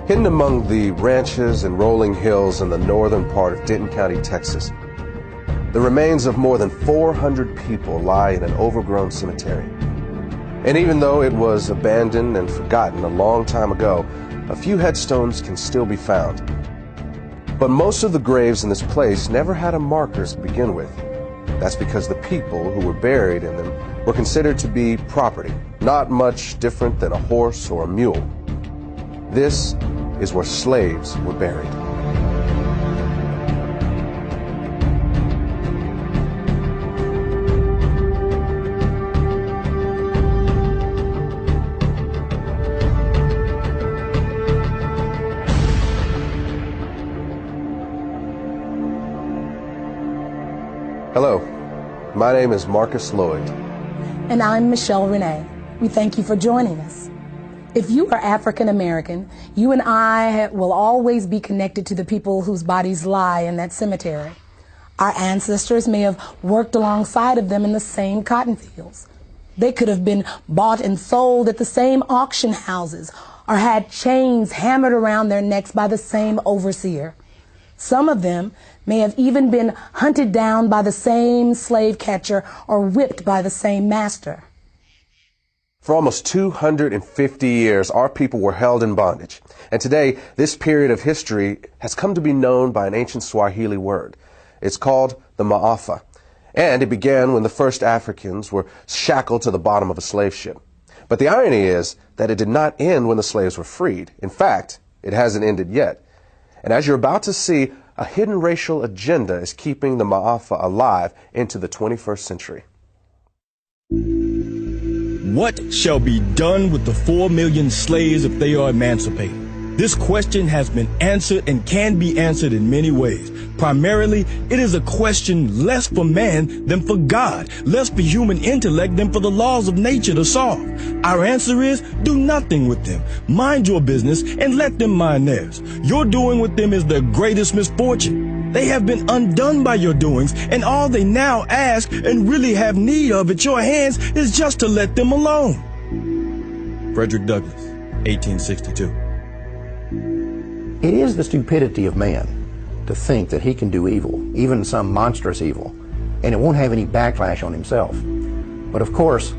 Hidden among the ranches and rolling hills in the northern part of Denton County, Texas, the remains of more than 400 people lie in an overgrown cemetery. And even though it was abandoned and forgotten a long time ago, a few headstones can still be found. But most of the graves in this place never had a marker to begin with. That's because the people who were buried in them were considered to be property, not much different than a horse or a mule. This is where slaves were buried. Hello, my name is Marcus Lloyd. And I'm Michelle Renee. We thank you for joining us. If you are African American, you and I will always be connected to the people whose bodies lie in that cemetery. Our ancestors may have worked alongside of them in the same cotton fields. They could have been bought and sold at the same auction houses or had chains hammered around their necks by the same overseer. Some of them may have even been hunted down by the same slave catcher or whipped by the same master. For almost 250 years, our people were held in bondage. And today, this period of history has come to be known by an ancient Swahili word. It's called the Ma'afa. And it began when the first Africans were shackled to the bottom of a slave ship. But the irony is that it did not end when the slaves were freed. In fact, it hasn't ended yet. And as you're about to see, a hidden racial agenda is keeping the Ma'afa alive into the 21st century. What shall be done with the 4 million slaves if they are emancipated? This question has been answered and can be answered in many ways. Primarily, it is a question less for man than for God, less for human intellect than for the laws of nature to solve. Our answer is, do nothing with them. Mind your business and let them mind theirs. Your doing with them is their greatest misfortune. They have been undone by your doings, and all they now ask and really have need of at your hands is just to let them alone. Frederick Douglass, 1862. It is the stupidity of man to think that he can do evil, even some monstrous evil, and it won't have any backlash on himself. But of course,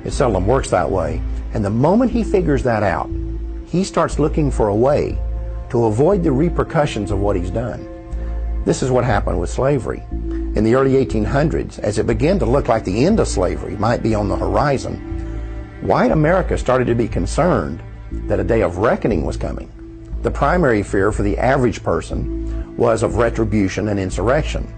it seldom works that way, and the moment he figures that out, he starts looking for a way to avoid the repercussions of what he's done. This is what happened with slavery. In the early 1800s, as it began to look like the end of slavery might be on the horizon, white America started to be concerned that a day of reckoning was coming. The primary fear for the average person was of retribution and insurrection,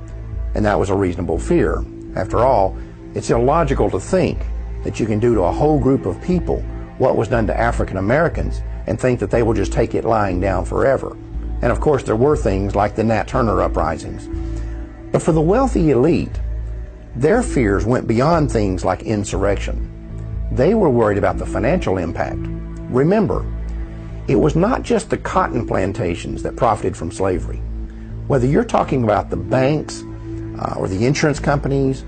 and that was a reasonable fear. After all, it's illogical to think that you can do to a whole group of people what was done to African Americans and think that they will just take it lying down forever. And of course, there were things like the Nat Turner uprisings. But for the wealthy elite, their fears went beyond things like insurrection. They were worried about the financial impact. Remember, it was not just the cotton plantations that profited from slavery. Whether you're talking about the banks or the insurance companies,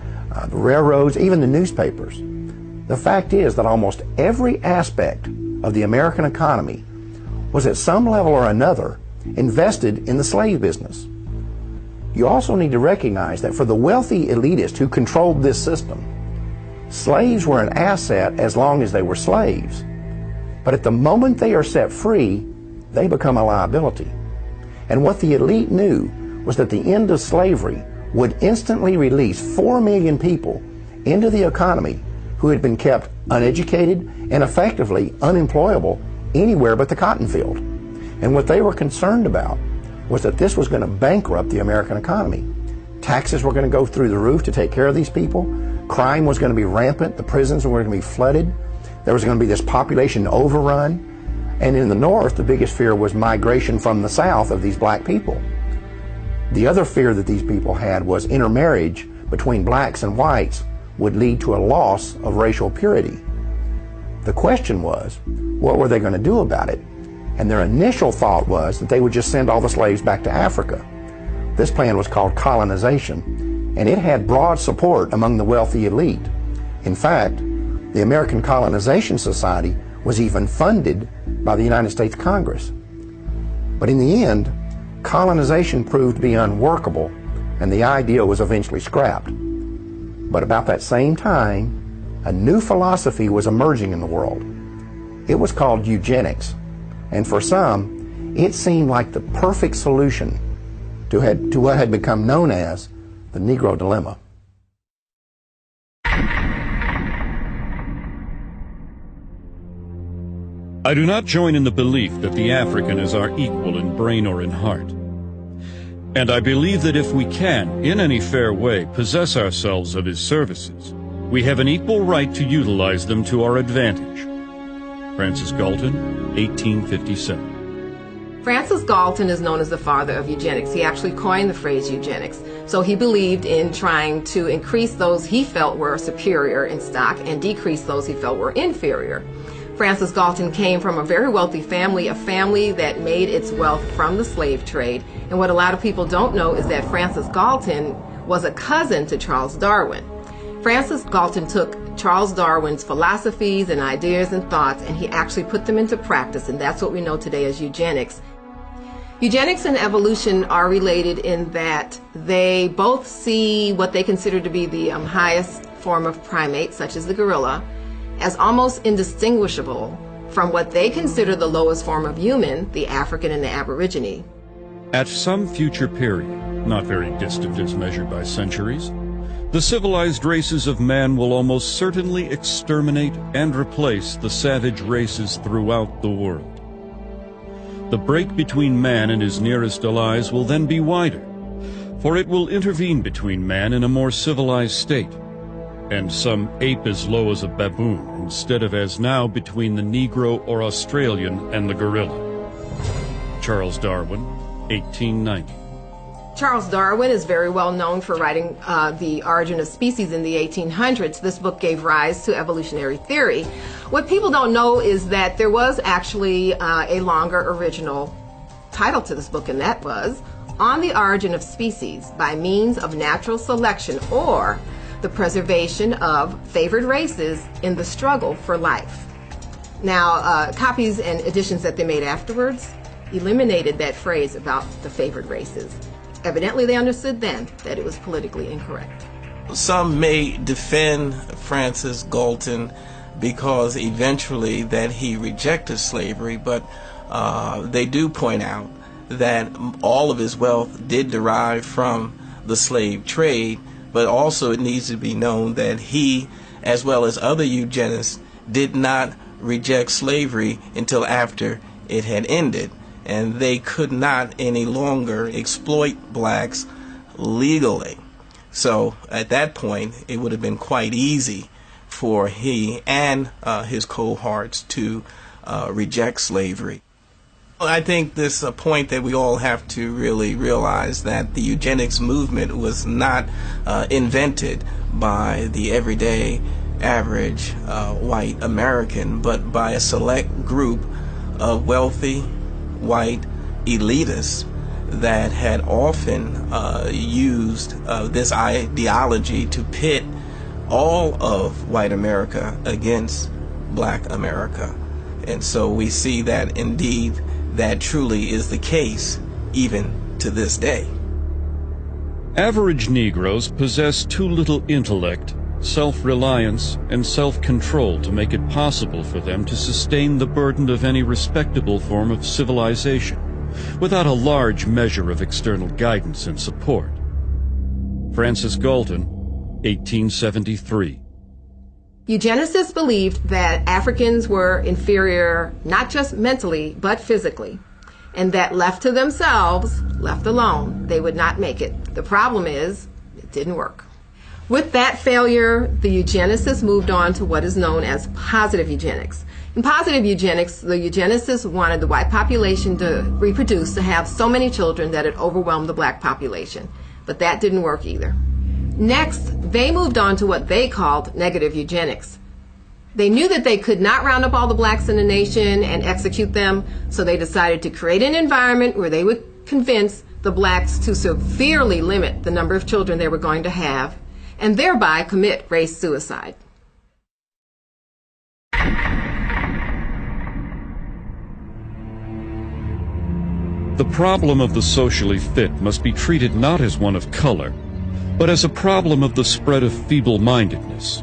the railroads, even the newspapers, the fact is that almost every aspect of the American economy was at some level or another invested in the slave business. You also need to recognize that for the wealthy elitists who controlled this system, slaves were an asset as long as they were slaves. But at the moment they are set free, they become a liability. And what the elite knew was that the end of slavery would instantly release 4 million people into the economy who had been kept uneducated and effectively unemployable anywhere but the cotton field. And what they were concerned about was that this was going to bankrupt the American economy. Taxes were going to go through the roof to take care of these people. Crime was going to be rampant. The prisons were going to be flooded. There was going to be this population overrun. And in the North, the biggest fear was migration from the South of these black people. The other fear that these people had was intermarriage between blacks and whites would lead to a loss of racial purity. The question was, what were they going to do about it? And their initial thought was that they would just send all the slaves back to Africa. This plan was called colonization, and it had broad support among the wealthy elite. In fact, the American Colonization Society was even funded by the United States Congress. But in the end, colonization proved to be unworkable, and the idea was eventually scrapped. But about that same time, a new philosophy was emerging in the world. It was called eugenics, and for some, it seemed like the perfect solution to what had become known as the Negro dilemma. I do not join in the belief that the African is our equal in brain or in heart. And I believe that if we can, in any fair way, possess ourselves of his services, we have an equal right to utilize them to our advantage. Francis Galton, 1857. Francis Galton is known as the father of eugenics. He actually coined the phrase eugenics. So he believed in trying to increase those he felt were superior in stock and decrease those he felt were inferior. Francis Galton came from a very wealthy family, a family that made its wealth from the slave trade. And what a lot of people don't know is that Francis Galton was a cousin to Charles Darwin. Francis Galton took Charles Darwin's philosophies and ideas and thoughts, and he actually put them into practice, and that's what we know today as eugenics. Eugenics and evolution are related in that they both see what they consider to be the highest form of primate, such as the gorilla, as almost indistinguishable from what they consider the lowest form of human, the African and the Aborigine. At some future period, not very distant as measured by centuries, the civilized races of man will almost certainly exterminate and replace the savage races throughout the world. The break between man and his nearest allies will then be wider, for it will intervene between man and a more civilized state, and some ape as low as a baboon, instead of as now between the Negro or Australian and the gorilla. Charles Darwin, 1890. Charles Darwin is very well known for writing The Origin of Species in the 1800s. This book gave rise to evolutionary theory. What people don't know is that there was actually a longer original title to this book, and that was On the Origin of Species by Means of Natural Selection, or the Preservation of Favored Races in the Struggle for Life. Now, copies and editions that they made afterwards eliminated that phrase about the favored races. Evidently, they understood then that it was politically incorrect. Some may defend Francis Galton because eventually that he rejected slavery, but they do point out that all of his wealth did derive from the slave trade, but also it needs to be known that he, as well as other eugenists, did not reject slavery until after it had ended, and they could not any longer exploit blacks legally. So at that point, it would have been quite easy for he and his cohorts to reject slavery. I think this is a point that we all have to really realize, that the eugenics movement was not invented by the everyday average white American, but by a select group of wealthy white elitists that had often used this ideology to pit all of white America against black America. And so we see that indeed that truly is the case even to this day. Average Negroes possess too little intellect, self-reliance, and self-control to make it possible for them to sustain the burden of any respectable form of civilization without a large measure of external guidance and support. Francis Galton, 1873. Eugenicists believed that Africans were inferior not just mentally, but physically, and that left to themselves, left alone, they would not make it. The problem is, it didn't work. With that failure, the eugenicists moved on to what is known as positive eugenics. In positive eugenics, the eugenicists wanted the white population to reproduce, to have so many children that it overwhelmed the black population. But that didn't work either. Next, they moved on to what they called negative eugenics. They knew that they could not round up all the blacks in the nation and execute them, so they decided to create an environment where they would convince the blacks to severely limit the number of children they were going to have, and thereby commit race suicide. The problem of the socially fit must be treated not as one of color, but as a problem of the spread of feeble-mindedness.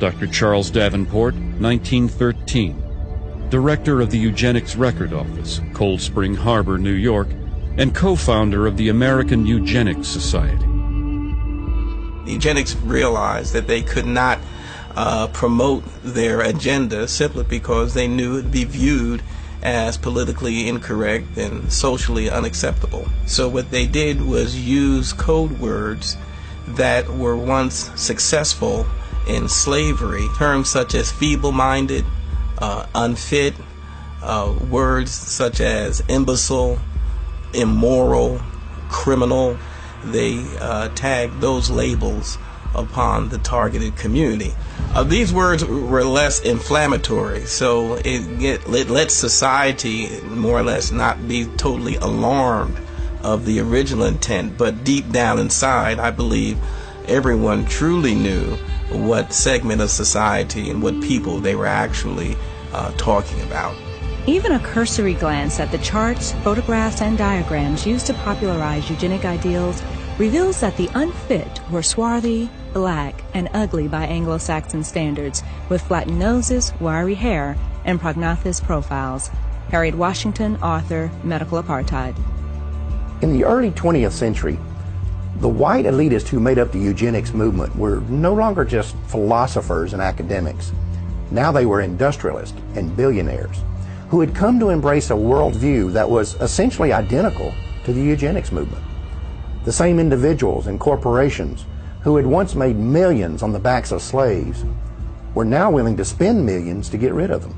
Dr. Charles Davenport, 1913, director of the Eugenics Record Office, Cold Spring Harbor, New York, and co-founder of the American Eugenics Society. Eugenics realized that they could not promote their agenda simply because they knew it would be viewed as politically incorrect and socially unacceptable. So what they did was use code words that were once successful in slavery, terms such as feeble-minded, unfit, words such as imbecile, immoral, criminal. They tagged those labels upon the targeted community. These words were less inflammatory, so it let society more or less not be totally alarmed of the original intent, but deep down inside, I believe everyone truly knew what segment of society and what people they were actually talking about. Even a cursory glance at the charts, photographs, and diagrams used to popularize eugenic ideals reveals that the unfit were swarthy, black, and ugly by Anglo-Saxon standards, with flattened noses, wiry hair, and prognathous profiles. Harriet Washington, author, Medical Apartheid. In the early 20th century, the white elitists who made up the eugenics movement were no longer just philosophers and academics. Now they were industrialists and billionaires who had come to embrace a worldview that was essentially identical to the eugenics movement. The same individuals and corporations who had once made millions on the backs of slaves were now willing to spend millions to get rid of them.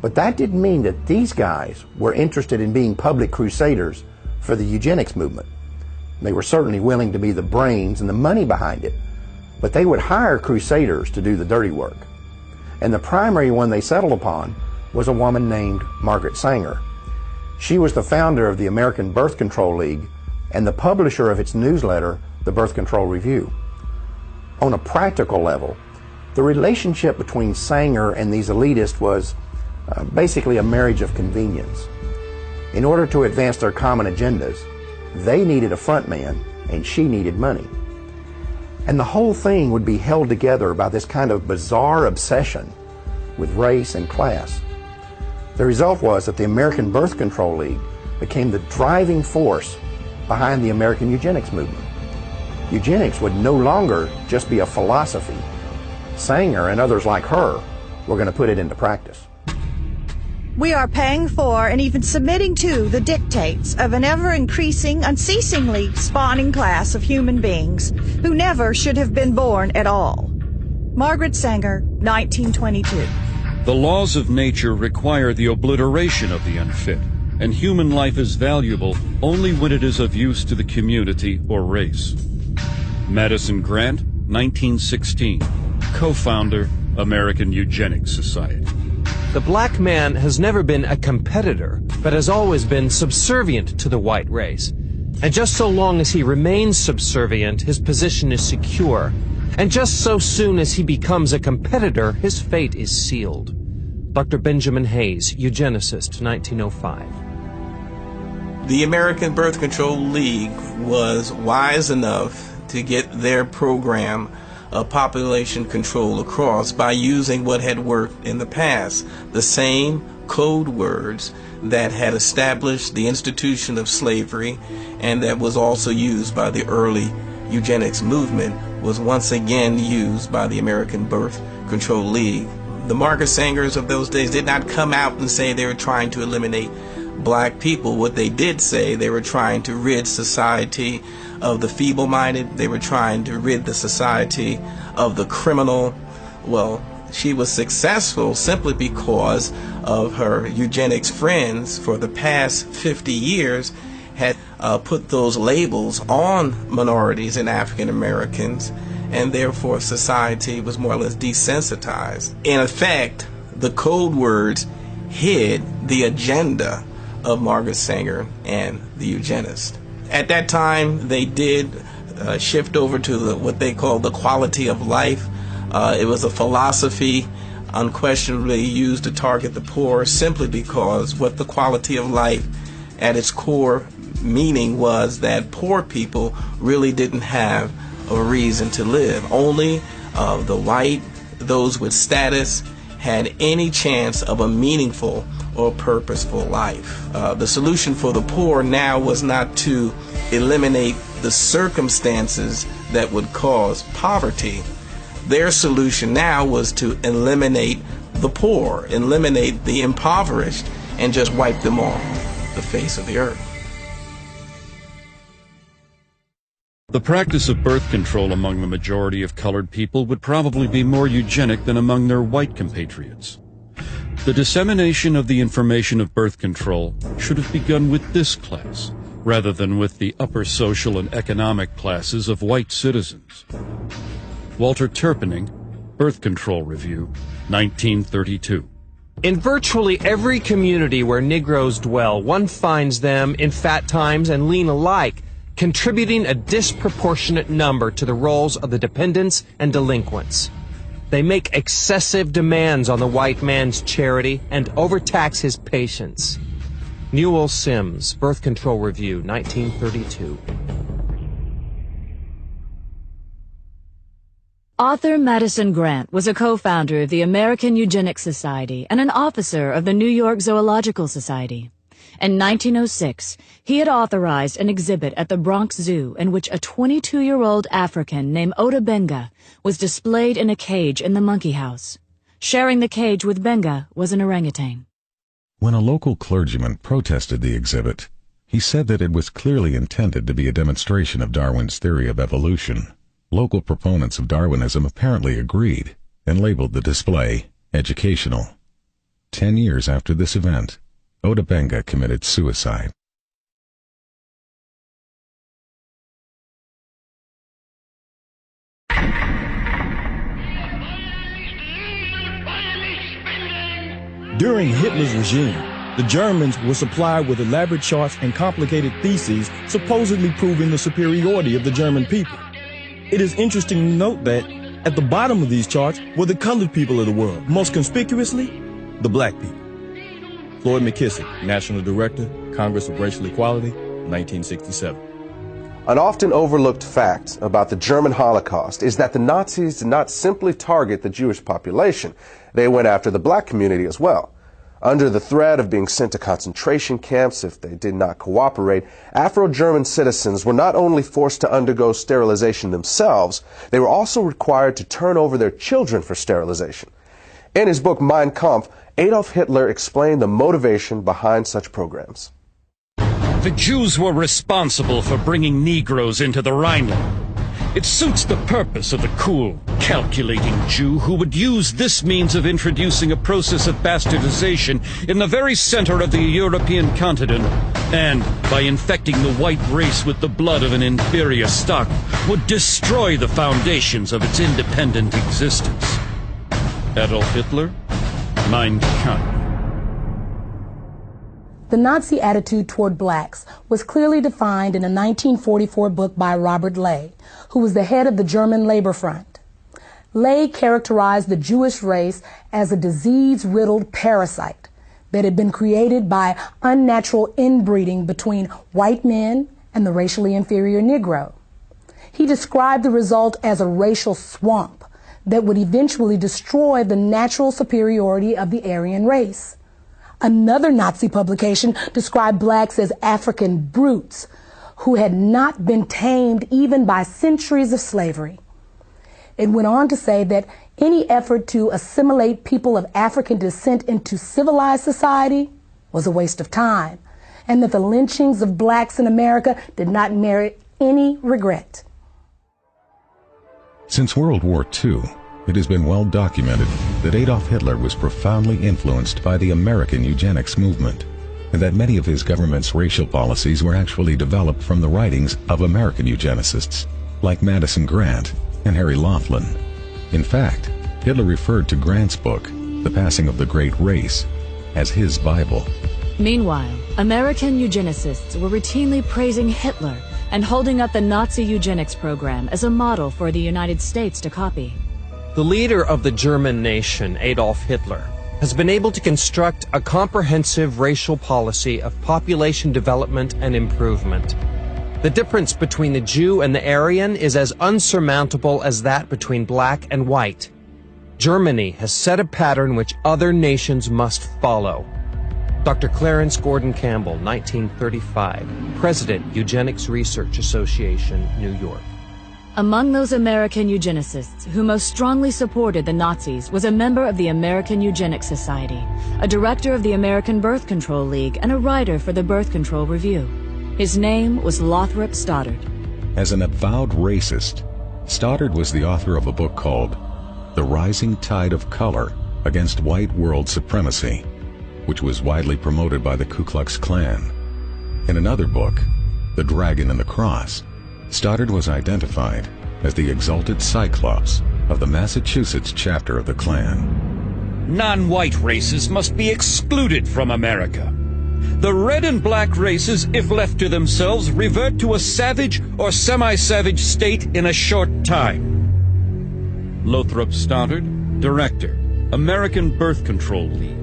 But that didn't mean that these guys were interested in being public crusaders for the eugenics movement. They were certainly willing to be the brains and the money behind it, but they would hire crusaders to do the dirty work. And the primary one they settled upon was a woman named Margaret Sanger. She was the founder of the American Birth Control League and the publisher of its newsletter, the Birth Control Review. On a practical level, the relationship between Sanger and these elitists was basically a marriage of convenience. In order to advance their common agendas, they needed a front man and she needed money. And the whole thing would be held together by this kind of bizarre obsession with race and class. The result was that the American Birth Control League became the driving force behind the American eugenics movement. Eugenics would no longer just be a philosophy. Sanger and others like her were going to put it into practice. We are paying for and even submitting to the dictates of an ever-increasing, unceasingly spawning class of human beings who never should have been born at all. Margaret Sanger, 1922. The laws of nature require the obliteration of the unfit, and human life is valuable only when it is of use to the community or race. Madison Grant, 1916, co-founder, American Eugenics Society. The black man has never been a competitor, but has always been subservient to the white race. And just so long as he remains subservient, his position is secure. And just so soon as he becomes a competitor, his fate is sealed. Dr. Benjamin Hayes, eugenicist, 1905. The American Birth Control League was wise enough to get their program of population control across by using what had worked in the past, the same code words that had established the institution of slavery and that was also used by the early eugenics movement was once again used by the American Birth Control League. The Margaret Sangers of those days did not come out and say they were trying to eliminate black people. What they did say, they were trying to rid society of the feeble-minded. They were trying to rid the society of the criminal. Well, she was successful simply because of her eugenics friends for the past 50 years had put those labels on minorities and African Americans, and therefore society was more or less desensitized. In effect, the code words hid the agenda of Margaret Sanger and the eugenists. At that time, they did shift over to what they call the quality of life. It was a philosophy unquestionably used to target the poor simply because what the quality of life at its core meaning was that poor people really didn't have a reason to live. Only the white, those with status, had any chance of a meaningful or purposeful life. The solution for the poor now was not to eliminate the circumstances that would cause poverty. Their solution now was to eliminate the poor, eliminate the impoverished, and just wipe them off the face of the earth. The practice of birth control among the majority of colored people would probably be more eugenic than among their white compatriots. The dissemination of the information of birth control should have begun with this class, rather than with the upper social and economic classes of white citizens. Walter Terpening, Birth Control Review, 1932. In virtually every community where Negroes dwell, one finds them in fat times and lean alike, contributing a disproportionate number to the roles of the dependents and delinquents. They make excessive demands on the white man's charity and overtax his patients. Newell Sims, Birth Control Review, 1932. Arthur Madison Grant was a co-founder of the American Eugenics Society and an officer of the New York Zoological Society. In 1906, he had authorized an exhibit at the Bronx Zoo in which a 22-year-old African named Ota Benga was displayed in a cage in the monkey house. Sharing the cage with Benga was an orangutan. When a local clergyman protested the exhibit, he said that it was clearly intended to be a demonstration of Darwin's theory of evolution. Local proponents of Darwinism apparently agreed and labeled the display educational. 10 years after this event, Ota Benga committed suicide. During Hitler's regime, the Germans were supplied with elaborate charts and complicated theses supposedly proving the superiority of the German people. It is interesting to note that at the bottom of these charts were the colored people of the world, most conspicuously, the black people. Floyd McKissick, National Director, Congress of Racial Equality, 1967. An often overlooked fact about the German Holocaust is that the Nazis did not simply target the Jewish population. They went after the black community as well. Under the threat of being sent to concentration camps if they did not cooperate, Afro-German citizens were not only forced to undergo sterilization themselves, they were also required to turn over their children for sterilization. In his book Mein Kampf, Adolf Hitler explained the motivation behind such programs. The Jews were responsible for bringing Negroes into the Rhineland. It suits the purpose of the cool, calculating Jew who would use this means of introducing a process of bastardization in the very center of the European continent, and, by infecting the white race with the blood of an inferior stock, would destroy the foundations of its independent existence. Adolf Hitler, Mein Kampf. The Nazi attitude toward blacks was clearly defined in a 1944 book by Robert Ley, who was the head of the German Labor Front. Ley characterized the Jewish race as a disease-riddled parasite that had been created by unnatural inbreeding between white men and the racially inferior Negro. He described the result as a racial swamp that would eventually destroy the natural superiority of the Aryan race. Another Nazi publication described blacks as African brutes who had not been tamed even by centuries of slavery. It went on to say that any effort to assimilate people of African descent into civilized society was a waste of time, and that the lynchings of blacks in America did not merit any regret. Since World War II, it has been well documented that Adolf Hitler was profoundly influenced by the American eugenics movement, and that many of his government's racial policies were actually developed from the writings of American eugenicists like Madison Grant and Harry Laughlin. In fact, Hitler referred to Grant's book, The Passing of the Great Race, as his Bible. Meanwhile, American eugenicists were routinely praising Hitler and holding up the Nazi eugenics program as a model for the United States to copy. The leader of the German nation, Adolf Hitler, has been able to construct a comprehensive racial policy of population development and improvement. The difference between the Jew and the Aryan is as unsurmountable as that between black and white. Germany has set a pattern which other nations must follow. Dr. Clarence Gordon Campbell, 1935, President, Eugenics Research Association, New York. Among those American eugenicists who most strongly supported the Nazis was a member of the American Eugenics Society, a director of the American Birth Control League, and a writer for the Birth Control Review. His name was Lothrop Stoddard. As an avowed racist, Stoddard was the author of a book called The Rising Tide of Color Against White World Supremacy, which was widely promoted by the Ku Klux Klan. In another book, The Dragon and the Cross, Stoddard was identified as the exalted Cyclops of the Massachusetts chapter of the Klan. Non-white races must be excluded from America. The red and black races, if left to themselves, revert to a savage or semi-savage state in a short time. Lothrop Stoddard, Director, American Birth Control League.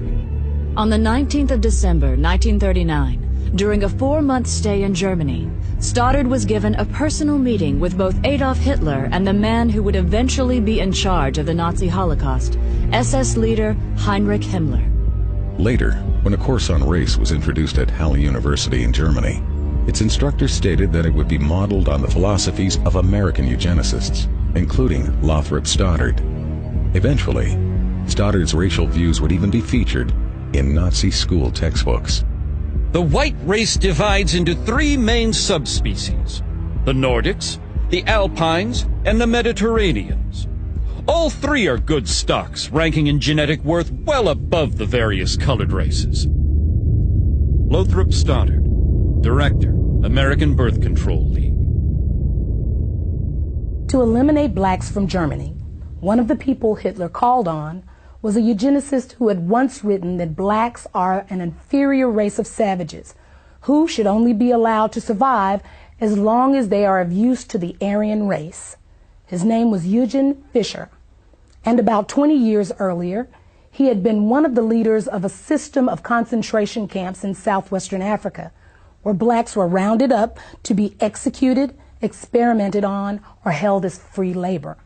On the 19th of December, 1939, during a 4-month stay in Germany, Stoddard was given a personal meeting with both Adolf Hitler and the man who would eventually be in charge of the Nazi Holocaust, SS leader Heinrich Himmler. Later, when a course on race was introduced at Halle University in Germany, its instructor stated that it would be modeled on the philosophies of American eugenicists, including Lothrop Stoddard. Eventually, Stoddard's racial views would even be featured in Nazi school textbooks. The white race divides into 3 main subspecies: the Nordics, the Alpines, and the Mediterraneans. All 3 are good stocks, ranking in genetic worth well above the various colored races. Lothrop Stoddard, Director, American Birth Control League. To eliminate blacks from Germany, one of the people Hitler called on was a eugenicist who had once written that blacks are an inferior race of savages who should only be allowed to survive as long as they are of use to the Aryan race. His name was Eugen Fischer, and about 20 years earlier, he had been one of the leaders of a system of concentration camps in southwestern Africa, where blacks were rounded up to be executed, experimented on, or held as free labor.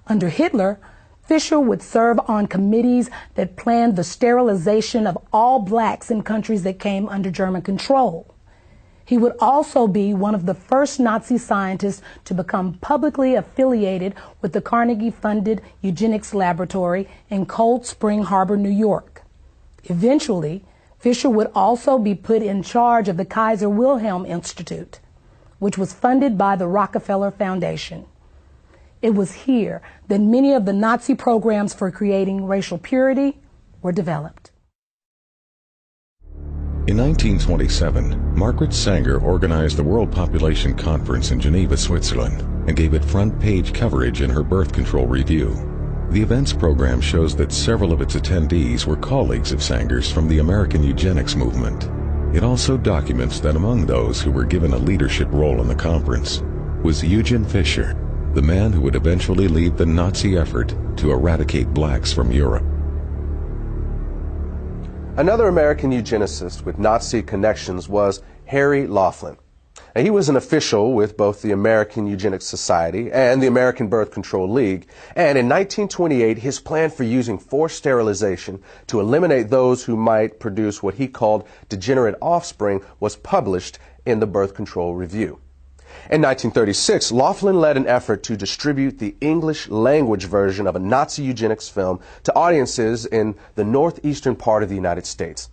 Under Hitler, Fischer would serve on committees that planned the sterilization of all blacks in countries that came under German control. He would also be one of the first Nazi scientists to become publicly affiliated with the Carnegie-funded eugenics laboratory in Cold Spring Harbor, New York. Eventually, Fischer would also be put in charge of the Kaiser Wilhelm Institute, which was funded by the Rockefeller Foundation. It was here that many of the Nazi programs for creating racial purity were developed. In 1927, Margaret Sanger organized the World Population Conference in Geneva, Switzerland, and gave it front-page coverage in her Birth Control Review. The events program shows that several of its attendees were colleagues of Sanger's from the American eugenics movement. It also documents that among those who were given a leadership role in the conference was Eugen Fischer, the man who would eventually lead the Nazi effort to eradicate blacks from Europe. Another American eugenicist with Nazi connections was Harry Laughlin. Now, he was an official with both the American Eugenics Society and the American Birth Control League, and in 1928 his plan for using forced sterilization to eliminate those who might produce what he called degenerate offspring was published in the Birth Control Review. In 1936, Laughlin led an effort to distribute the English language version of a Nazi eugenics film to audiences in the northeastern part of the United States.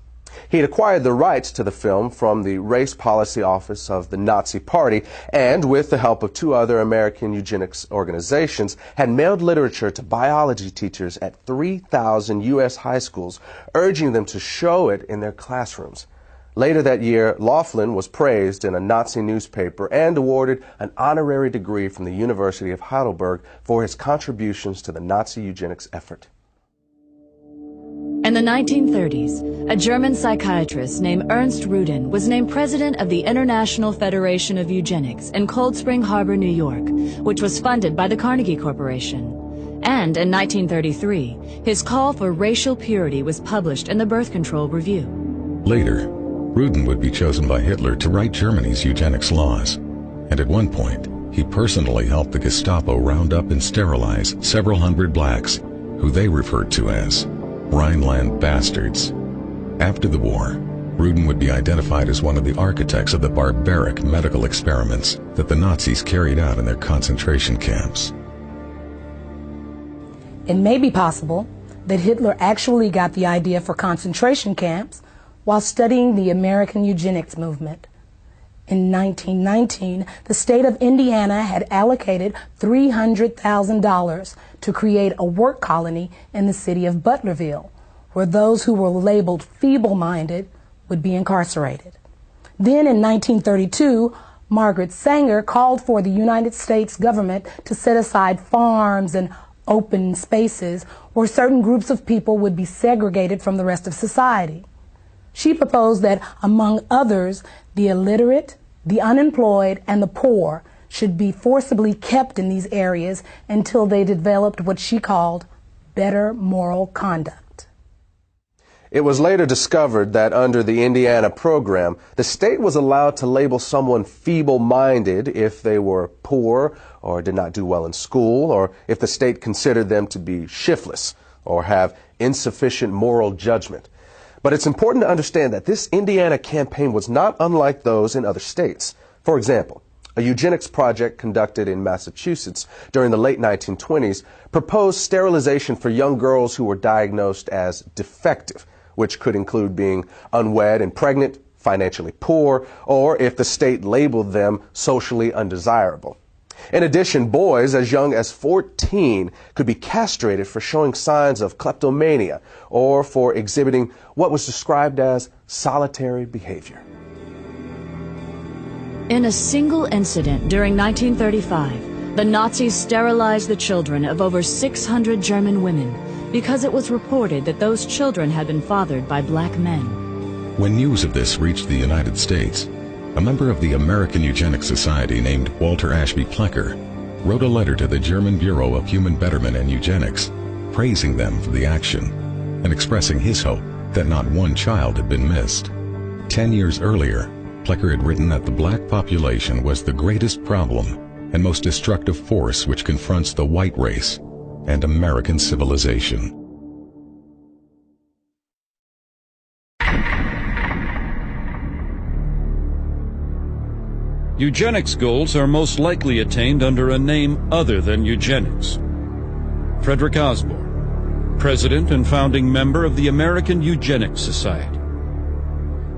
He had acquired the rights to the film from the Race Policy Office of the Nazi Party and, with the help of 2 other American eugenics organizations, had mailed literature to biology teachers at 3,000 U.S. high schools, urging them to show it in their classrooms. Later that year, Laughlin was praised in a Nazi newspaper and awarded an honorary degree from the University of Heidelberg for his contributions to the Nazi eugenics effort. In the 1930s, a German psychiatrist named Ernst Rudin was named president of the International Federation of Eugenics in Cold Spring Harbor, New York, which was funded by the Carnegie Corporation. And in 1933, his call for racial purity was published in the Birth Control Review. Later, Rudin would be chosen by Hitler to write Germany's eugenics laws, and at one point, he personally helped the Gestapo round up and sterilize several hundred blacks, who they referred to as Rhineland bastards. After the war, Rudin would be identified as one of the architects of the barbaric medical experiments that the Nazis carried out in their concentration camps. It may be possible that Hitler actually got the idea for concentration camps while studying the American eugenics movement. In 1919, the state of Indiana had allocated $300,000 to create a work colony in the city of Butlerville, where those who were labeled feeble-minded would be incarcerated. Then in 1932, Margaret Sanger called for the United States government to set aside farms and open spaces where certain groups of people would be segregated from the rest of society. She proposed that, among others, the illiterate, the unemployed, and the poor should be forcibly kept in these areas until they developed what she called better moral conduct. It was later discovered that under the Indiana program, the state was allowed to label someone feeble-minded if they were poor or did not do well in school, or if the state considered them to be shiftless or have insufficient moral judgment. But it's important to understand that this Indiana campaign was not unlike those in other states. For example, a eugenics project conducted in Massachusetts during the late 1920s proposed sterilization for young girls who were diagnosed as defective, which could include being unwed and pregnant, financially poor, or if the state labeled them socially undesirable. In addition, boys as young as 14 could be castrated for showing signs of kleptomania or for exhibiting what was described as solitary behavior. In a single incident during 1935, the Nazis sterilized the children of over 600 German women because it was reported that those children had been fathered by black men. When news of this reached the United States, a member of the American Eugenics Society named Walter Ashby Plecker wrote a letter to the German Bureau of Human Betterment and Eugenics, praising them for the action and expressing his hope that not one child had been missed. 10 years earlier, Plecker had written that the black population was the greatest problem and most destructive force which confronts the white race and American civilization. Eugenics goals are most likely attained under a name other than eugenics. Frederick Osborn, president and founding member of the American Eugenics Society.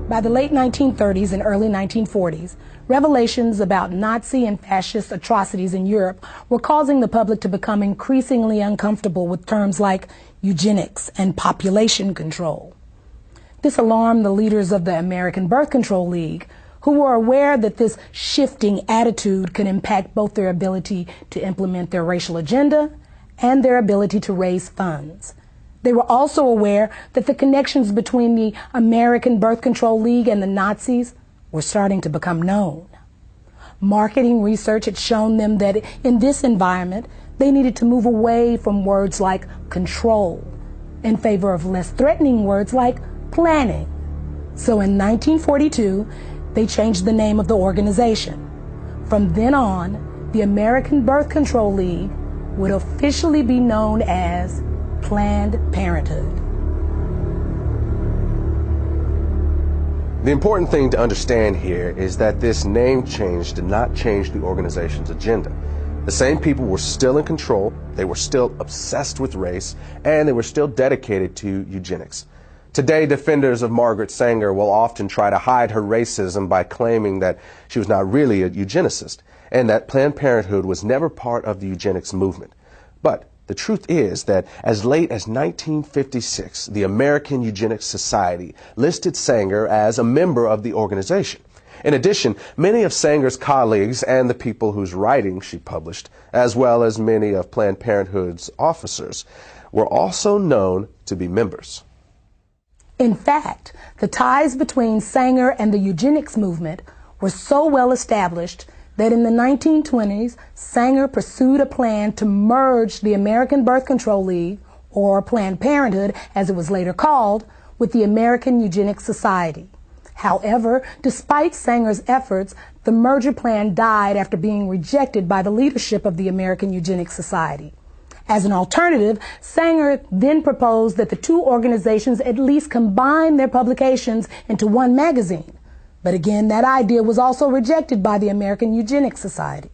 By the late 1930s and early 1940s, revelations about Nazi and fascist atrocities in Europe were causing the public to become increasingly uncomfortable with terms like eugenics and population control. This alarmed the leaders of the American Birth Control League, who were aware that this shifting attitude could impact both their ability to implement their racial agenda and their ability to raise funds. They were also aware that the connections between the American Birth Control League and the Nazis were starting to become known. Marketing research had shown them that in this environment, they needed to move away from words like control in favor of less threatening words like planning. So in 1942, they changed the name of the organization. From then on, the American Birth Control League would officially be known as Planned Parenthood. The important thing to understand here is that this name change did not change the organization's agenda. The same people were still in control, they were still obsessed with race, and they were still dedicated to eugenics. Today, defenders of Margaret Sanger will often try to hide her racism by claiming that she was not really a eugenicist and that Planned Parenthood was never part of the eugenics movement. But the truth is that as late as 1956, the American Eugenics Society listed Sanger as a member of the organization. In addition, many of Sanger's colleagues and the people whose writings she published, as well as many of Planned Parenthood's officers, were also known to be members. In fact, the ties between Sanger and the eugenics movement were so well established that in the 1920s, Sanger pursued a plan to merge the American Birth Control League, or Planned Parenthood as it was later called, with the American Eugenics Society. However, despite Sanger's efforts, the merger plan died after being rejected by the leadership of the American Eugenics Society. As an alternative, Sanger then proposed that the two organizations at least combine their publications into one magazine. But again, that idea was also rejected by the American Eugenics Society.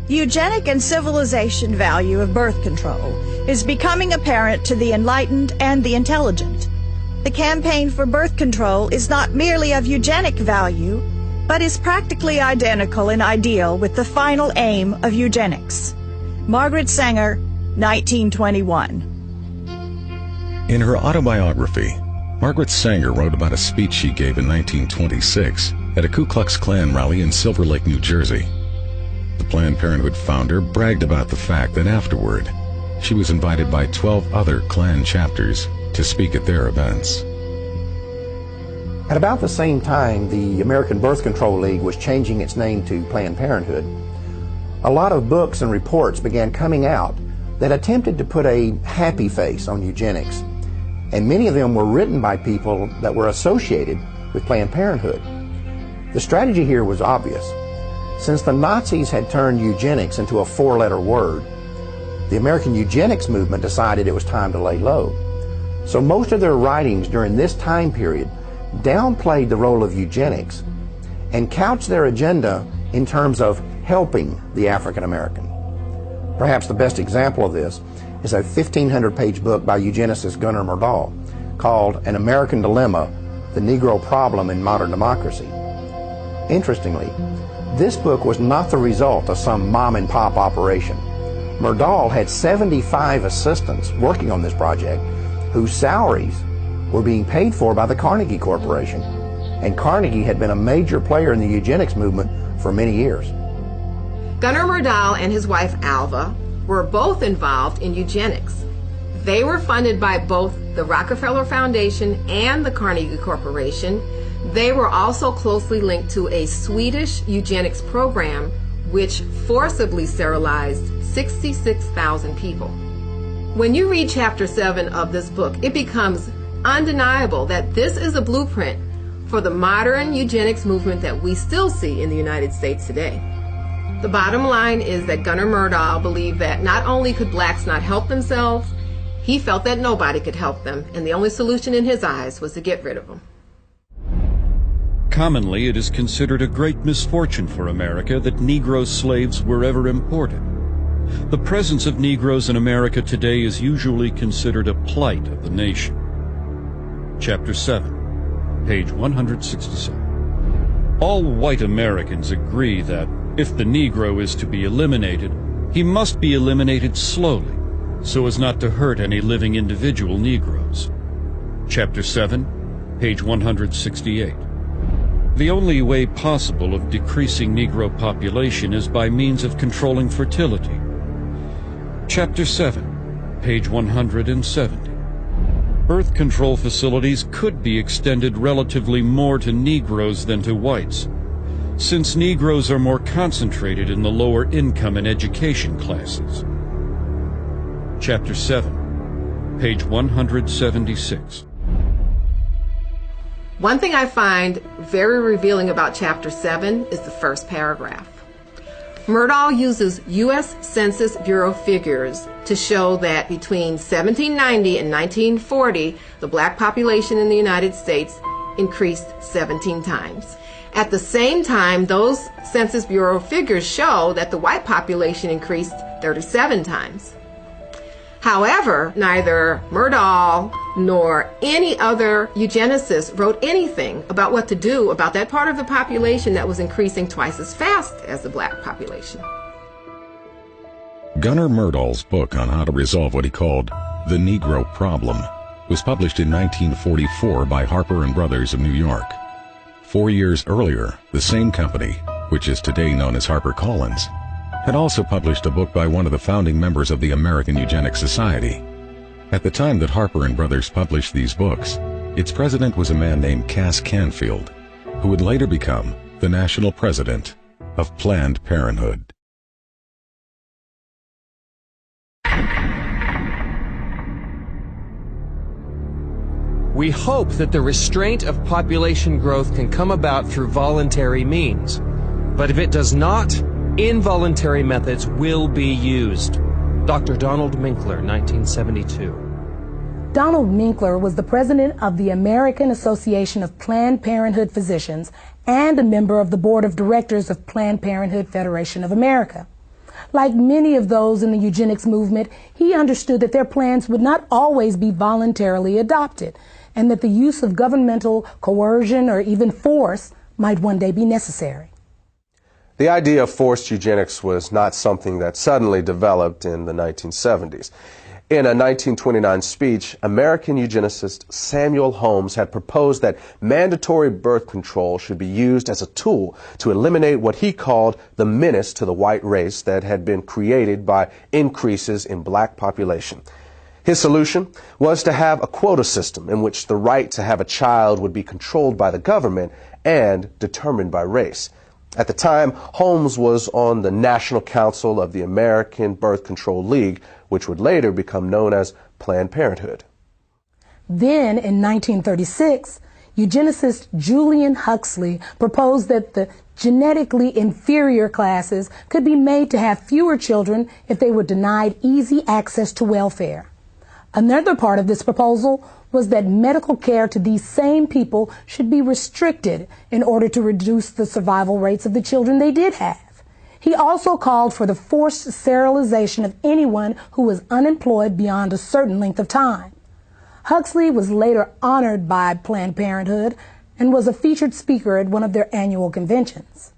Eugenic and civilization value of birth control is becoming apparent to the enlightened and the intelligent. The campaign for birth control is not merely of eugenic value, but is practically identical in ideal with the final aim of eugenics. Margaret Sanger, 1921. In her autobiography, Margaret Sanger wrote about a speech she gave in 1926 at a Ku Klux Klan rally in Silver Lake, New Jersey. The Planned Parenthood founder bragged about the fact that afterward, she was invited by 12 other Klan chapters to speak at their events. At about the same time the American Birth Control League was changing its name to Planned Parenthood, a lot of books and reports began coming out that attempted to put a happy face on eugenics, and many of them were written by people that were associated with Planned Parenthood. The strategy here was obvious. Since the Nazis had turned eugenics into a four-letter word, the American eugenics movement decided it was time to lay low. So most of their writings during this time period downplayed the role of eugenics and couched their agenda in terms of helping the African American. Perhaps the best example of this is a 1,500-page book by eugenicist Gunnar Myrdal called An American Dilemma: The Negro Problem in Modern Democracy. Interestingly, this book was not the result of some mom-and-pop operation. Myrdal had 75 assistants working on this project whose salaries were being paid for by the Carnegie Corporation, and Carnegie had been a major player in the eugenics movement for many years. Gunnar Myrdal and his wife Alva were both involved in eugenics. They were funded by both the Rockefeller Foundation and the Carnegie Corporation. They were also closely linked to a Swedish eugenics program which forcibly sterilized 66,000 people. When you read Chapter 7 of this book, it becomes undeniable that this is a blueprint for the modern eugenics movement that we still see in the United States today. The bottom line is that Gunnar Myrdal believed that not only could blacks not help themselves, he felt that nobody could help them, and the only solution in his eyes was to get rid of them. Commonly, it is considered a great misfortune for America that Negro slaves were ever imported. The presence of Negroes in America today is usually considered a plight of the nation. Chapter 7, page 167. All white Americans agree that if the Negro is to be eliminated, he must be eliminated slowly, so as not to hurt any living individual Negroes. Chapter 7, page 168. The only way possible of decreasing Negro population is by means of controlling fertility. Chapter 7, page 170. Birth control facilities could be extended relatively more to Negroes than to whites, since Negroes are more concentrated in the lower income and education classes. Chapter 7, page 176. One thing I find very revealing about Chapter 7 is the first paragraph. Myrdal uses U.S. Census Bureau figures to show that between 1790 and 1940, the black population in the United States increased 17 times. At the same time, those Census Bureau figures show that the white population increased 37 times. However, neither Myrdal nor any other eugenicist wrote anything about what to do about that part of the population that was increasing twice as fast as the black population. Gunnar Myrdal's book on how to resolve what he called the Negro Problem was published in 1944 by Harper and Brothers of New York. 4 years earlier, the same company, which is today known as HarperCollins, had also published a book by one of the founding members of the American Eugenics Society. At the time that Harper and Brothers published these books, its president was a man named Cass Canfield, who would later become the national president of Planned Parenthood. We hope that the restraint of population growth can come about through voluntary means. But if it does not, involuntary methods will be used. Dr. Donald Minkler, 1972. Donald Minkler was the president of the American Association of Planned Parenthood Physicians and a member of the board of directors of Planned Parenthood Federation of America. Like many of those in the eugenics movement, he understood that their plans would not always be voluntarily adopted, and that the use of governmental coercion or even force might one day be necessary. The idea of forced eugenics was not something that suddenly developed in the 1970s. In a 1929 speech, American eugenicist Samuel Holmes had proposed that mandatory birth control should be used as a tool to eliminate what he called the menace to the white race that had been created by increases in black population. His solution was to have a quota system in which the right to have a child would be controlled by the government and determined by race. At the time, Holmes was on the National Council of the American Birth Control League, which would later become known as Planned Parenthood. Then, in 1936, eugenicist Julian Huxley proposed that the genetically inferior classes could be made to have fewer children if they were denied easy access to welfare. Another part of this proposal was that medical care to these same people should be restricted in order to reduce the survival rates of the children they did have. He also called for the forced sterilization of anyone who was unemployed beyond a certain length of time. Huxley was later honored by Planned Parenthood and was a featured speaker at one of their annual conventions.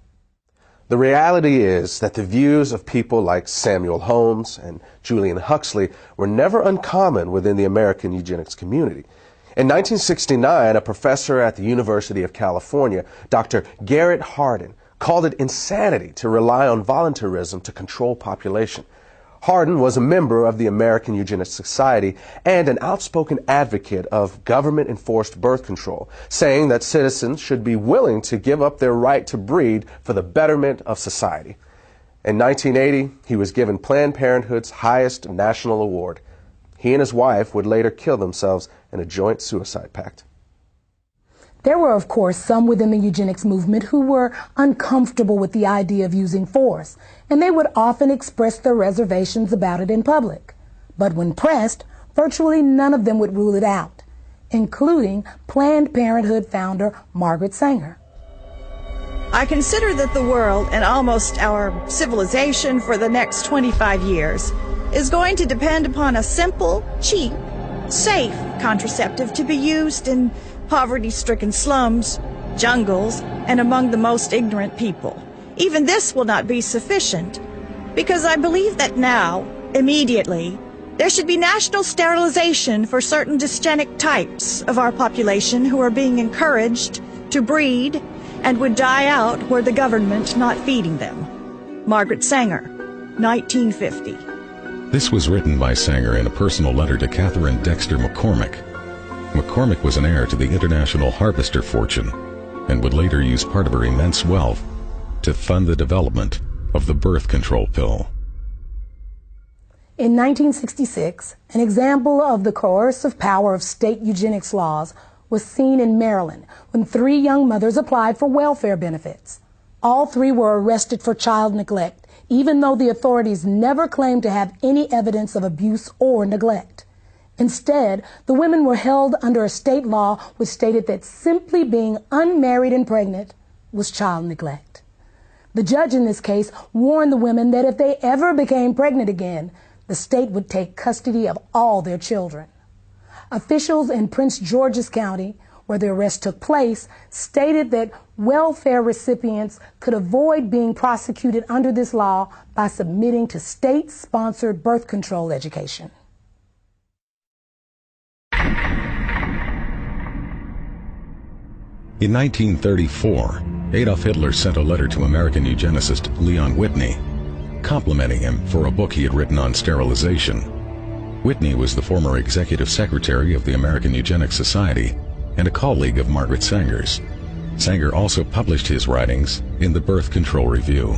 The reality is that the views of people like Samuel Holmes and Julian Huxley were never uncommon within the American eugenics community. In 1969, a professor at the University of California, Dr. Garrett Hardin, called it insanity to rely on voluntarism to control population. Hardin was a member of the American Eugenics Society and an outspoken advocate of government-enforced birth control, saying that citizens should be willing to give up their right to breed for the betterment of society. In 1980, he was given Planned Parenthood's highest national award. He and his wife would later kill themselves in a joint suicide pact. There were, of course, some within the eugenics movement who were uncomfortable with the idea of using force, and they would often express their reservations about it in public. But when pressed, virtually none of them would rule it out, including Planned Parenthood founder Margaret Sanger. I consider that the world and almost our civilization for the next 25 years is going to depend upon a simple, cheap, safe contraceptive to be used in poverty-stricken slums, jungles, and among the most ignorant people. Even this will not be sufficient, because I believe that now, immediately, there should be national sterilization for certain dysgenic types of our population who are being encouraged to breed and would die out were the government not feeding them. Margaret Sanger, 1950. This was written by Sanger in a personal letter to Catherine Dexter McCormick. McCormick was an heir to the international harvester fortune and would later use part of her immense wealth to fund the development of the birth control pill. In 1966, an example of the coercive power of state eugenics laws was seen in Maryland when 3 young mothers applied for welfare benefits. All 3 were arrested for child neglect, even though the authorities never claimed to have any evidence of abuse or neglect. Instead, the women were held under a state law which stated that simply being unmarried and pregnant was child neglect. The judge in this case warned the women that if they ever became pregnant again, the state would take custody of all their children. Officials in Prince George's County, where the arrest took place, stated that welfare recipients could avoid being prosecuted under this law by submitting to state-sponsored birth control education. In 1934, Adolf Hitler sent a letter to American eugenicist Leon Whitney, complimenting him for a book he had written on sterilization. Whitney was the former executive secretary of the American Eugenics Society and a colleague of Margaret Sanger's. Sanger also published his writings in the Birth Control Review.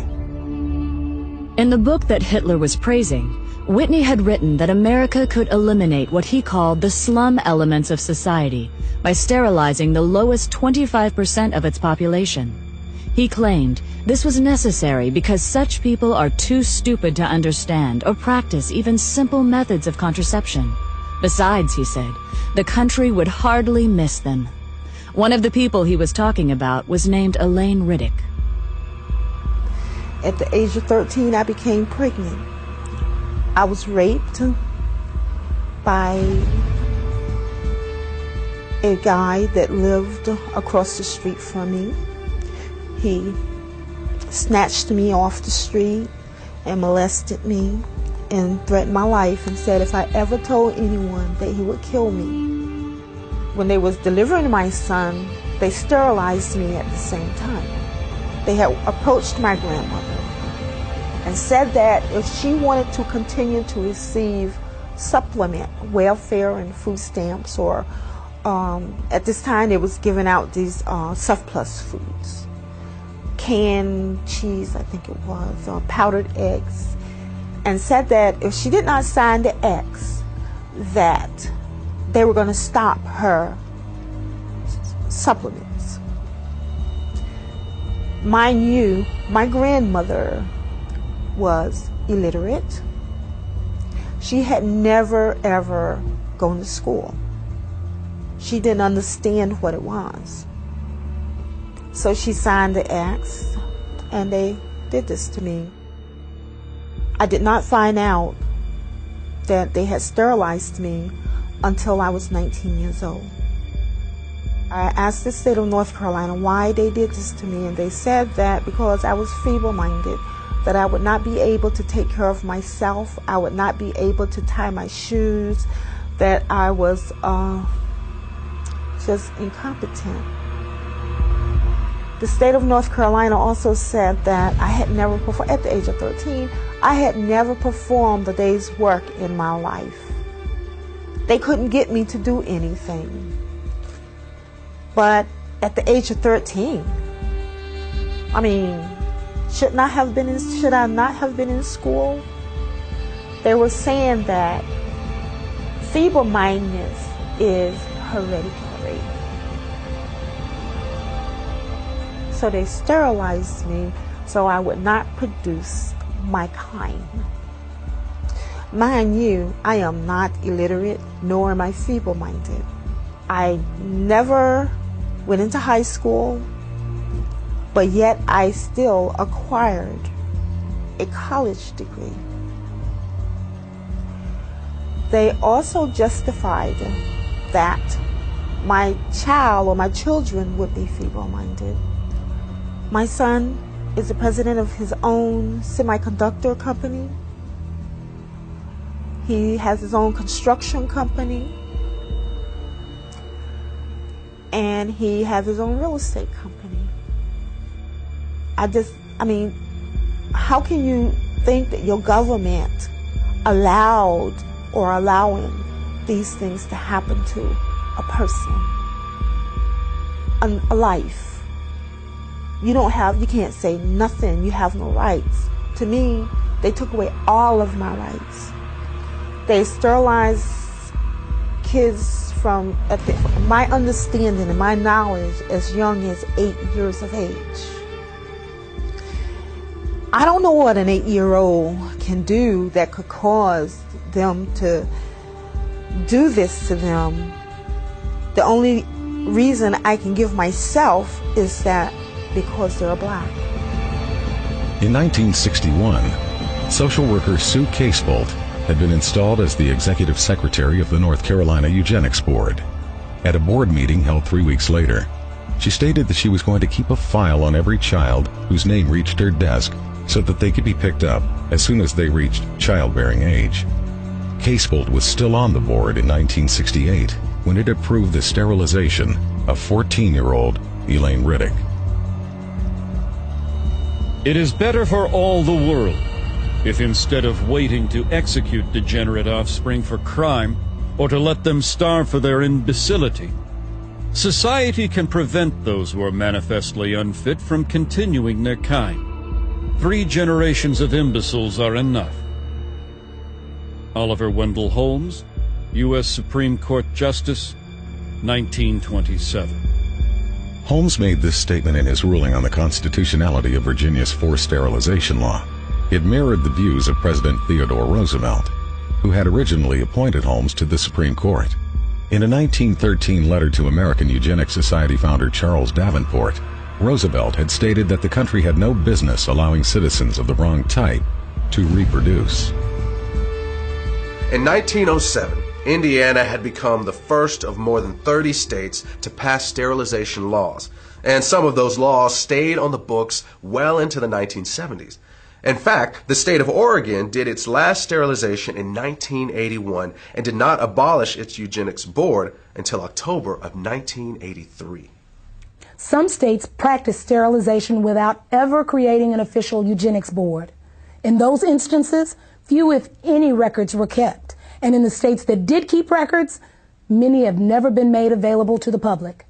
In the book that Hitler was praising, Whitney had written that America could eliminate what he called the slum elements of society by sterilizing the lowest 25% of its population. He claimed this was necessary because such people are too stupid to understand or practice even simple methods of contraception. Besides, he said, the country would hardly miss them. One of the people he was talking about was named Elaine Riddick. At the age of 13, I became pregnant. I was raped by a guy that lived across the street from me. He snatched me off the street and molested me and threatened my life and said if I ever told anyone that he would kill me. When they was delivering my son, they sterilized me at the same time. They had approached my grandmother and said that if she wanted to continue to receive supplement, welfare and food stamps, or at this time they was giving out these surplus foods, canned cheese, I think it was, or powdered eggs, and said that if she did not sign the X, that they were going to stop her supplements. Mind you, my grandmother was illiterate. She had never ever gone to school. She didn't understand what it was. So she signed the X and they did this to me. I did not find out that they had sterilized me until I was 19 years old. I asked the state of North Carolina why they did this to me, and they said that because I was feeble-minded, that I would not be able to take care of myself, I would not be able to tie my shoes, that I was just incompetent. The state of North Carolina also said that I had never performed, at the age of 13, I had never performed a day's work in my life. They couldn't get me to do anything. But at the age of 13, I mean, should I not have been in school? They were saying that feeble-mindedness is hereditary. So they sterilized me so I would not produce my kind. Mind you, I am not illiterate, nor am I feeble-minded. I never went into high school, but yet I still acquired a college degree. They also justified that my child or my children would be feeble-minded. My son is the president of his own semiconductor company. He has his own construction company. And he has his own real estate company. I mean, how can you think that your government allowed or allowing these things to happen to a person, a life? You can't say nothing, you have no rights. To me, they took away all of my rights. They sterilized kids from my understanding and my knowledge as young as 8 years of age. I don't know what an 8-year-old can do that could cause them to do this to them. The only reason I can give myself is that because they're black. In 1961, social worker Sue Casebolt had been installed as the executive secretary of the North Carolina Eugenics Board. At a board meeting held 3 weeks later, she stated that she was going to keep a file on every child whose name reached her desk so that they could be picked up as soon as they reached childbearing age. Casebolt was still on the board in 1968 when it approved the sterilization of 14-year-old Elaine Riddick. It is better for all the world if instead of waiting to execute degenerate offspring for crime or to let them starve for their imbecility, Society can prevent those who are manifestly unfit from continuing their kind. 3 generations of imbeciles are enough. Oliver Wendell Holmes, U.S. Supreme Court Justice, 1927. Holmes made this statement in his ruling on the constitutionality of Virginia's forced sterilization law. It mirrored the views of President Theodore Roosevelt, who had originally appointed Holmes to the Supreme Court. In a 1913 letter to American Eugenics Society founder Charles Davenport, Roosevelt had stated that the country had no business allowing citizens of the wrong type to reproduce. In 1907, Indiana had become the first of more than 30 states to pass sterilization laws, and some of those laws stayed on the books well into the 1970s. In fact, the state of Oregon did its last sterilization in 1981 and did not abolish its eugenics board until October of 1983. Some states practice sterilization without ever creating an official eugenics board. In those instances, few if any records were kept. And in the states that did keep records, many have never been made available to the public.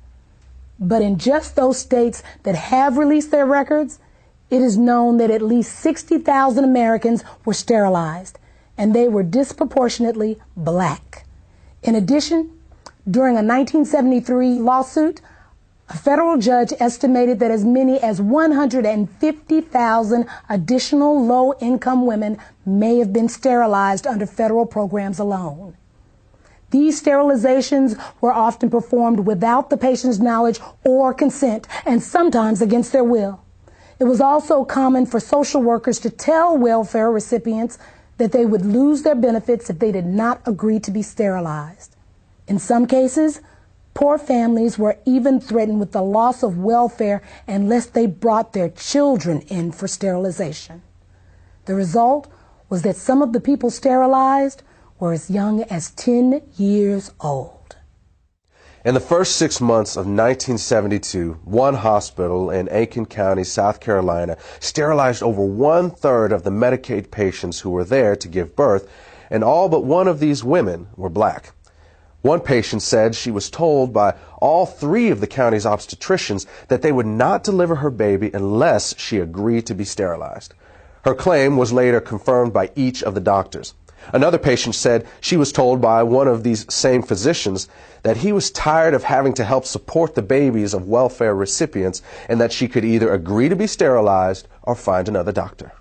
But in just those states that have released their records, it is known that at least 60,000 Americans were sterilized, and they were disproportionately black. In addition, during a 1973 lawsuit, a federal judge estimated that as many as 150,000 additional low-income women may have been sterilized under federal programs alone. These sterilizations were often performed without the patient's knowledge or consent, and sometimes against their will. It was also common for social workers to tell welfare recipients that they would lose their benefits if they did not agree to be sterilized. In some cases, poor families were even threatened with the loss of welfare unless they brought their children in for sterilization. The result was that some of the people sterilized were as young as 10 years old. In the first 6 months of 1972, one hospital in Aiken County, South Carolina, sterilized over 1/3 of the Medicaid patients who were there to give birth, and all but one of these women were black. One patient said she was told by all 3 of the county's obstetricians that they would not deliver her baby unless she agreed to be sterilized. Her claim was later confirmed by each of the doctors. Another patient said she was told by one of these same physicians that he was tired of having to help support the babies of welfare recipients and that she could either agree to be sterilized or find another doctor.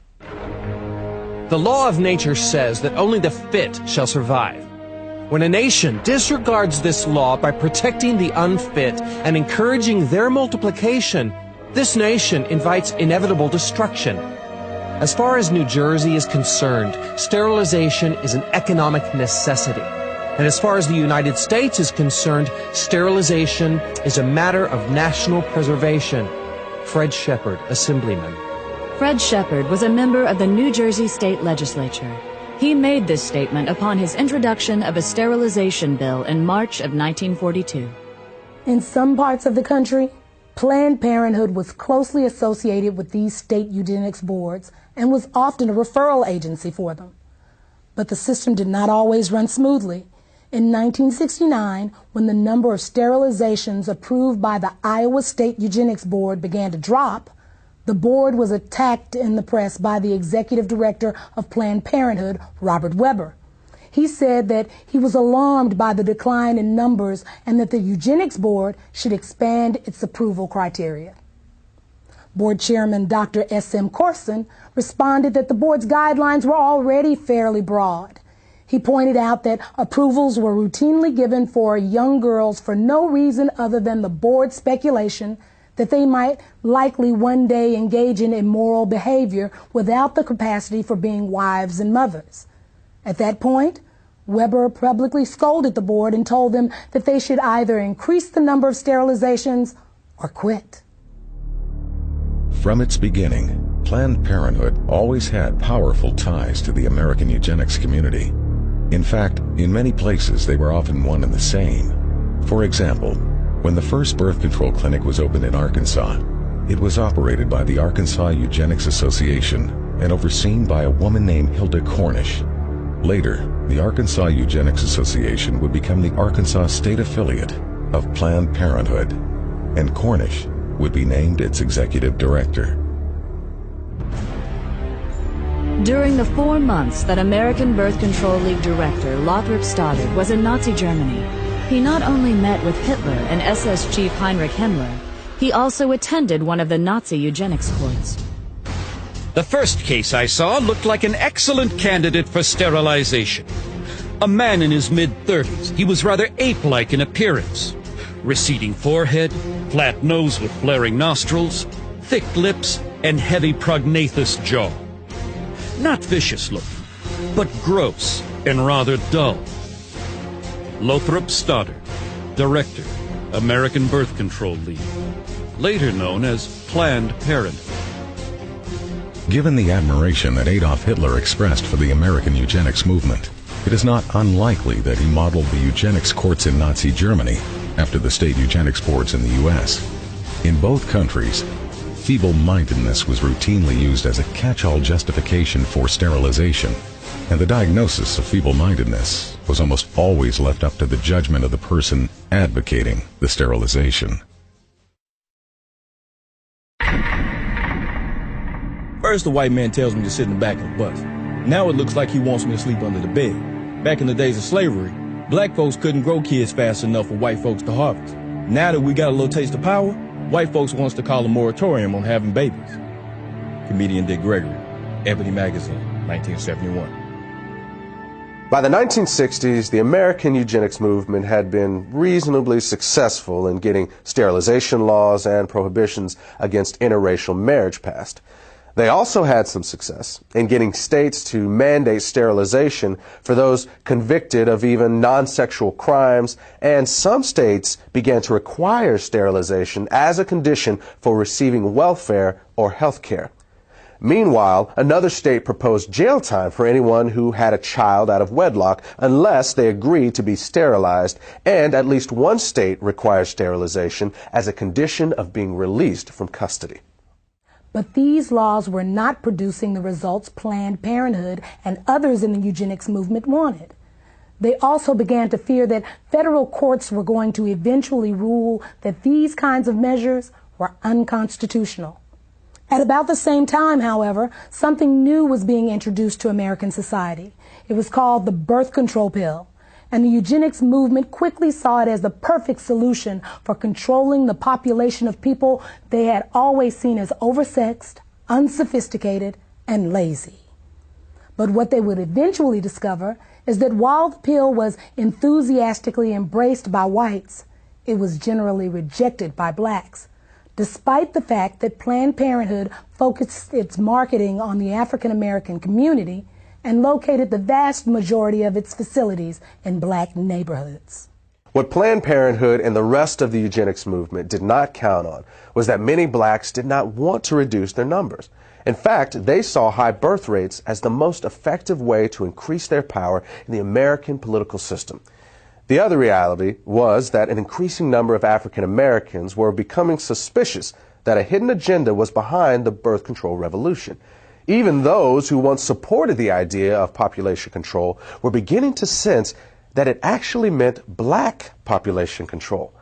The law of nature says that only the fit shall survive. When a nation disregards this law by protecting the unfit and encouraging their multiplication, this nation invites inevitable destruction. As far as New Jersey is concerned, sterilization is an economic necessity. And as far as the United States is concerned, sterilization is a matter of national preservation. Fred Shepard, Assemblyman. Fred Shepard was a member of the New Jersey State Legislature. He made this statement upon his introduction of a sterilization bill in March of 1942. In some parts of the country, Planned Parenthood was closely associated with these state eugenics boards and was often a referral agency for them. But the system did not always run smoothly. In 1969, when the number of sterilizations approved by the Iowa State Eugenics Board began to drop, the board was attacked in the press by the executive director of Planned Parenthood, Robert Weber. He said that he was alarmed by the decline in numbers and that the Eugenics Board should expand its approval criteria. Board Chairman Dr. S.M. Corson responded that the board's guidelines were already fairly broad. He pointed out that approvals were routinely given for young girls for no reason other than the board's speculation that they might likely one day engage in immoral behavior without the capacity for being wives and mothers. At that point, Weber publicly scolded the board and told them that they should either increase the number of sterilizations or quit. From its beginning, Planned Parenthood always had powerful ties to the American eugenics community. In fact, in many places they were often one and the same. For example, when the first birth control clinic was opened in Arkansas, it was operated by the Arkansas Eugenics Association and overseen by a woman named Hilda Cornish. Later, the Arkansas Eugenics Association would become the Arkansas State Affiliate, of Planned Parenthood, and Cornish would be named its executive director. During the 4 months that American Birth Control League director Lothrop Stoddard was in Nazi Germany, he not only met with Hitler and SS chief Heinrich Himmler, he also attended one of the Nazi eugenics courts. The first case I saw looked like an excellent candidate for sterilization. A man in his mid-30s. He was rather ape-like in appearance. Receding forehead, flat nose with flaring nostrils, thick lips, and heavy prognathous jaw. Not vicious looking, but gross and rather dull. Lothrop Stoddard, Director, American Birth Control League, later known as Planned Parenthood. Given the admiration that Adolf Hitler expressed for the American eugenics movement, it is not unlikely that he modeled the eugenics courts in Nazi Germany after the state eugenics boards in the U.S. In both countries, feeble-mindedness was routinely used as a catch-all justification for sterilization, and the diagnosis of feeble-mindedness was almost always left up to the judgment of the person advocating the sterilization. First, the white man tells me to sit in the back of the bus. Now it looks like he wants me to sleep under the bed. Back in the days of slavery, black folks couldn't grow kids fast enough for white folks to harvest. Now that we got a little taste of power, white folks wants to call a moratorium on having babies. Comedian Dick Gregory, Ebony Magazine, 1971. By the 1960s, the American eugenics movement had been reasonably successful in getting sterilization laws and prohibitions against interracial marriage passed. They also had some success in getting states to mandate sterilization for those convicted of even non-sexual crimes, and some states began to require sterilization as a condition for receiving welfare or health care. Meanwhile, another state proposed jail time for anyone who had a child out of wedlock unless they agreed to be sterilized, and at least one state required sterilization as a condition of being released from custody. But these laws were not producing the results Planned Parenthood and others in the eugenics movement wanted. They also began to fear that federal courts were going to eventually rule that these kinds of measures were unconstitutional. At about the same time, however, something new was being introduced to American society. It was called the birth control pill, and the eugenics movement quickly saw it as the perfect solution for controlling the population of people they had always seen as oversexed, unsophisticated, and lazy. But what they would eventually discover is that while the pill was enthusiastically embraced by whites, it was generally rejected by blacks, despite the fact that Planned Parenthood focused its marketing on the African American community and located the vast majority of its facilities in black neighborhoods. What Planned Parenthood and the rest of the eugenics movement did not count on was that many blacks did not want to reduce their numbers. In fact, they saw high birth rates as the most effective way to increase their power in the American political system. The other reality was that an increasing number of African Americans were becoming suspicious that a hidden agenda was behind the birth control revolution. Even those who once supported the idea of population control were beginning to sense that it actually meant black population control.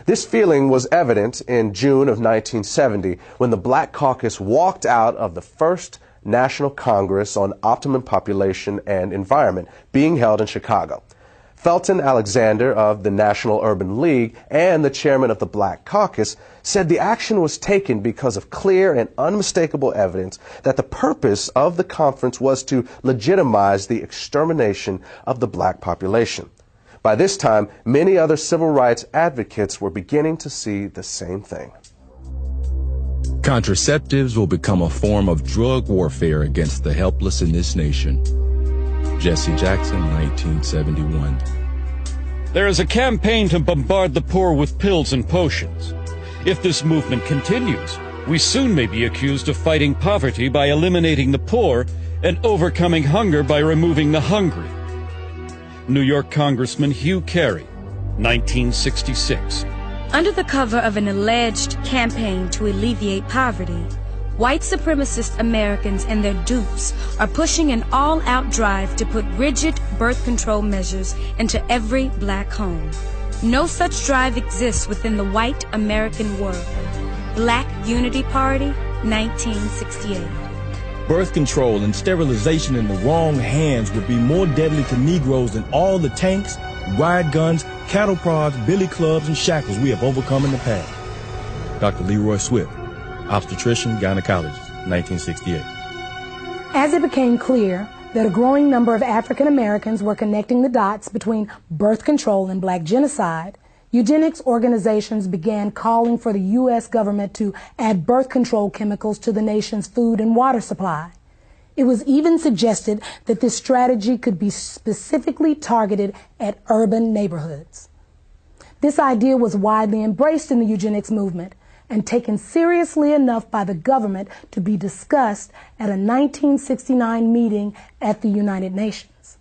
This feeling was evident in June of 1970 when the Black Caucus walked out of the first National Congress on Optimum Population and Environment being held in Chicago. Felton Alexander of the National Urban League and the chairman of the Black Caucus said the action was taken because of clear and unmistakable evidence that the purpose of the conference was to legitimize the extermination of the black population. By this time, many other civil rights advocates were beginning to see the same thing. Contraceptives will become a form of drug warfare against the helpless in this nation. Jesse Jackson, 1971. There is a campaign to bombard the poor with pills and potions. If this movement continues, we soon may be accused of fighting poverty by eliminating the poor and overcoming hunger by removing the hungry. New York Congressman Hugh Carey, 1966. Under the cover of an alleged campaign to alleviate poverty, white supremacist Americans and their dupes are pushing an all-out drive to put rigid birth control measures into every black home. No such drive exists within the white American world. Black Unity Party, 1968. Birth control and sterilization in the wrong hands would be more deadly to Negroes than all the tanks, riot guns, cattle prods, billy clubs, and shackles we have overcome in the past. Dr. Leroy Swift, obstetrician, gynecologist, 1968. As it became clear that a growing number of African Americans were connecting the dots between birth control and black genocide, eugenics organizations began calling for the U.S. government to add birth control chemicals to the nation's food and water supply. It was even suggested that this strategy could be specifically targeted at urban neighborhoods. This idea was widely embraced in the eugenics movement and taken seriously enough by the government to be discussed at a 1969 meeting at the United Nations.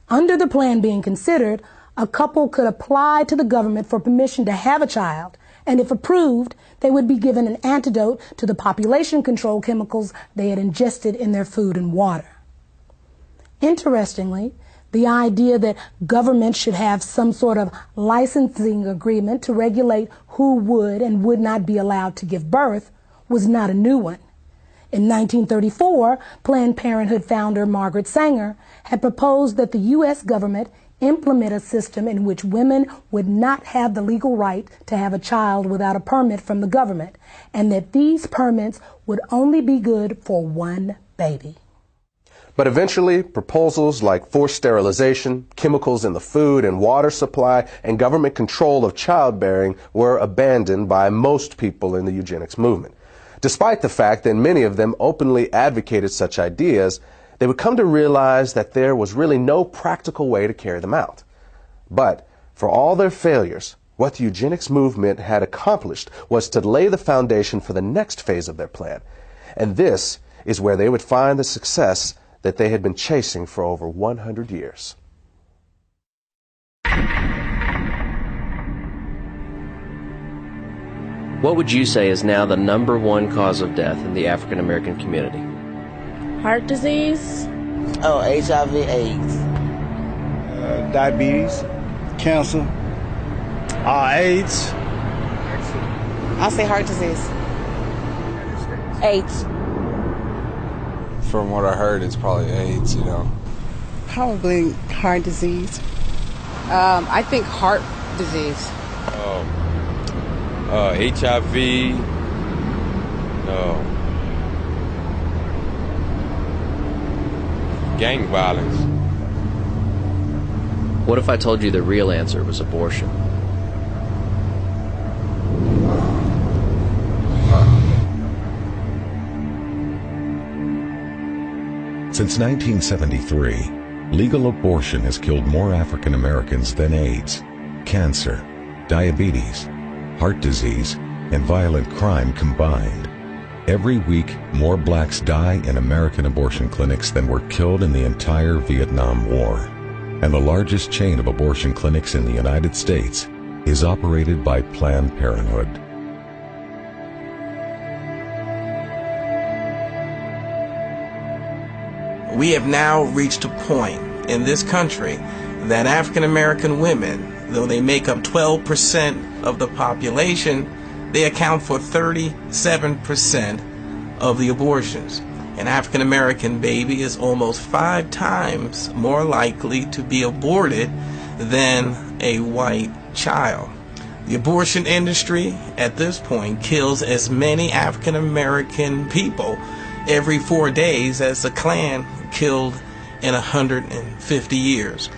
Under the plan being considered, a couple could apply to the government for permission to have a child, and if approved, they would be given an antidote to the population control chemicals they had ingested in their food and water. Interestingly, the idea that government should have some sort of licensing agreement to regulate who would and would not be allowed to give birth was not a new one. In 1934, Planned Parenthood founder Margaret Sanger had proposed that the U.S. government implement a system in which women would not have the legal right to have a child without a permit from the government, and that these permits would only be good for one baby. But eventually, proposals like forced sterilization, chemicals in the food and water supply, and government control of childbearing were abandoned by most people in the eugenics movement. Despite the fact that many of them openly advocated such ideas, they would come to realize that there was really no practical way to carry them out. But for all their failures, what the eugenics movement had accomplished was to lay the foundation for the next phase of their plan. And this is where they would find the success that they had been chasing for over 100 years. What would you say is now the #1 cause of death in the African American community? Heart disease. Oh, HIV/AIDS. Diabetes, cancer, AIDS. I'll say heart disease. AIDS. From what I heard, it's probably AIDS, you know. Probably heart disease. I think heart disease. HIV. Gang violence. What if I told you the real answer was abortion? Since 1973, legal abortion has killed more African Americans than AIDS, cancer, diabetes, heart disease, and violent crime combined. Every week, more blacks die in American abortion clinics than were killed in the entire Vietnam War. And the largest chain of abortion clinics in the United States is operated by Planned Parenthood. We have now reached a point in this country that African American women, though they make up 12% of the population, they account for 37% of the abortions. An African American baby is almost 5 times more likely to be aborted than a white child. The abortion industry at this point kills as many African American people every 4 days as the Klan killed in 150 years.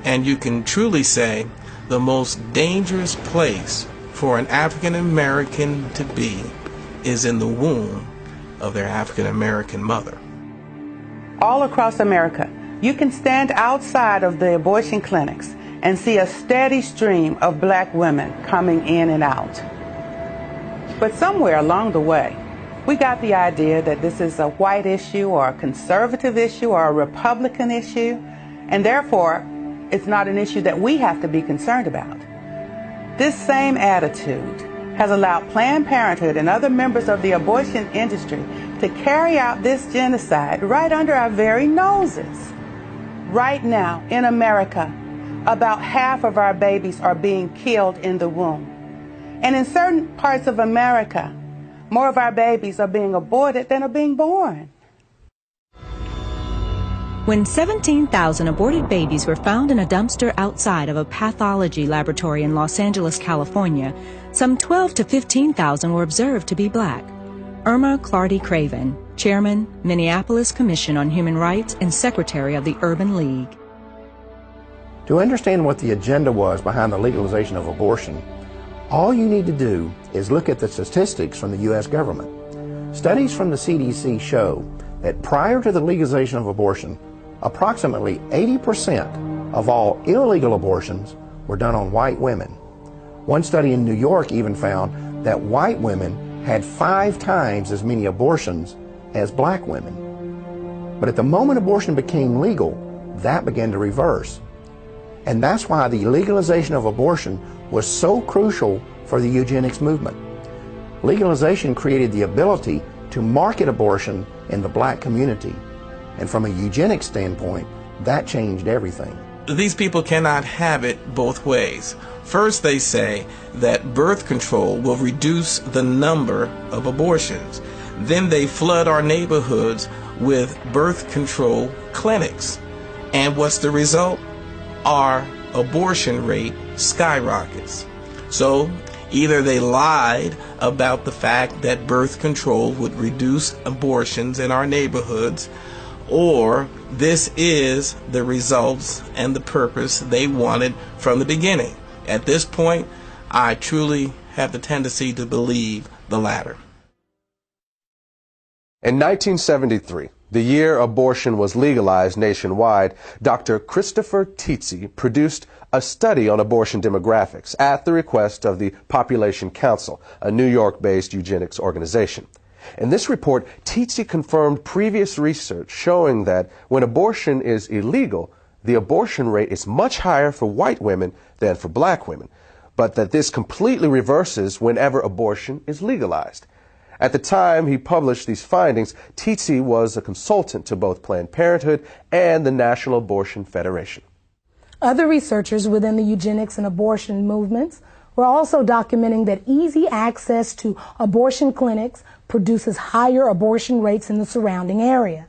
And you can truly say the most dangerous place for an African American to be is in the womb of their African American mother. All across America, you can stand outside of the abortion clinics and see a steady stream of black women coming in and out. But somewhere along the way, we got the idea that this is a white issue or a conservative issue or a Republican issue, and therefore it's not an issue that we have to be concerned about. This same attitude has allowed Planned Parenthood and other members of the abortion industry to carry out this genocide right under our very noses. Right now in America, about half of our babies are being killed in the womb. And in certain parts of America, more of our babies are being aborted than are being born. When 17,000 aborted babies were found in a dumpster outside of a pathology laboratory in Los Angeles, California, some 12 to 15,000 were observed to be black. Irma Clardy Craven, Chairman, Minneapolis Commission on Human Rights and Secretary of the Urban League. To understand what the agenda was behind the legalization of abortion, all you need to do is look at the statistics from the U.S. government. Studies from the CDC show that prior to the legalization of abortion, approximately 80% of all illegal abortions were done on white women. One study in New York even found that white women had 5 times as many abortions as black women. But at the moment abortion became legal, that began to reverse. And that's why the legalization of abortion was so crucial for the eugenics movement. Legalization created the ability to market abortion in the black community. And from a eugenics standpoint, that changed everything. These people cannot have it both ways. First, they say that birth control will reduce the number of abortions. Then they flood our neighborhoods with birth control clinics. And what's the result? Our abortion rate skyrockets. So either they lied about the fact that birth control would reduce abortions in our neighborhoods, or this is the results and the purpose they wanted from the beginning. At this point, I truly have the tendency to believe the latter. In 1973, the year abortion was legalized nationwide, Dr. Christopher Tizzi produced a study on abortion demographics at the request of the Population Council, a New York-based eugenics organization. In this report, Tizzi confirmed previous research showing that when abortion is illegal, the abortion rate is much higher for white women than for black women, but that this completely reverses whenever abortion is legalized. At the time he published these findings, Tizzi was a consultant to both Planned Parenthood and the National Abortion Federation. Other researchers within the eugenics and abortion movements were also documenting that easy access to abortion clinics produces higher abortion rates in the surrounding area.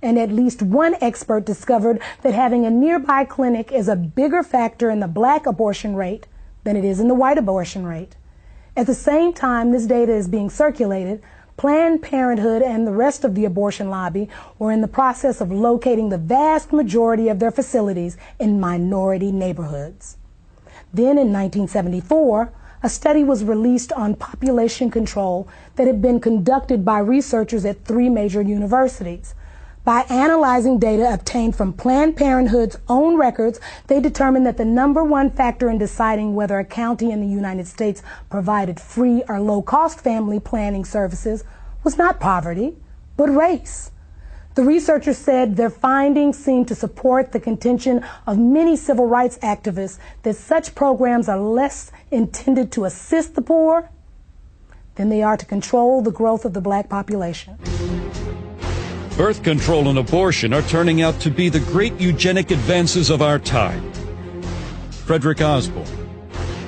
And at least one expert discovered that having a nearby clinic is a bigger factor in the black abortion rate than it is in the white abortion rate. At the same time this data is being circulated, Planned Parenthood and the rest of the abortion lobby were in the process of locating the vast majority of their facilities in minority neighborhoods. Then in 1974, a study was released on population control that had been conducted by researchers at 3 major universities. By analyzing data obtained from Planned Parenthood's own records, they determined that the #1 factor in deciding whether a county in the United States provided free or low-cost family planning services was not poverty, but race. The researchers said their findings seemed to support the contention of many civil rights activists that such programs are less intended to assist the poor than they are to control the growth of the black population. Birth control and abortion are turning out to be the great eugenic advances of our time. Frederick Osborne,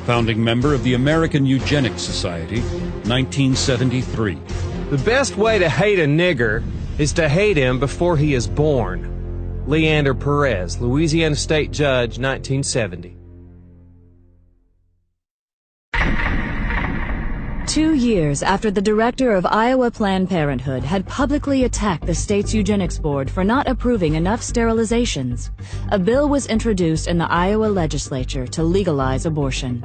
founding member of the American Eugenics Society, 1973. The best way to hate a nigger is to hate him before he is born. Leander Perez, Louisiana State Judge, 1970. 2 years after the director of Iowa Planned Parenthood had publicly attacked the state's eugenics board for not approving enough sterilizations, a bill was introduced in the Iowa legislature to legalize abortion.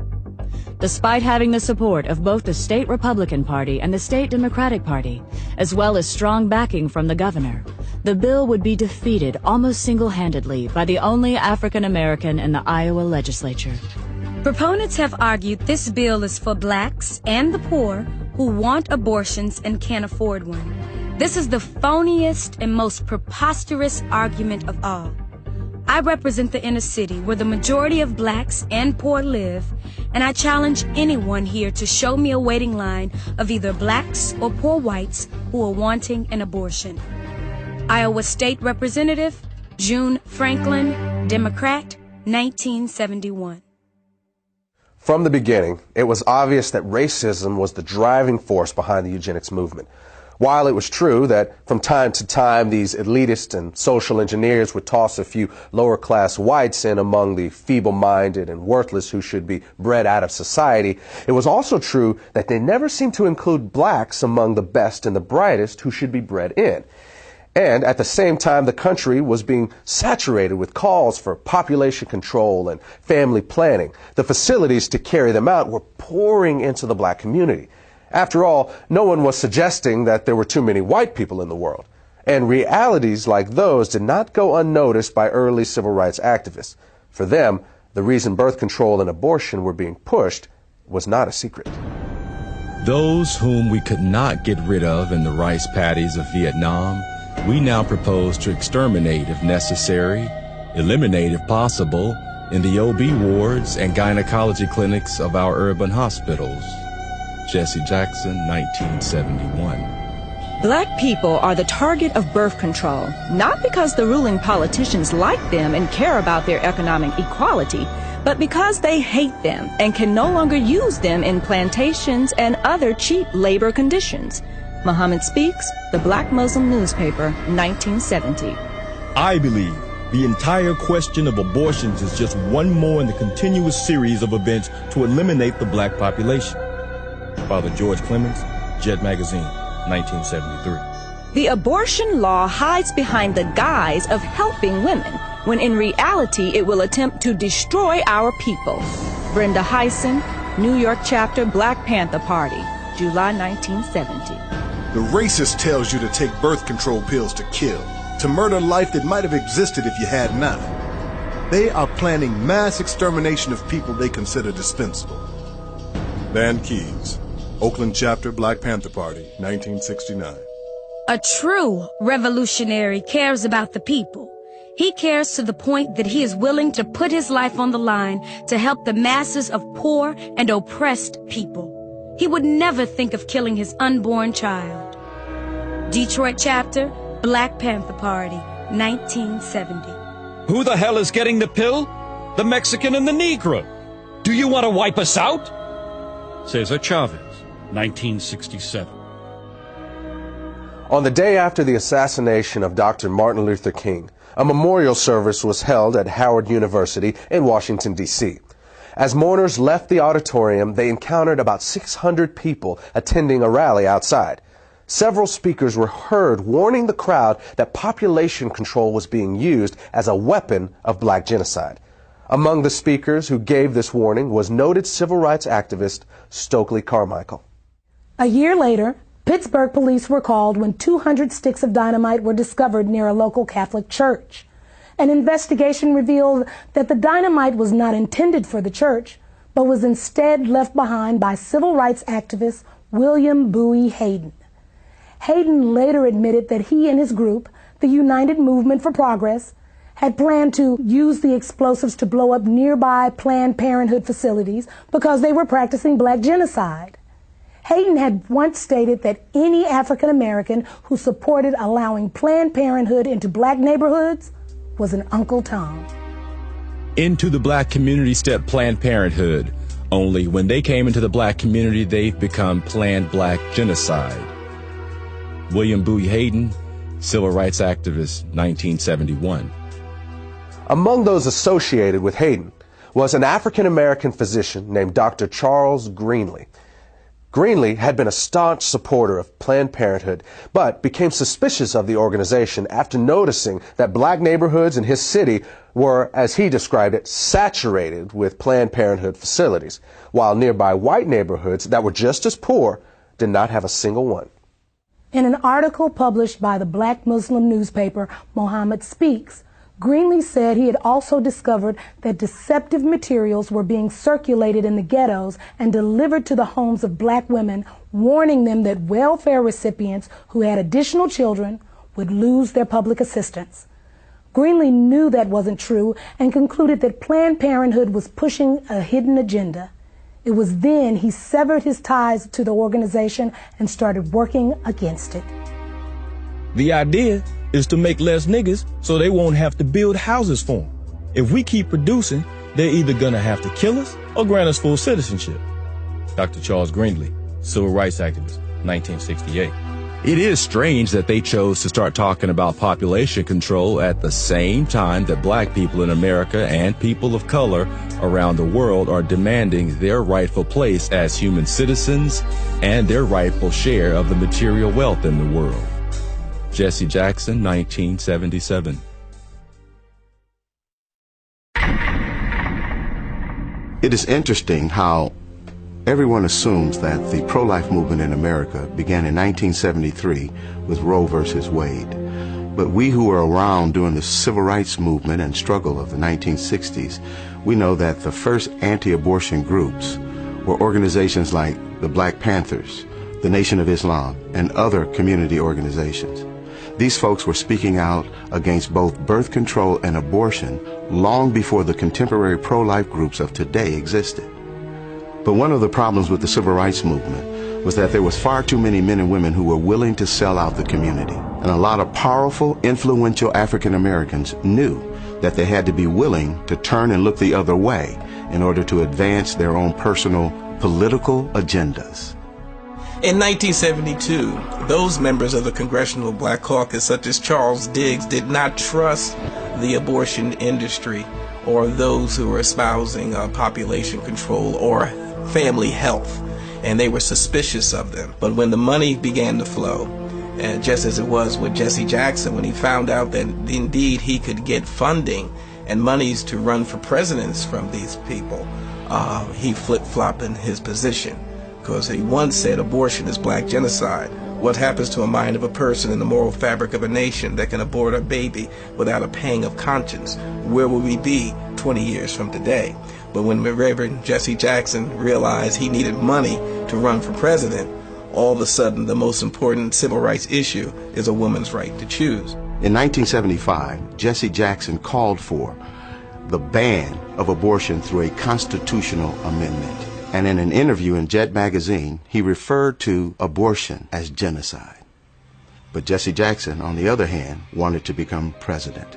Despite having the support of both the state Republican Party and the state Democratic Party, as well as strong backing from the governor, the bill would be defeated almost single-handedly by the only African American in the Iowa legislature. Proponents have argued this bill is for blacks and the poor who want abortions and can't afford one. This is the phoniest and most preposterous argument of all. I represent the inner city where the majority of blacks and poor live, and I challenge anyone here to show me a waiting line of either blacks or poor whites who are wanting an abortion. Iowa State Representative June Franklin, Democrat, 1971. From the beginning, it was obvious that racism was the driving force behind the eugenics movement. While it was true that from time to time these elitists and social engineers would toss a few lower-class whites in among the feeble-minded and worthless who should be bred out of society, it was also true that they never seemed to include blacks among the best and the brightest who should be bred in. And at the same time, the country was being saturated with calls for population control and family planning. The facilities to carry them out were pouring into the black community. After all, no one was suggesting that there were too many white people in the world. And realities like those did not go unnoticed by early civil rights activists. For them, the reason birth control and abortion were being pushed was not a secret. Those whom we could not get rid of in the rice paddies of Vietnam, we now propose to exterminate if necessary, eliminate if possible, in the OB wards and gynecology clinics of our urban hospitals. Jesse Jackson, 1971. Black people are the target of birth control, not because the ruling politicians like them and care about their economic equality, but because they hate them and can no longer use them in plantations and other cheap labor conditions. Muhammad Speaks, The Black Muslim Newspaper, 1970. I believe the entire question of abortions is just one more in the continuous series of events to eliminate the black population. Father George Clemens, Jet Magazine, 1973. The abortion law hides behind the guise of helping women, when in reality it will attempt to destroy our people. Brenda Hyson, New York Chapter, Black Panther Party, July 1970. The racist tells you to take birth control pills to kill, to murder life that might have existed if you had not. They are planning mass extermination of people they consider dispensable. Van Keys, Oakland Chapter, Black Panther Party, 1969. A true revolutionary cares about the people. He cares to the point that he is willing to put his life on the line to help the masses of poor and oppressed people. He would never think of killing his unborn child. Detroit Chapter, Black Panther Party, 1970. Who the hell is getting the pill? The Mexican and the Negro. Do you want to wipe us out? Cesar Chavez, 1967. On the day after the assassination of Dr. Martin Luther King, a memorial service was held at Howard University in Washington, D.C. As mourners left the auditorium, they encountered about 600 people attending a rally outside. Several speakers were heard warning the crowd that population control was being used as a weapon of black genocide. Among the speakers who gave this warning was noted civil rights activist Stokely Carmichael. A year later, Pittsburgh police were called when 200 sticks of dynamite were discovered near a local Catholic church. An investigation revealed that the dynamite was not intended for the church, but was instead left behind by civil rights activist William Bowie Hayden. Hayden later admitted that he and his group, the United Movement for Progress, had planned to use the explosives to blow up nearby Planned Parenthood facilities because they were practicing black genocide. Hayden had once stated that any African American who supported allowing Planned Parenthood into black neighborhoods was an Uncle Tom. Into the black community stepped Planned Parenthood. Only when they came into the black community, they've become Planned Black Genocide. William Bowie Hayden, civil rights activist, 1971. Among those associated with Hayden was an African-American physician named Dr. Charles Greenlee. Greenlee had been a staunch supporter of Planned Parenthood, but became suspicious of the organization after noticing that black neighborhoods in his city were, as he described it, saturated with Planned Parenthood facilities, while nearby white neighborhoods that were just as poor did not have a single one. In an article published by the Black Muslim newspaper Muhammad Speaks, Greenlee said he had also discovered that deceptive materials were being circulated in the ghettos and delivered to the homes of black women, warning them that welfare recipients who had additional children would lose their public assistance. Greenlee knew that wasn't true and concluded that Planned Parenthood was pushing a hidden agenda. It was then he severed his ties to the organization and started working against it. The idea is to make less niggas so they won't have to build houses for them. If we keep producing, they're either gonna have to kill us or grant us full citizenship. Dr. Charles Grindley, civil rights activist, 1968. It is strange that they chose to start talking about population control at the same time that black people in America and people of color around the world are demanding their rightful place as human citizens and their rightful share of the material wealth in the world. Jesse Jackson, 1977. It is interesting how everyone assumes that the pro-life movement in America began in 1973 with Roe versus Wade. But we who were around during the civil rights movement and struggle of the 1960s, we know that the first anti-abortion groups were organizations like the Black Panthers, the Nation of Islam, and other community organizations. These folks were speaking out against both birth control and abortion long before the contemporary pro-life groups of today existed. But one of the problems with the civil rights movement was that there was far too many men and women who were willing to sell out the community. And a lot of powerful, influential African Americans knew that they had to be willing to turn and look the other way in order to advance their own personal political agendas. In 1972, those members of the Congressional Black Caucus, such as Charles Diggs, did not trust the abortion industry or those who were espousing population control or family health, and they were suspicious of them. But when the money began to flow, and just as it was with Jesse Jackson, when he found out that indeed he could get funding and monies to run for presidents from these people, he flip-flopped in his position, because he once said abortion is black genocide. What happens to a mind of a person in the moral fabric of a nation that can abort a baby without a pang of conscience? Where will we be 20 years from today? But when Reverend Jesse Jackson realized he needed money to run for president, all of a sudden the most important civil rights issue is a woman's right to choose. In 1975, Jesse Jackson called for the ban of abortion through a constitutional amendment. And in an interview in Jet magazine, he referred to abortion as genocide. But Jesse Jackson, on the other hand, wanted to become president.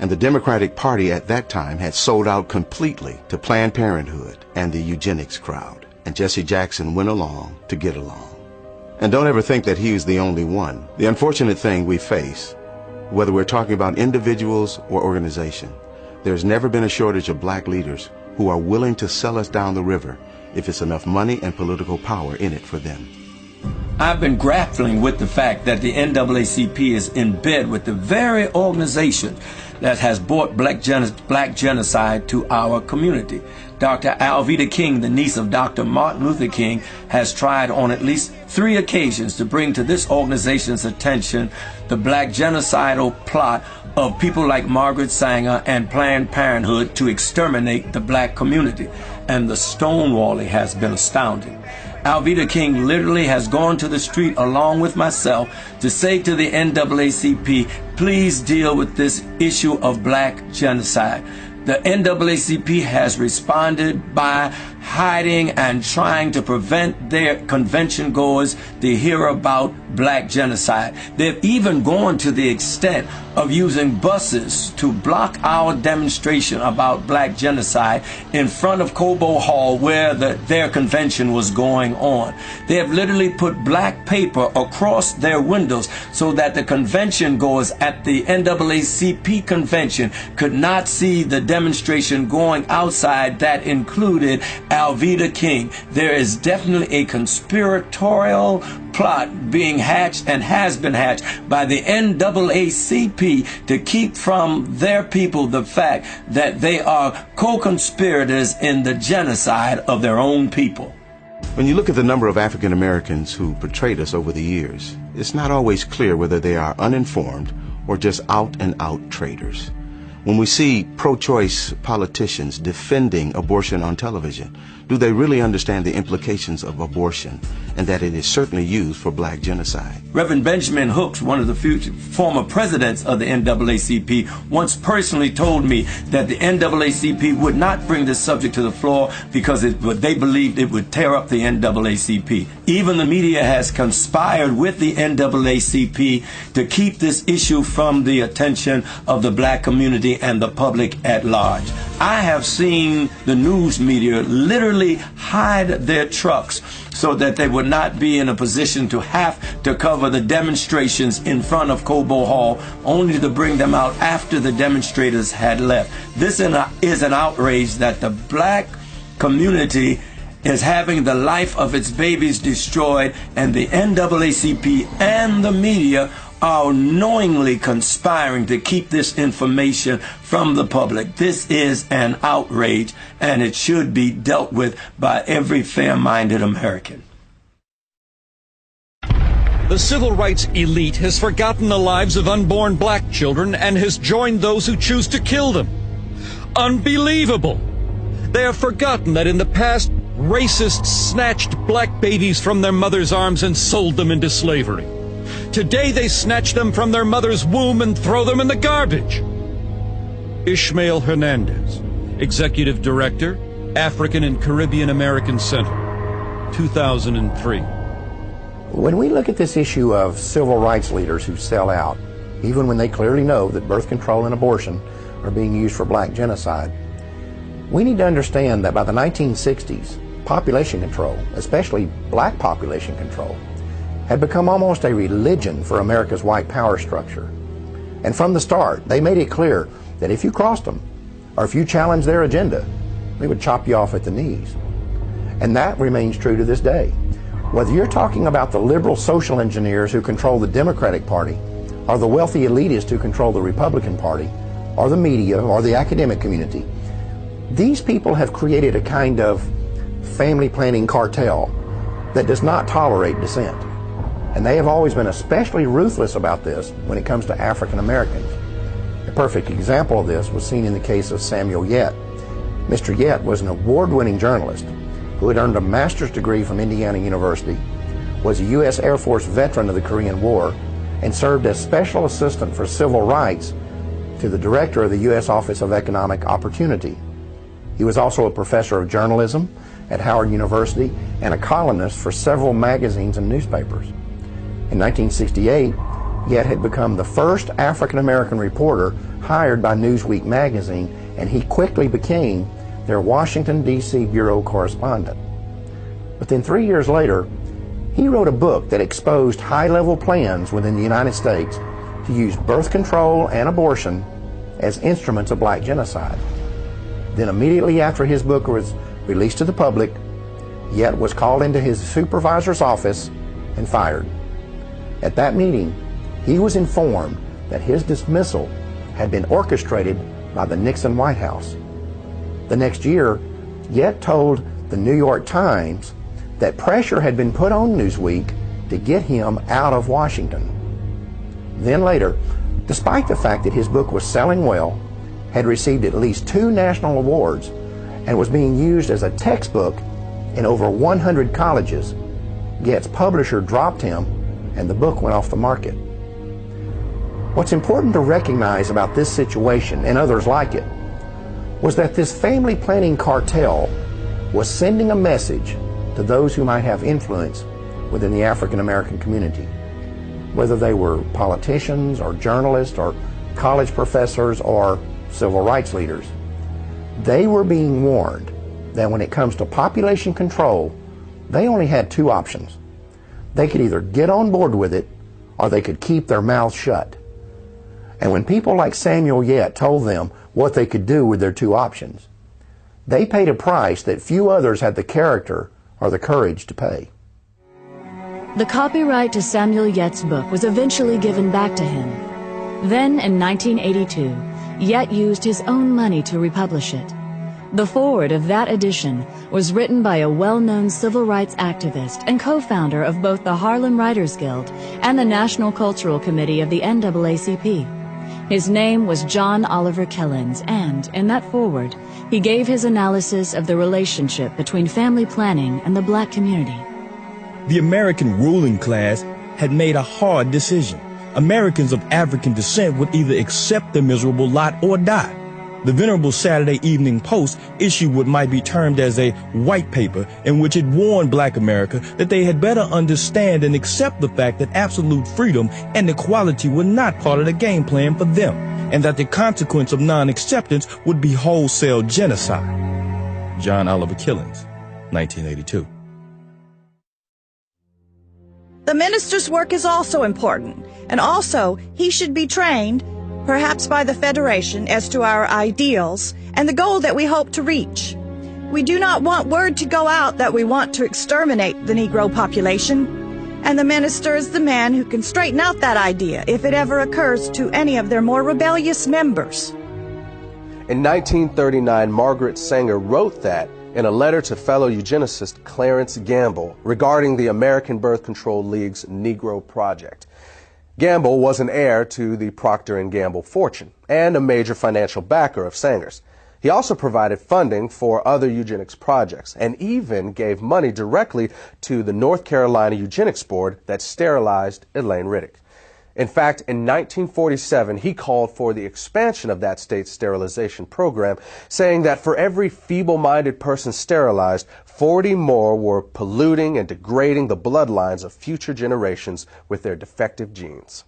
And the Democratic Party at that time had sold out completely to Planned Parenthood and the eugenics crowd. And Jesse Jackson went along to get along. And don't ever think that he was the only one. The unfortunate thing we face, whether we're talking about individuals or organization, there's never been a shortage of black leaders who are willing to sell us down the river if it's enough money and political power in it for them. I've been grappling with the fact that the NAACP is in bed with the very organization that has brought black genocide to our community. Dr. Alveda King, the niece of Dr. Martin Luther King, has tried on at least 3 occasions to bring to this organization's attention the black genocidal plot of people like Margaret Sanger and Planned Parenthood to exterminate the black community. And the stonewalling has been astounding. Alveda King literally has gone to the street along with myself to say to the NAACP, please deal with this issue of black genocide. The NAACP has responded by hiding and trying to prevent their convention goers to hear about black genocide. They've even gone to the extent of using buses to block our demonstration about black genocide in front of Cobo Hall where their convention was going on. They have literally put black paper across their windows so that the convention goers at the NAACP convention could not see the demonstration going outside that included Alveda King. There is definitely a conspiratorial plot being hatched and has been hatched by the NAACP to keep from their people the fact that they are co-conspirators in the genocide of their own people. When you look at the number of African Americans who portrayed us over the years, it's not always clear whether they are uninformed or just out and out traitors. When we see pro-choice politicians defending abortion on television, do they really understand the implications of abortion and that it is certainly used for black genocide? Reverend Benjamin Hooks, one of the former presidents of the NAACP, once personally told me that the NAACP would not bring this subject to the floor because they believed it would tear up the NAACP. Even the media has conspired with the NAACP to keep this issue from the attention of the black community community and the public at large. I have seen the news media literally hide their trucks so that they would not be in a position to have to cover the demonstrations in front of Cobo Hall, only to bring them out after the demonstrators had left. This is an outrage that the black community is having the life of its babies destroyed, and the NAACP and the media are knowingly conspiring to keep this information from the public. This is an outrage, and it should be dealt with by every fair-minded American. The civil rights elite has forgotten the lives of unborn black children and has joined those who choose to kill them. Unbelievable! They have forgotten that in the past, racists snatched black babies from their mother's arms and sold them into slavery. Today they snatch them from their mother's womb and throw them in the garbage. Ishmael Hernandez, Executive Director, African and Caribbean American Center, 2003. When we look at this issue of civil rights leaders who sell out, even when they clearly know that birth control and abortion are being used for black genocide, we need to understand that by the 1960s, population control, especially black population control, had become almost a religion for America's white power structure. And from the start, they made it clear that if you crossed them, or if you challenged their agenda, they would chop you off at the knees. And that remains true to this day. Whether you're talking about the liberal social engineers who control the Democratic Party, or the wealthy elitists who control the Republican Party, or the media, or the academic community, these people have created a kind of family planning cartel that does not tolerate dissent. And they have always been especially ruthless about this when it comes to African Americans. A perfect example of this was seen in the case of Samuel Yet. Mr. Yet was an award-winning journalist who had earned a master's degree from Indiana University, was a U.S. Air Force veteran of the Korean War, and served as Special Assistant for Civil Rights to the Director of the U.S. Office of Economic Opportunity. He was also a professor of journalism at Howard University and a columnist for several magazines and newspapers. In 1968, Yet had become the first African-American reporter hired by Newsweek magazine, and he quickly became their Washington, D.C. bureau correspondent. But then 3 years later, he wrote a book that exposed high-level plans within the United States to use birth control and abortion as instruments of black genocide. Then immediately after his book was released to the public, Yet was called into his supervisor's office and fired. At that meeting, he was informed that his dismissal had been orchestrated by the Nixon White House. The next year, Yet told the New York Times that pressure had been put on Newsweek to get him out of Washington. Then later, despite the fact that his book was selling well, had received at least 2 national awards, and was being used as a textbook in over 100 colleges, Yet's publisher dropped him and the book went off the market. What's important to recognize about this situation and others like it was that this family planning cartel was sending a message to those who might have influence within the African American community, whether they were politicians or journalists or college professors or civil rights leaders. They were being warned that when it comes to population control, they only had 2 options. They could either get on board with it or they could keep their mouths shut. And when people like Samuel Yet told them what they could do with their 2 options, they paid a price that few others had the character or the courage to pay. The copyright to Samuel Yet's book was eventually given back to him. Then, in 1982, Yet used his own money to republish it. The foreword of that edition was written by a well-known civil rights activist and co-founder of both the Harlem Writers Guild and the National Cultural Committee of the NAACP. His name was John Oliver Kellins, and in that foreword, he gave his analysis of the relationship between family planning and the black community. The American ruling class had made a hard decision. Americans of African descent would either accept the miserable lot or die. The venerable Saturday Evening Post issued what might be termed as a white paper in which it warned black America that they had better understand and accept the fact that absolute freedom and equality were not part of the game plan for them, and that the consequence of non-acceptance would be wholesale genocide. John Oliver Killings, 1982. The minister's work is also important, and also he should be trained, perhaps by the Federation, as to our ideals and the goal that we hope to reach. We do not want word to go out that we want to exterminate the Negro population, and the minister is the man who can straighten out that idea if it ever occurs to any of their more rebellious members. In 1939, Margaret Sanger wrote that in a letter to fellow eugenicist Clarence Gamble regarding the American Birth Control League's Negro Project. Gamble was an heir to the Procter & Gamble fortune and a major financial backer of Sanger's. He also provided funding for other eugenics projects and even gave money directly to the North Carolina Eugenics Board that sterilized Elaine Riddick. In fact, in 1947, he called for the expansion of that state's sterilization program, saying that for every feeble-minded person sterilized, 40 more were polluting and degrading the bloodlines of future generations with their defective genes.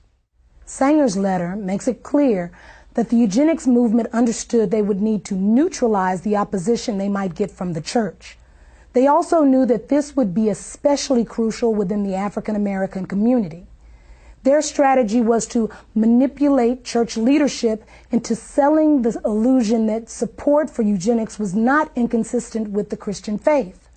Sanger's letter makes it clear that the eugenics movement understood they would need to neutralize the opposition they might get from the church. They also knew that this would be especially crucial within the African American community. Their strategy was to manipulate church leadership into selling the illusion that support for eugenics was not inconsistent with the Christian faith.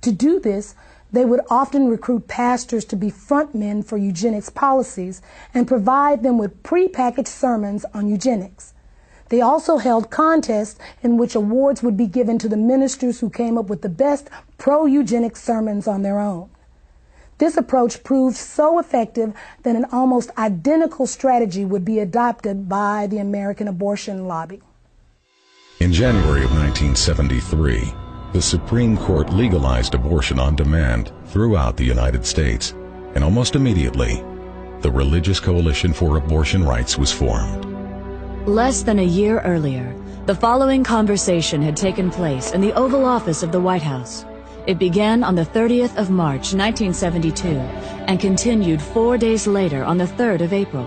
To do this, they would often recruit pastors to be frontmen for eugenics policies and provide them with prepackaged sermons on eugenics. They also held contests in which awards would be given to the ministers who came up with the best pro-eugenics sermons on their own. This approach proved so effective that an almost identical strategy would be adopted by the American abortion lobby. In January of 1973, the Supreme Court legalized abortion on demand throughout the United States, and almost immediately, the Religious Coalition for Abortion Rights was formed. Less than a year earlier, the following conversation had taken place in the Oval Office of the White House. It began on the 30th of March, 1972, and continued 4 days later on the 3rd of April.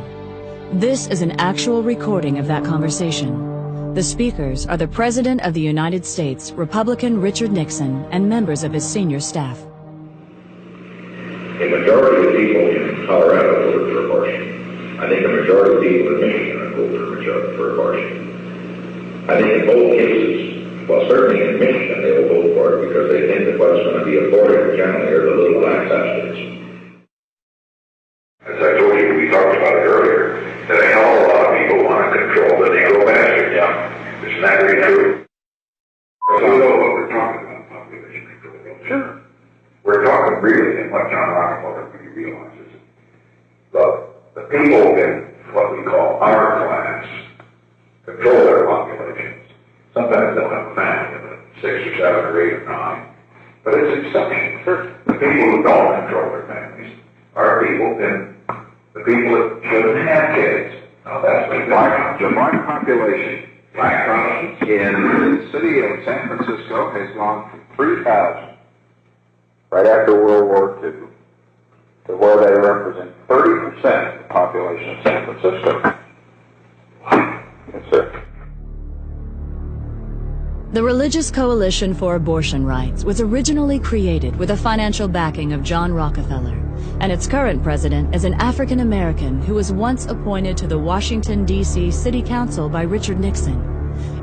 This is an actual recording of that conversation. The speakers are the President of the United States, Republican Richard Nixon, and members of his senior staff. A majority of people in Colorado voted for abortion. I think a majority of people in Michigan voted for abortion. I think in both cases, well, certainly in Michigan, they will vote for it because they think that what's going to be aborted generally are the little black substance. As I told you, we talked about it earlier, that a hell of a lot of people want to control the Negro bastard. Yeah. Isn't that very true? So we know what we're talking about, population control. Sure. We're talking really, and what John Rockefeller really realizes, the people in what we call our class control their populations. Sometimes they'll have a family of 6 or 7 or 8 or 9, but it's exception. The people who don't control their families are people that shouldn't have kids. Now that's the black population. Black in the city of San Francisco has gone from 3,000 right after World War II to where they represent 30% of the population of San Francisco. Yes, sir. The Religious Coalition for Abortion Rights was originally created with the financial backing of John Rockefeller, and its current president is an African American who was once appointed to the Washington, D.C. City Council by Richard Nixon.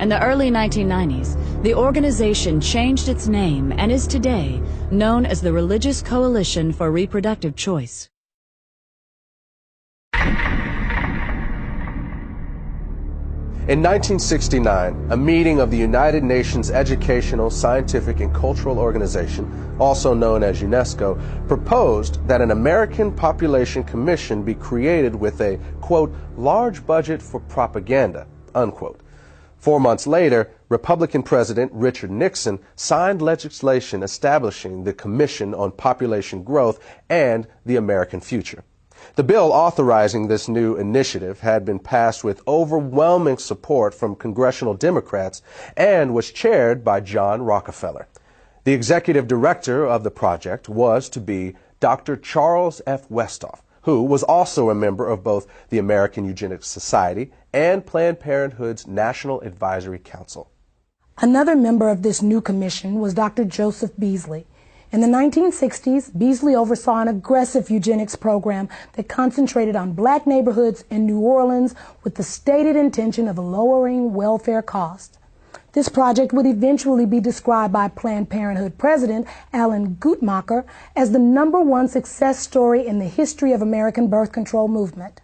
In the early 1990s, the organization changed its name and is today known as the Religious Coalition for Reproductive Choice. In 1969, a meeting of the United Nations Educational, Scientific, and Cultural Organization, also known as UNESCO, proposed that an American Population Commission be created with a, quote, large budget for propaganda, unquote. 4 months later, Republican President Richard Nixon signed legislation establishing the Commission on Population Growth and the American Future. The bill authorizing this new initiative had been passed with overwhelming support from congressional Democrats and was chaired by John Rockefeller. The executive director of the project was to be Dr. Charles F. Westhoff, who was also a member of both the American Eugenics Society and Planned Parenthood's National Advisory Council. Another member of this new commission was Dr. Joseph Beasley. In the 1960s, Beasley oversaw an aggressive eugenics program that concentrated on black neighborhoods in New Orleans with the stated intention of lowering welfare costs. This project would eventually be described by Planned Parenthood President Alan Guttmacher as the #1 success story in the history of American birth control movement.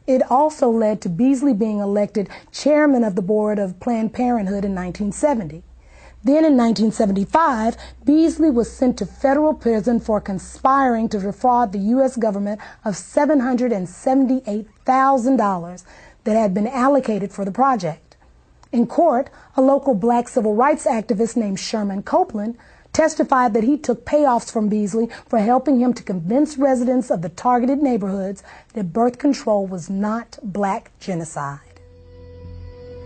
It also led to Beasley being elected chairman of the board of Planned Parenthood in 1970. Then in 1975, Beasley was sent to federal prison for conspiring to defraud the U.S. government of $778,000 that had been allocated for the project. In court, a local black civil rights activist named Sherman Copeland testified that he took payoffs from Beasley for helping him to convince residents of the targeted neighborhoods that birth control was not black genocide.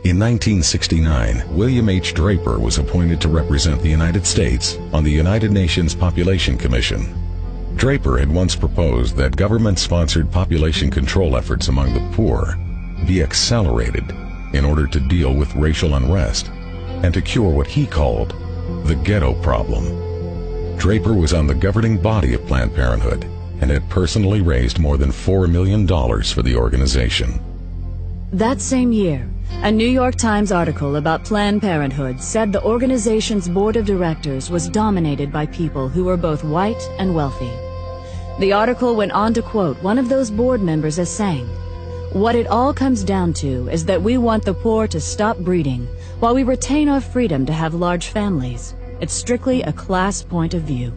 In 1969, William H. Draper was appointed to represent the United States on the United Nations Population Commission. Draper had once proposed that government-sponsored population control efforts among the poor be accelerated in order to deal with racial unrest and to cure what he called the ghetto problem. Draper was on the governing body of Planned Parenthood and had personally raised more than $4 million for the organization. That same year, a New York Times article about Planned Parenthood said the organization's board of directors was dominated by people who were both white and wealthy. The article went on to quote one of those board members as saying, "What it all comes down to is that we want the poor to stop breeding while we retain our freedom to have large families. It's strictly a class point of view."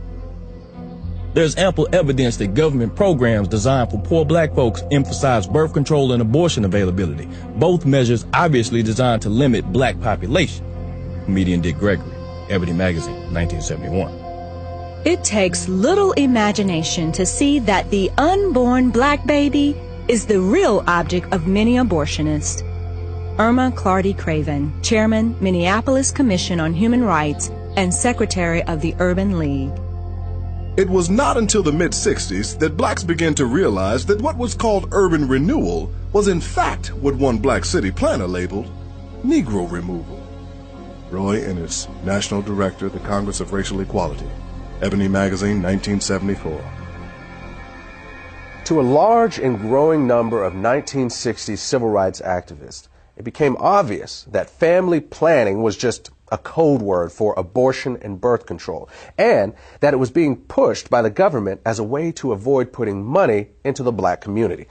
There's ample evidence that government programs designed for poor black folks emphasize birth control and abortion availability, both measures obviously designed to limit black population. Comedian Dick Gregory, Ebony Magazine, 1971. It takes little imagination to see that the unborn black baby is the real object of many abortionists. Irma Clardy Craven, Chairman, Minneapolis Commission on Human Rights and Secretary of the Urban League. It was not until the mid-60s that blacks began to realize that what was called urban renewal was in fact what one black city planner labeled Negro removal. Roy Innes, National Director, the Congress of Racial Equality, Ebony Magazine, 1974. To a large and growing number of 1960s civil rights activists, it became obvious that family planning was just a code word for abortion and birth control, and that it was being pushed by the government as a way to avoid putting money into the black community.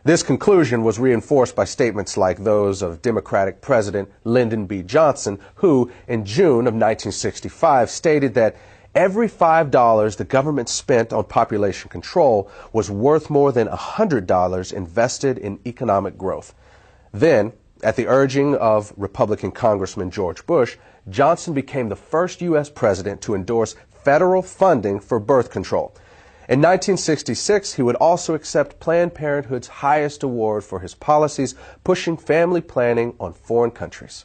This conclusion was reinforced by statements like those of Democratic President Lyndon B. Johnson, who in June of 1965 stated that every $5 the government spent on population control was worth more than $100 invested in economic growth. Then, at the urging of Republican Congressman George Bush, Johnson became the first U.S. president to endorse federal funding for birth control. In 1966, he would also accept Planned Parenthood's highest award for his policies pushing family planning on foreign countries.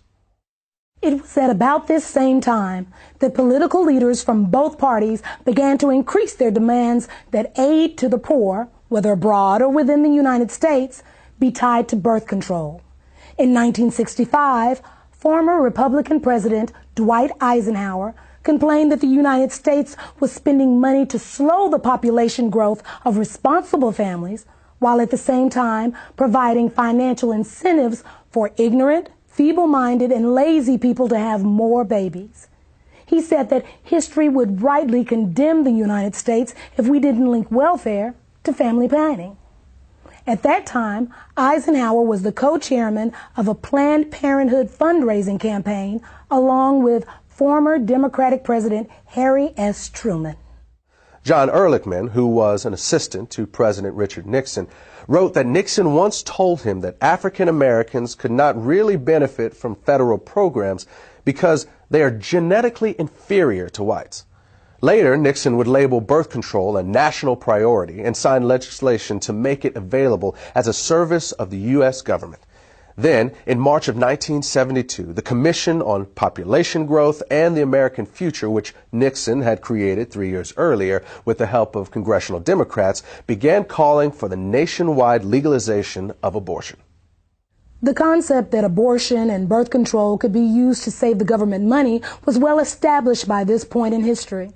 It was at about this same time that political leaders from both parties began to increase their demands that aid to the poor, whether abroad or within the United States, be tied to birth control. In 1965, former Republican President Dwight Eisenhower complained that the United States was spending money to slow the population growth of responsible families, while at the same time providing financial incentives for ignorant, feeble-minded, and lazy people to have more babies. He said that history would rightly condemn the United States if we didn't link welfare to family planning. At that time, Eisenhower was the co-chairman of a Planned Parenthood fundraising campaign along with former Democratic President Harry S. Truman. John Ehrlichman, who was an assistant to President Richard Nixon, wrote that Nixon once told him that African Americans could not really benefit from federal programs because they are genetically inferior to whites. Later, Nixon would label birth control a national priority and sign legislation to make it available as a service of the U.S. government. Then, in March of 1972, the Commission on Population Growth and the American Future, which Nixon had created 3 years earlier with the help of congressional Democrats, began calling for the nationwide legalization of abortion. The concept that abortion and birth control could be used to save the government money was well established by this point in history.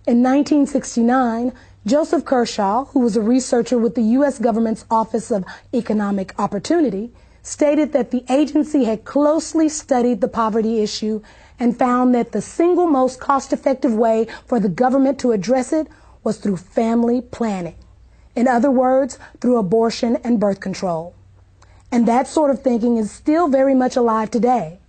In 1969, Joseph Kershaw, who was a researcher with the U.S. government's Office of Economic Opportunity, stated that the agency had closely studied the poverty issue and found that the single most cost-effective way for the government to address it was through family planning. In other words, through abortion and birth control. And that sort of thinking is still very much alive today.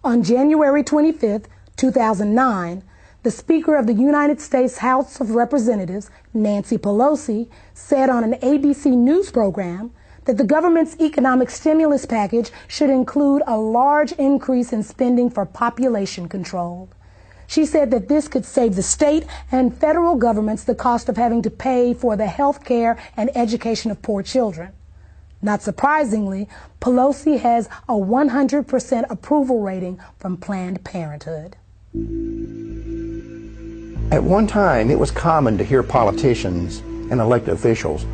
On January 25th, 2009, the Speaker of the United States House of Representatives, Nancy Pelosi, said on an ABC News program that the government's economic stimulus package should include a large increase in spending for population control. She said that this could save the state and federal governments the cost of having to pay for the health care and education of poor children. Not surprisingly, Pelosi has a 100% approval rating from Planned Parenthood. At one time, it was common to hear politicians and elected officials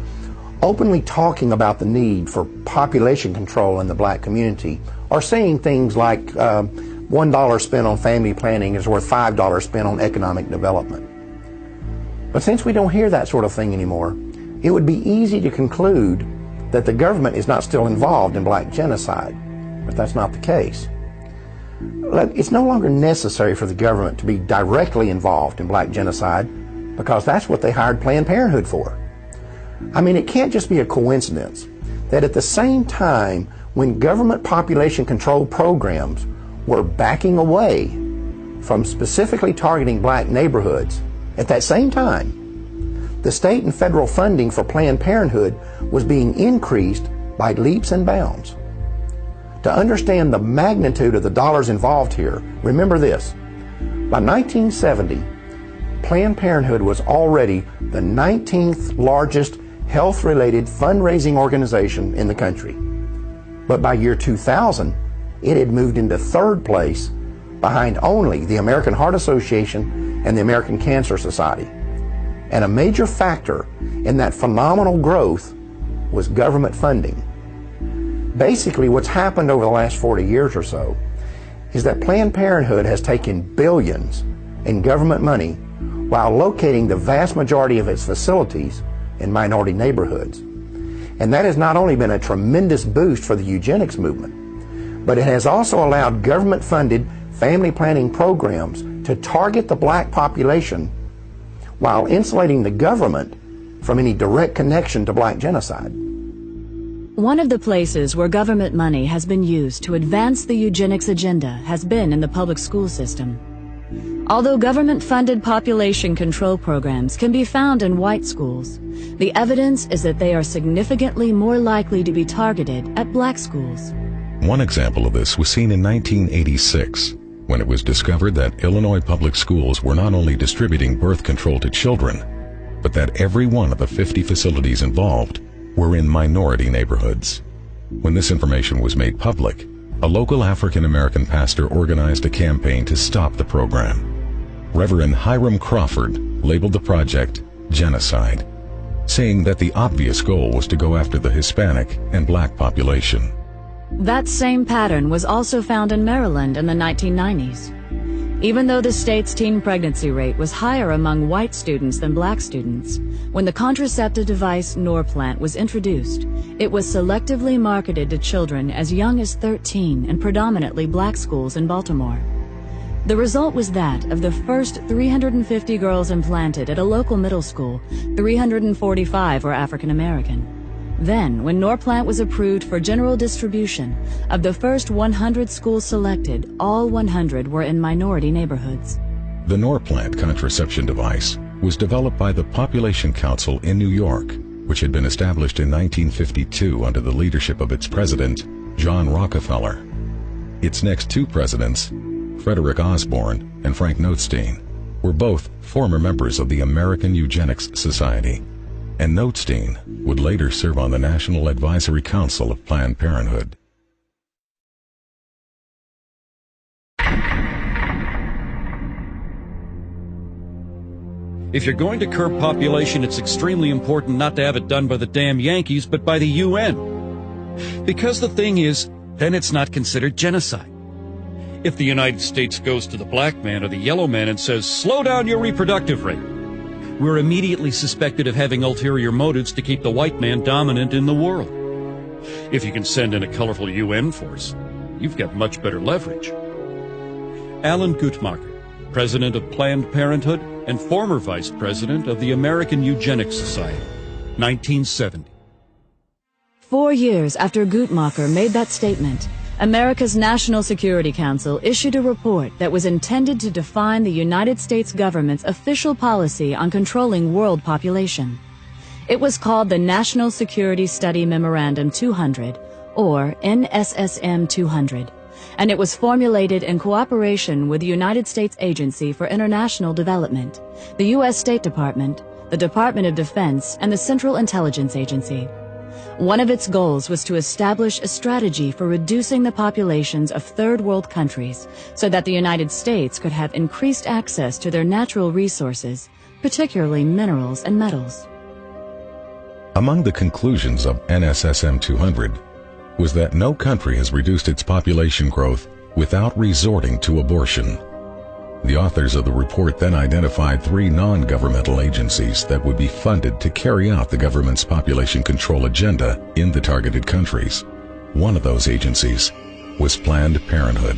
openly talking about the need for population control in the black community, or saying things like $1 spent on family planning is worth $5 spent on economic development. But since we don't hear that sort of thing anymore, it would be easy to conclude that the government is not still involved in black genocide, but that's not the case. It's no longer necessary for the government to be directly involved in black genocide because that's what they hired Planned Parenthood for. I mean, it can't just be a coincidence that at the same time when government population control programs were backing away from specifically targeting black neighborhoods, at that same time, the state and federal funding for Planned Parenthood was being increased by leaps and bounds. To understand the magnitude of the dollars involved here, remember this. By 1970, Planned Parenthood was already the 19th largest health-related fundraising organization in the country. But by year 2000, it had moved into third place behind only the American Heart Association and the American Cancer Society. And a major factor in that phenomenal growth was government funding. Basically, what's happened over the last 40 years or so is that Planned Parenthood has taken billions in government money while locating the vast majority of its facilities in minority neighborhoods. And that has not only been a tremendous boost for the eugenics movement, but it has also allowed government-funded family planning programs to target the black population while insulating the government from any direct connection to black genocide. One of the places where government money has been used to advance the eugenics agenda has been in the public school system. Although government-funded population control programs can be found in white schools, the evidence is that they are significantly more likely to be targeted at black schools. One example of this was seen in 1986, when it was discovered that Illinois public schools were not only distributing birth control to children, but that every one of the 50 facilities involved were in minority neighborhoods. When this information was made public, a local African-American pastor organized a campaign to stop the program. Reverend Hiram Crawford labeled the project genocide, saying that the obvious goal was to go after the Hispanic and black population. That same pattern was also found in Maryland in the 1990s. Even though the state's teen pregnancy rate was higher among white students than black students, when the contraceptive device Norplant was introduced, it was selectively marketed to children as young as 13 in predominantly black schools in Baltimore. The result was that of the first 350 girls implanted at a local middle school, 345 were African American. Then, when Norplant was approved for general distribution, of the first 100 schools selected, all 100 were in minority neighborhoods. The Norplant contraception device was developed by the Population Council in New York, which had been established in 1952 under the leadership of its president, John Rockefeller. Its next two presidents, Frederick Osborne and Frank Notestein, were both former members of the American Eugenics Society, and Notestein would later serve on the National Advisory Council of Planned Parenthood. If you're going to curb population, it's extremely important not to have it done by the damn Yankees, but by the UN. Because the thing is, then it's not considered genocide. If the United States goes to the black man or the yellow man and says, slow down your reproductive rate, we're immediately suspected of having ulterior motives to keep the white man dominant in the world. If you can send in a colorful UN force, you've got much better leverage. Alan Guttmacher, President of Planned Parenthood and former Vice President of the American Eugenics Society, 1970. 4 years after Guttmacher made that statement, America's National Security Council issued a report that was intended to define the United States government's official policy on controlling world population. It was called the National Security Study Memorandum 200, or NSSM 200, and it was formulated in cooperation with the United States Agency for International Development, the U.S. State Department, the Department of Defense, and the Central Intelligence Agency. One of its goals was to establish a strategy for reducing the populations of third world countries so that the United States could have increased access to their natural resources, particularly minerals and metals. Among the conclusions of NSSM 200 was that no country has reduced its population growth without resorting to abortion. The authors of the report then identified 3 non-governmental agencies that would be funded to carry out the government's population control agenda in the targeted countries. One of those agencies was Planned Parenthood.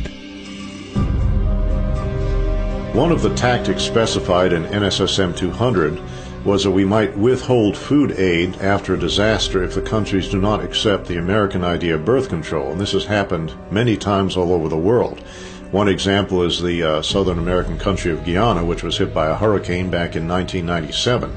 One of the tactics specified in NSSM 200 was that we might withhold food aid after a disaster if the countries do not accept the American idea of birth control. And this has happened many times all over the world. One example is the Southern American country of Guyana, which was hit by a hurricane back in 1997.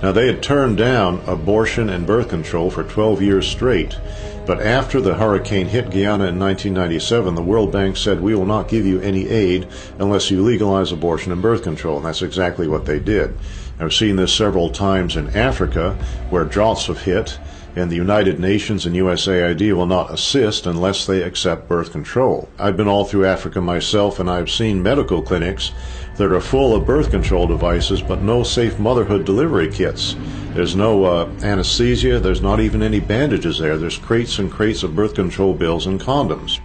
Now, they had turned down abortion and birth control for 12 years straight. But after the hurricane hit Guyana in 1997, the World Bank said, we will not give you any aid unless you legalize abortion and birth control. And that's exactly what they did. I've seen this several times in Africa, where droughts have hit, and the United Nations and USAID will not assist unless they accept birth control. I've been all through Africa myself, and I've seen medical clinics that are full of birth control devices, but no safe motherhood delivery kits. There's no anesthesia, there's not even any bandages there. There's crates and crates of birth control pills and condoms.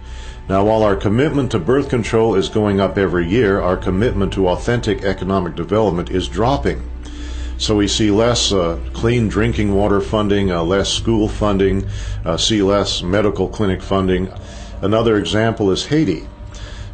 Now, while our commitment to birth control is going up every year, our commitment to authentic economic development is dropping. So we see less clean drinking water funding, less school funding, see less medical clinic funding. Another example is Haiti.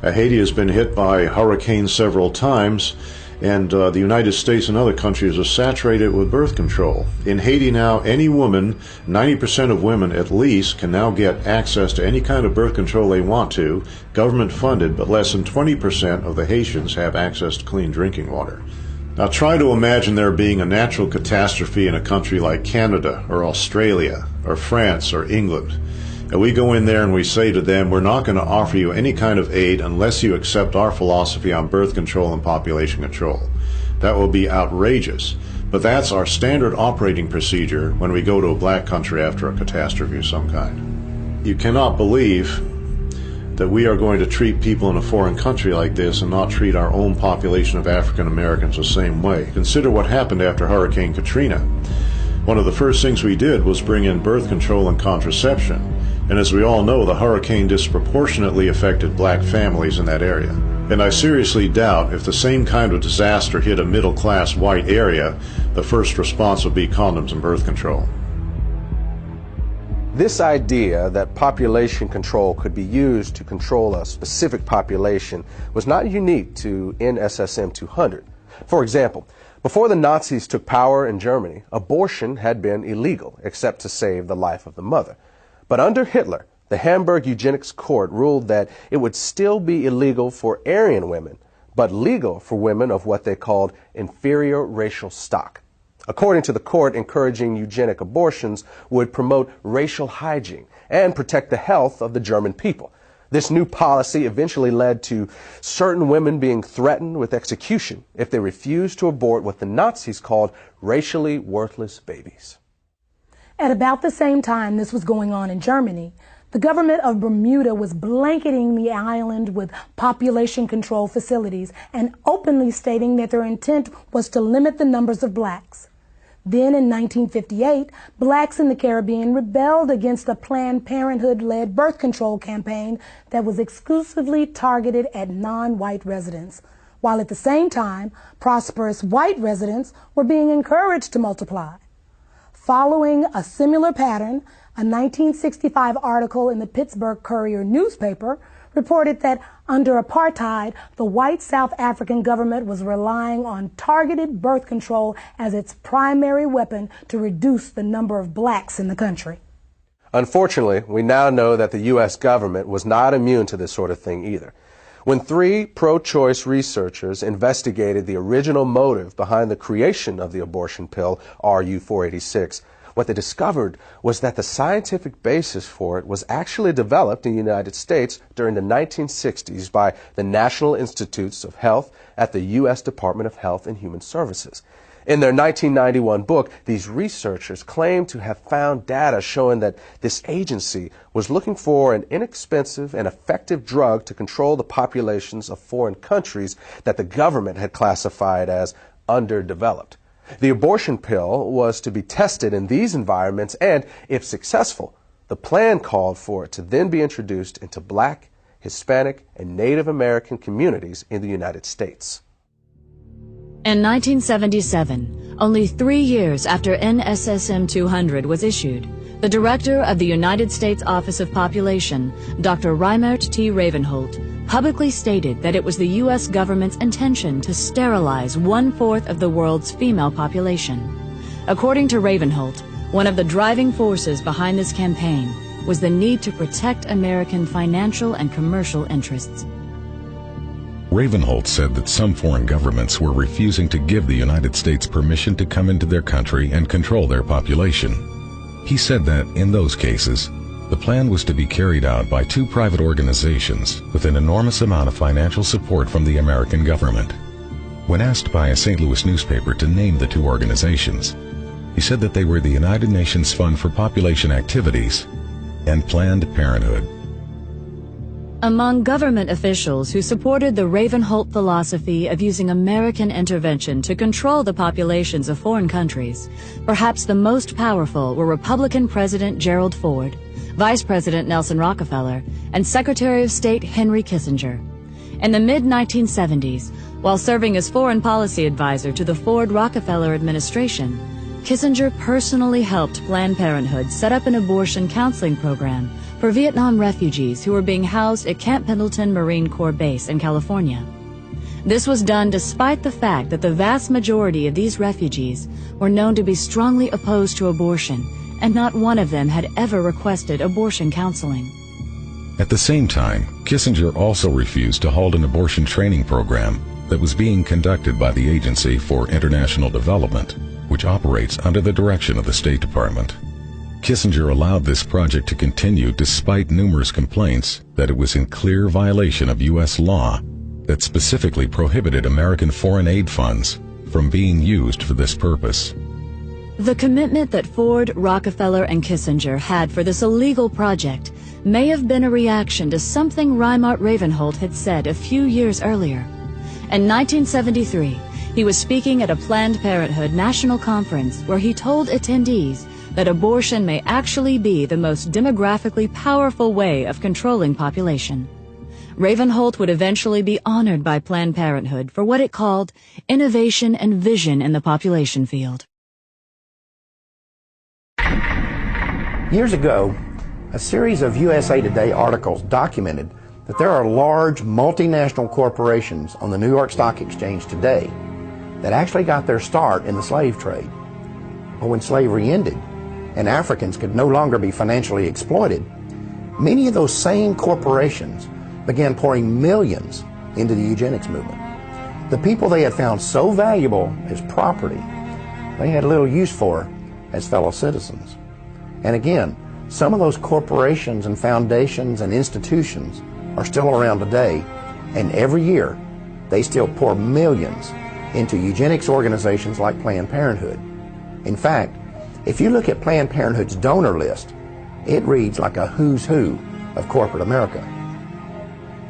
Haiti has been hit by hurricanes several times, and the United States and other countries are saturated with birth control. In Haiti now, any woman, 90% of women at least, can now get access to any kind of birth control they want to, government funded, but less than 20% of the Haitians have access to clean drinking water. Now try to imagine there being a natural catastrophe in a country like Canada or Australia or France or England. And we go in there and we say to them, we're not going to offer you any kind of aid unless you accept our philosophy on birth control and population control. That will be outrageous. But that's our standard operating procedure when we go to a black country after a catastrophe of some kind. You cannot believe that we are going to treat people in a foreign country like this and not treat our own population of African Americans the same way. Consider what happened after Hurricane Katrina. One of the first things we did was bring in birth control and contraception. And as we all know, the hurricane disproportionately affected black families in that area. And I seriously doubt if the same kind of disaster hit a middle-class white area, the first response would be condoms and birth control. This idea that population control could be used to control a specific population was not unique to NSSM 200. For example, before the Nazis took power in Germany, abortion had been illegal, except to save the life of the mother. But under Hitler, the Hamburg Eugenics Court ruled that it would still be illegal for Aryan women, but legal for women of what they called inferior racial stock. According to the court, encouraging eugenic abortions would promote racial hygiene and protect the health of the German people. This new policy eventually led to certain women being threatened with execution if they refused to abort what the Nazis called racially worthless babies. At about the same time this was going on in Germany, the government of Bermuda was blanketing the island with population control facilities and openly stating that their intent was to limit the numbers of blacks. Then in 1958, blacks in the Caribbean rebelled against a Planned Parenthood-led birth control campaign that was exclusively targeted at non-white residents, while at the same time, prosperous white residents were being encouraged to multiply. Following a similar pattern, a 1965 article in the Pittsburgh Courier newspaper reported that under apartheid, the white South African government was relying on targeted birth control as its primary weapon to reduce the number of blacks in the country. Unfortunately, we now know that the U.S. government was not immune to this sort of thing either. When 3 pro-choice researchers investigated the original motive behind the creation of the abortion pill, RU-486, what they discovered was that the scientific basis for it was actually developed in the United States during the 1960s by the National Institutes of Health at the U.S. Department of Health and Human Services. In their 1991 book, these researchers claimed to have found data showing that this agency was looking for an inexpensive and effective drug to control the populations of foreign countries that the government had classified as underdeveloped. The abortion pill was to be tested in these environments and, if successful, the plan called for it to then be introduced into black, Hispanic, and Native American communities in the United States. In 1977, only 3 years after NSSM 200 was issued, the director of the United States Office of Population, Dr. Reimert T. Ravenholt, publicly stated that it was the U.S. government's intention to sterilize 1/4 of the world's female population. According to Ravenholt, one of the driving forces behind this campaign was the need to protect American financial and commercial interests. Ravenholt said that some foreign governments were refusing to give the United States permission to come into their country and control their population. He said that, in those cases, the plan was to be carried out by 2 private organizations with an enormous amount of financial support from the American government. When asked by a St. Louis newspaper to name the 2 organizations, he said that they were the United Nations Fund for Population Activities and Planned Parenthood. Among government officials who supported the Ravenholt philosophy of using American intervention to control the populations of foreign countries, perhaps the most powerful were Republican President Gerald Ford, Vice President Nelson Rockefeller, and Secretary of State Henry Kissinger. In the mid-1970s, while serving as foreign policy advisor to the Ford-Rockefeller administration, Kissinger personally helped Planned Parenthood set up an abortion counseling program for Vietnam refugees who were being housed at Camp Pendleton Marine Corps Base in California. This was done despite the fact that the vast majority of these refugees were known to be strongly opposed to abortion, and not one of them had ever requested abortion counseling. At the same time, Kissinger also refused to hold an abortion training program that was being conducted by the Agency for International Development, which operates under the direction of the State Department. Kissinger allowed this project to continue despite numerous complaints that it was in clear violation of U.S. law that specifically prohibited American foreign aid funds from being used for this purpose. The commitment that Ford, Rockefeller, and Kissinger had for this illegal project may have been a reaction to something Reimert Ravenholt had said a few years earlier. In 1973, he was speaking at a Planned Parenthood national conference where he told attendees that abortion may actually be the most demographically powerful way of controlling population. Ravenholt would eventually be honored by Planned Parenthood for what it called innovation and vision in the population field. Years ago, a series of USA Today articles documented that there are large multinational corporations on the New York Stock Exchange today that actually got their start in the slave trade. But when slavery ended and Africans could no longer be financially exploited, many of those same corporations began pouring millions into the eugenics movement. The people they had found so valuable as property, they had little use for as fellow citizens. And again, some of those corporations and foundations and institutions are still around today, and every year they still pour millions into eugenics organizations like Planned Parenthood. In fact, if you look at Planned Parenthood's donor list, it reads like a who's who of corporate America.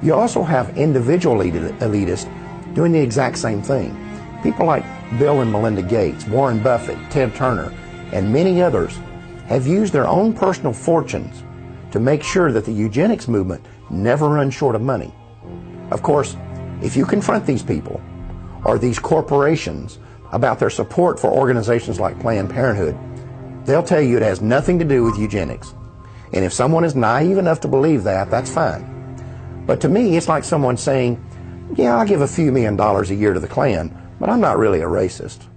You also have individual elitists doing the exact same thing. People like Bill and Melinda Gates, Warren Buffett, Ted Turner, and many others have used their own personal fortunes to make sure that the eugenics movement never runs short of money. Of course, if you confront these people or these corporations about their support for organizations like Planned Parenthood, they'll tell you it has nothing to do with eugenics. And if someone is naive enough to believe that, that's fine. But to me, it's like someone saying, yeah, I'll give a few $1 million a year to the Klan, but I'm not really a racist.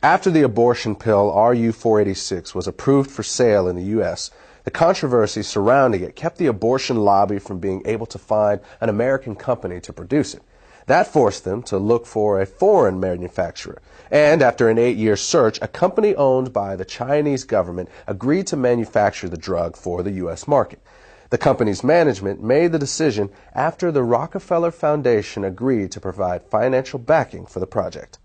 After the abortion pill RU-486 was approved for sale in the U.S., the controversy surrounding it kept the abortion lobby from being able to find an American company to produce it. That forced them to look for a foreign manufacturer. And after an 8-year search, a company owned by the Chinese government agreed to manufacture the drug for the U.S. market. The company's management made the decision after the Rockefeller Foundation agreed to provide financial backing for the project.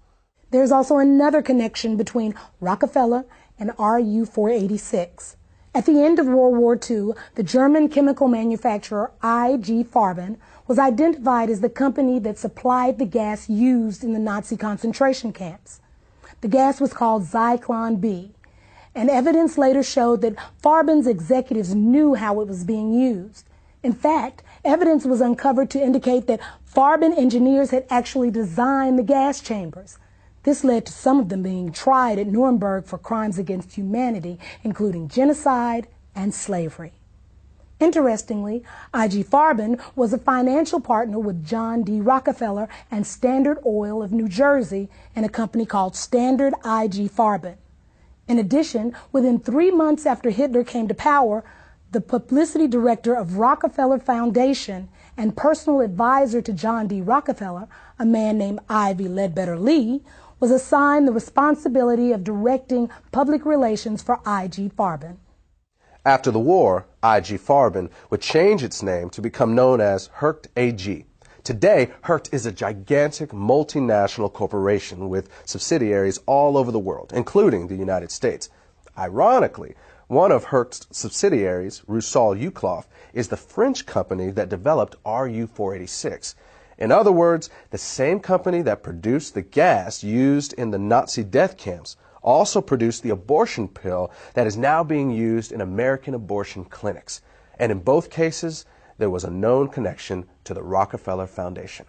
There's also another connection between Rockefeller and RU-486. At the end of World War II, the German chemical manufacturer IG Farben was identified as the company that supplied the gas used in the Nazi concentration camps. The gas was called Zyklon B, and evidence later showed that Farben's executives knew how it was being used. In fact, evidence was uncovered to indicate that Farben engineers had actually designed the gas chambers. This led to some of them being tried at Nuremberg for crimes against humanity, including genocide and slavery. Interestingly, IG Farben was a financial partner with John D. Rockefeller and Standard Oil of New Jersey in a company called Standard IG Farben. In addition, within 3 months after Hitler came to power, the publicity director of Rockefeller Foundation and personal advisor to John D. Rockefeller, a man named Ivy Ledbetter Lee, was assigned the responsibility of directing public relations for IG Farben. After the war, IG Farben would change its name to become known as Hercht AG. Today, Hercht is a gigantic multinational corporation with subsidiaries all over the world, including the United States. Ironically, one of Hercht's subsidiaries, Rusal Yuklov, is the French company that developed RU-486. In other words, the same company that produced the gas used in the Nazi death camps also produced the abortion pill that is now being used in American abortion clinics. And in both cases, there was a known connection to the Rockefeller Foundation.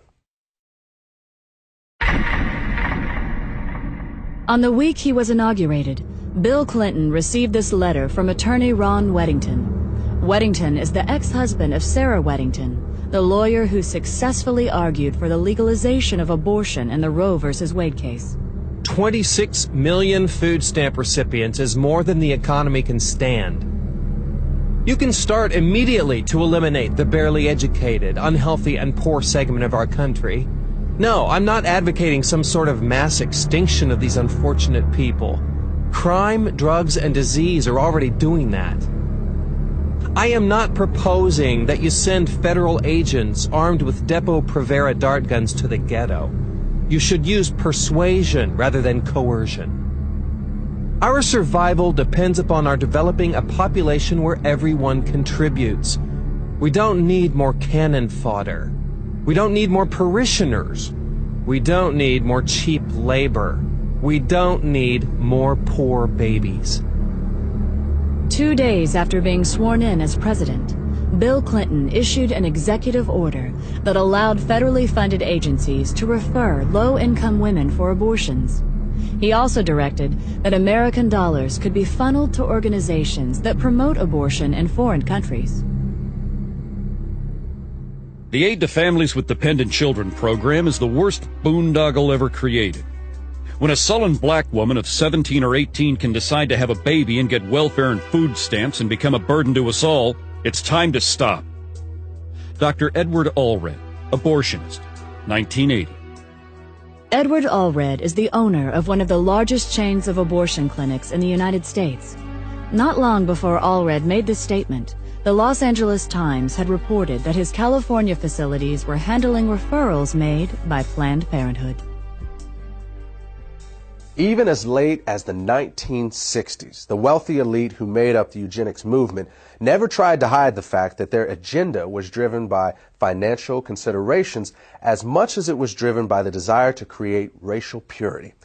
On the week he was inaugurated, Bill Clinton received this letter from attorney Ron Weddington. Weddington is the ex-husband of Sarah Weddington, the lawyer who successfully argued for the legalization of abortion in the Roe v. Wade case. 26 million food stamp recipients is more than the economy can stand. You can start immediately to eliminate the barely educated, unhealthy, and poor segment of our country. No, I'm not advocating some sort of mass extinction of these unfortunate people. Crime, drugs, and disease are already doing that. I am not proposing that you send federal agents armed with Depo-Provera dart guns to the ghetto. You should use persuasion rather than coercion. Our survival depends upon our developing a population where everyone contributes. We don't need more cannon fodder. We don't need more parishioners. We don't need more cheap labor. We don't need more poor babies. 2 days after being sworn in as president, Bill Clinton issued an executive order that allowed federally funded agencies to refer low-income women for abortions. He also directed that American dollars could be funneled to organizations that promote abortion in foreign countries. The Aid to Families with Dependent Children program is the worst boondoggle ever created. When a sullen black woman of 17 or 18 can decide to have a baby and get welfare and food stamps and become a burden to us all, it's time to stop. Dr. Edward Allred, abortionist, 1980. Edward Allred is the owner of one of the largest chains of abortion clinics in the United States. Not long before Allred made this statement, The Los Angeles Times had reported that his California facilities were handling referrals made by Planned Parenthood. Even as late as the 1960s, the wealthy elite who made up the eugenics movement never tried to hide the fact that their agenda was driven by financial considerations as much as it was driven by the desire to create racial purity.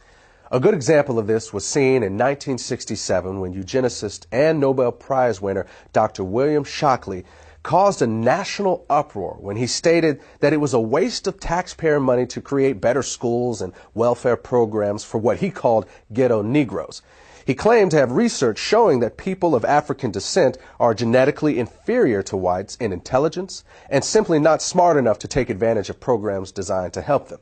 A good example of this was seen in 1967 when eugenicist and Nobel Prize winner Dr. William Shockley caused a national uproar when he stated that it was a waste of taxpayer money to create better schools and welfare programs for what he called ghetto Negroes. He claimed to have research showing that people of African descent are genetically inferior to whites in intelligence and simply not smart enough to take advantage of programs designed to help them.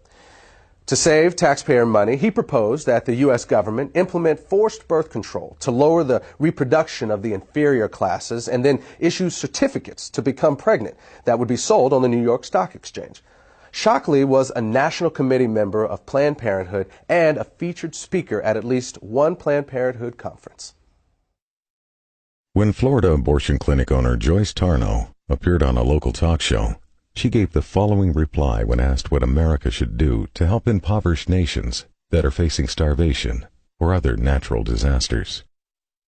To save taxpayer money, he proposed that the U.S. government implement forced birth control to lower the reproduction of the inferior classes and then issue certificates to become pregnant that would be sold on the New York Stock Exchange. Shockley was a National Committee member of Planned Parenthood and a featured speaker at least one Planned Parenthood conference. When Florida abortion clinic owner Joyce Tarnow appeared on a local talk show, she gave the following reply when asked what America should do to help impoverished nations that are facing starvation or other natural disasters.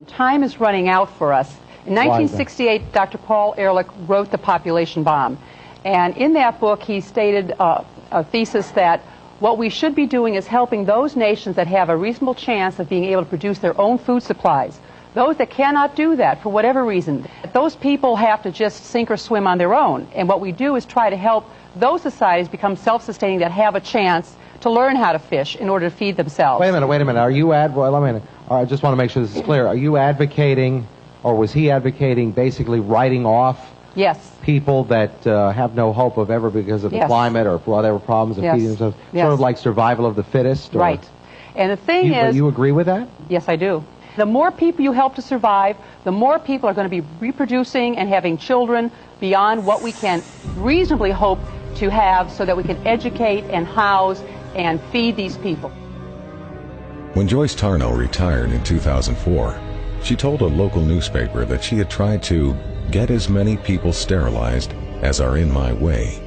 Time is running out for us. In 1968, Dr. Paul Ehrlich wrote The Population Bomb. And in that book, he stated a thesis that what we should be doing is helping those nations that have a reasonable chance of being able to produce their own food supplies. Those that cannot do that for whatever reason, those people have to just sink or swim on their own. And what we do is try to help those societies become self-sustaining that have a chance to learn how to fish in order to feed themselves. Wait a minute. Are you I just want to make sure this is clear. Are you advocating, or was he advocating, basically writing off people that have no hope of ever because of the climate or for whatever problems of feeding themselves? Sort of like survival of the fittest? Or, right. And the thing is... You agree with that? Yes, I do. The more people you help to survive, the more people are going to be reproducing and having children beyond what we can reasonably hope to have so that we can educate and house and feed these people. When Joyce Tarnow retired in 2004, she told a local newspaper that she had tried to get as many people sterilized as are in my way.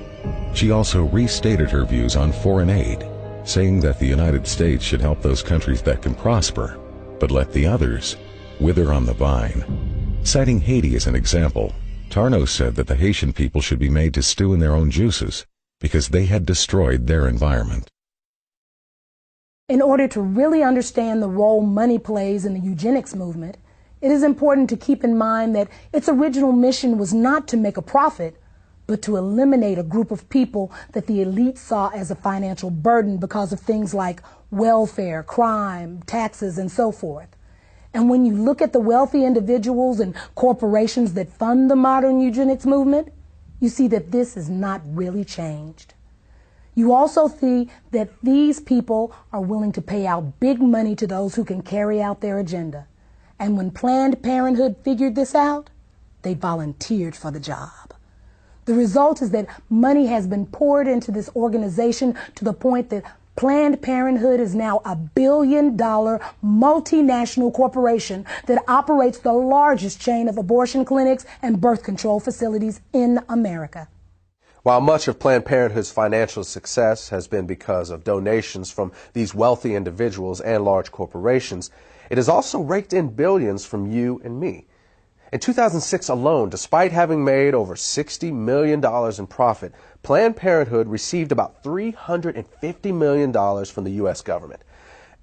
She also restated her views on foreign aid, saying that the United States should help those countries that can prosper, but let the others wither on the vine. Citing Haiti as an example, Tarnow said that the Haitian people should be made to stew in their own juices because they had destroyed their environment. In order to really understand the role money plays in the eugenics movement, it is important to keep in mind that its original mission was not to make a profit, but to eliminate a group of people that the elite saw as a financial burden because of things like welfare, crime, taxes, and so forth. And when you look at the wealthy individuals and corporations that fund the modern eugenics movement, you see that this is not really changed. You also see that these people are willing to pay out big money to those who can carry out their agenda. And when Planned Parenthood figured this out, they volunteered for the job. The result is that money has been poured into this organization to the point that Planned Parenthood is now a $1 billion multinational corporation that operates the largest chain of abortion clinics and birth control facilities in America. While much of Planned Parenthood's financial success has been because of donations from these wealthy individuals and large corporations, it has also raked in billions from you and me. In 2006 alone, despite having made over $60 million in profit, Planned Parenthood received about $350 million from the U.S. government.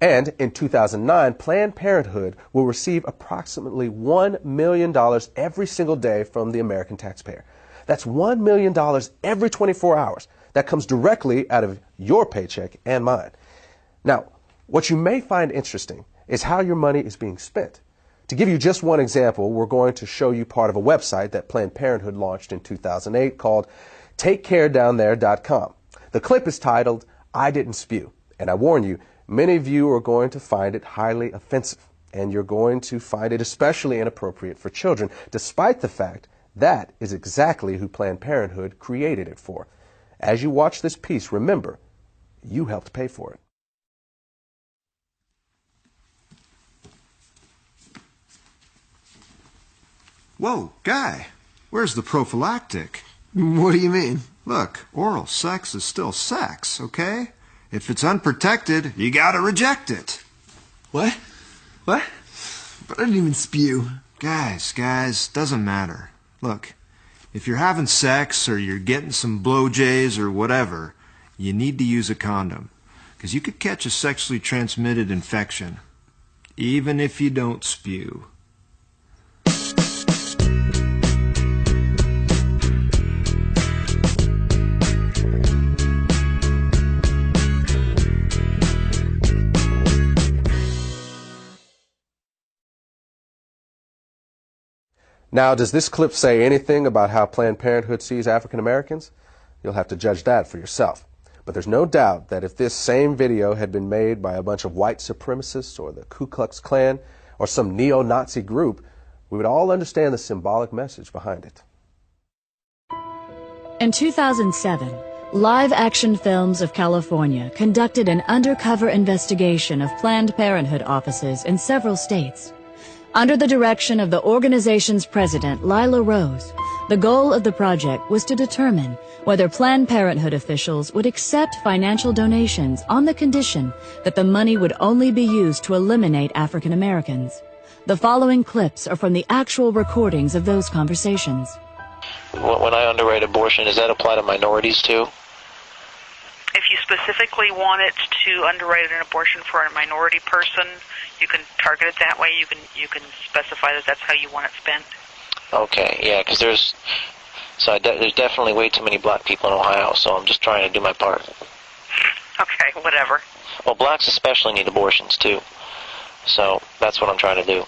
And in 2009, Planned Parenthood will receive approximately $1 million every single day from the American taxpayer. That's $1 million every 24 hours. That comes directly out of your paycheck and mine. Now, what you may find interesting is how your money is being spent. To give you just one example, we're going to show you part of a website that Planned Parenthood launched in 2008 called TakeCareDownThere.com. The clip is titled, "I Didn't Spew." And I warn you, many of you are going to find it highly offensive, and you're going to find it especially inappropriate for children, despite the fact that is exactly who Planned Parenthood created it for. As you watch this piece, remember, you helped pay for it. Whoa, Guy, Where's the prophylactic? What do you mean? Look, oral sex is still sex, okay? If it's unprotected, you gotta reject it. What? What? But I didn't even spew. Guys, doesn't matter. Look, if you're having sex or you're getting some blowjays or whatever, you need to use a condom. Because you could catch a sexually transmitted infection, even if you don't spew. Now, does this clip say anything about how Planned Parenthood sees African Americans? You'll have to judge that for yourself. But there's no doubt that if this same video had been made by a bunch of white supremacists or the Ku Klux Klan or some neo-Nazi group, we would all understand the symbolic message behind it. In 2007, Live Action Films of California conducted an undercover investigation of Planned Parenthood offices in several states. Under the direction of the organization's president, Lila Rose, the goal of the project was to determine whether Planned Parenthood officials would accept financial donations on the condition that the money would only be used to eliminate African Americans. The following clips are from the actual recordings of those conversations. When I underwrite abortion, does that apply to minorities too? If you specifically want it to underwrite an abortion for a minority person, you can target it that way. You can specify that that's how you want it spent. Okay, yeah, because there's definitely way too many black people in Ohio, so I'm just trying to do my part. Okay, whatever. Well, blacks especially need abortions too, so that's what I'm trying to do.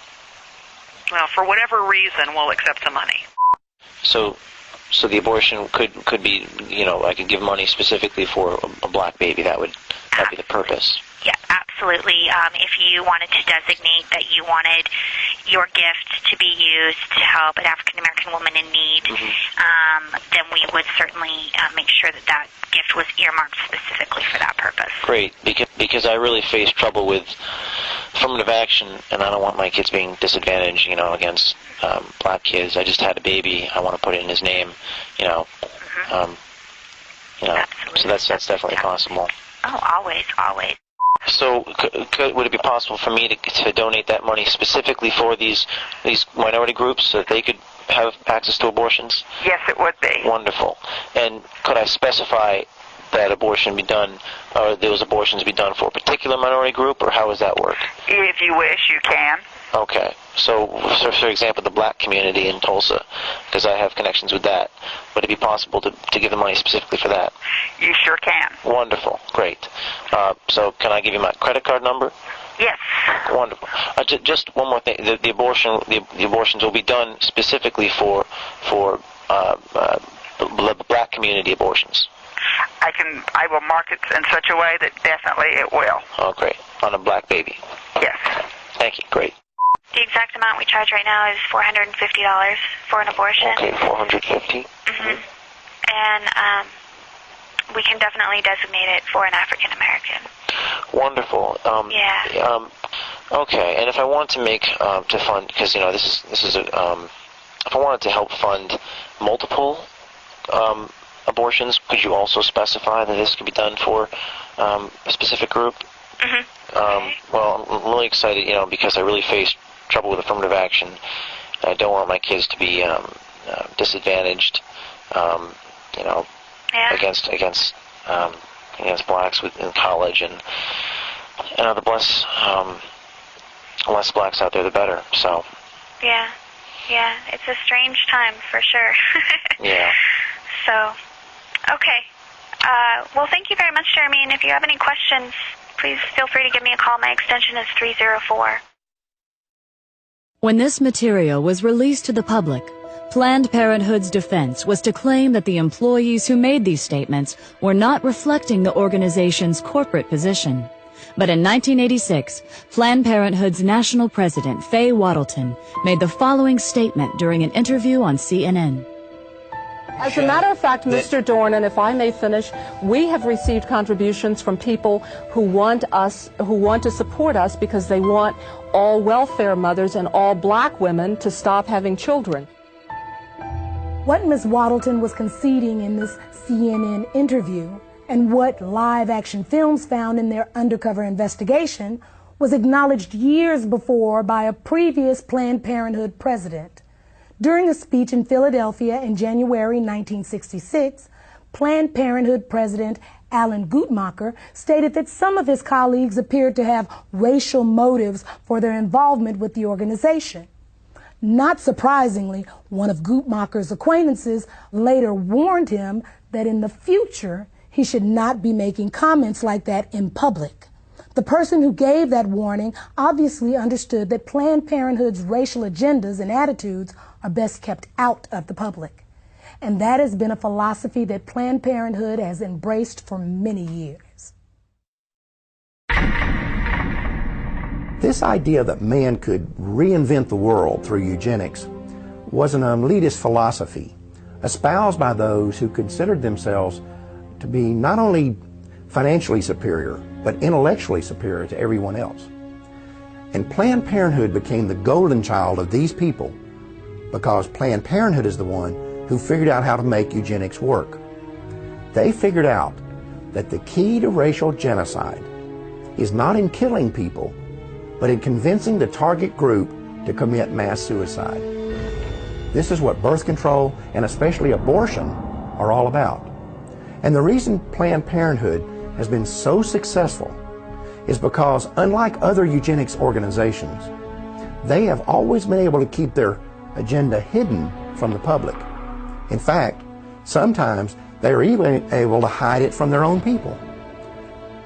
Well, for whatever reason, we'll accept the money. So the abortion could be, you know, I could give money specifically for a black baby. That'd be the purpose. Yeah, absolutely. If you wanted to designate that you wanted your gift to be used to help an African-American woman in need, then we would certainly make sure that that gift was earmarked specifically for that purpose. Great, because I really face trouble with affirmative action, and I don't want my kids being disadvantaged, you know, against black kids. I just had a baby. I want to put it in his name, you know. So that's definitely possible. Oh, always. So would it be possible for me to donate that money specifically for these minority groups so that they could have access to abortions? Yes, it would be. Wonderful. And could I specify that abortion be done, or those abortions be done for a particular minority group, or how does that work? If you wish, you can. Okay. So for example, the black community in Tulsa, because I have connections with that, would it be possible to give the money specifically for that? You sure can. Wonderful. Great. So can I give you my credit card number? Yes. Wonderful. Just one more thing. The abortions will be done specifically for the black community abortions. I will mark it in such a way that definitely it will. Oh, great. On a black baby. Yes. Thank you. Great. The exact amount we charge right now is $450 for an abortion. Okay, $450. And we can definitely designate it for an African American. Wonderful. Yeah. Okay, and if I want to make to fund, because you know this is a if I wanted to help fund multiple abortions, could you also specify that this could be done for a specific group? Well, I'm really excited, you know, because I really face trouble with affirmative action. I don't want my kids to be disadvantaged, you know, against blacks in college, and the less blacks out there, the better. So. Yeah, it's a strange time for sure. Yeah. So, okay. Well, thank you very much, Jeremy. And if you have any questions, please feel free to give me a call. My extension is 304. When this material was released to the public, Planned Parenthood's defense was to claim that the employees who made these statements were not reflecting the organization's corporate position. But in 1986, Planned Parenthood's national president, Faye Wattleton, made the following statement during an interview on CNN. As a matter of fact, Mr. Dornan, if I may finish, we have received contributions from people who want to support us because they want all welfare mothers and all black women to stop having children. What Ms. Waddleton was conceding in this CNN interview and what live action films found in their undercover investigation was acknowledged years before by a previous Planned Parenthood president. During a speech in Philadelphia in January 1966, Planned Parenthood President Alan Guttmacher stated that some of his colleagues appeared to have racial motives for their involvement with the organization. Not surprisingly, one of Guttmacher's acquaintances later warned him that in the future he should not be making comments like that in public. The person who gave that warning obviously understood that Planned Parenthood's racial agendas and attitudes are best kept out of the public. And that has been a philosophy that Planned Parenthood has embraced for many years. This idea that man could reinvent the world through eugenics was an elitist philosophy espoused by those who considered themselves to be not only financially superior, but intellectually superior to everyone else. And Planned Parenthood became the golden child of these people because Planned Parenthood is the one who figured out how to make eugenics work. They figured out that the key to racial genocide is not in killing people, but in convincing the target group to commit mass suicide. This is what birth control, and especially abortion, are all about. And the reason Planned Parenthood has been so successful is because, unlike other eugenics organizations, they have always been able to keep their agenda hidden from the public. In fact, sometimes they are even able to hide it from their own people.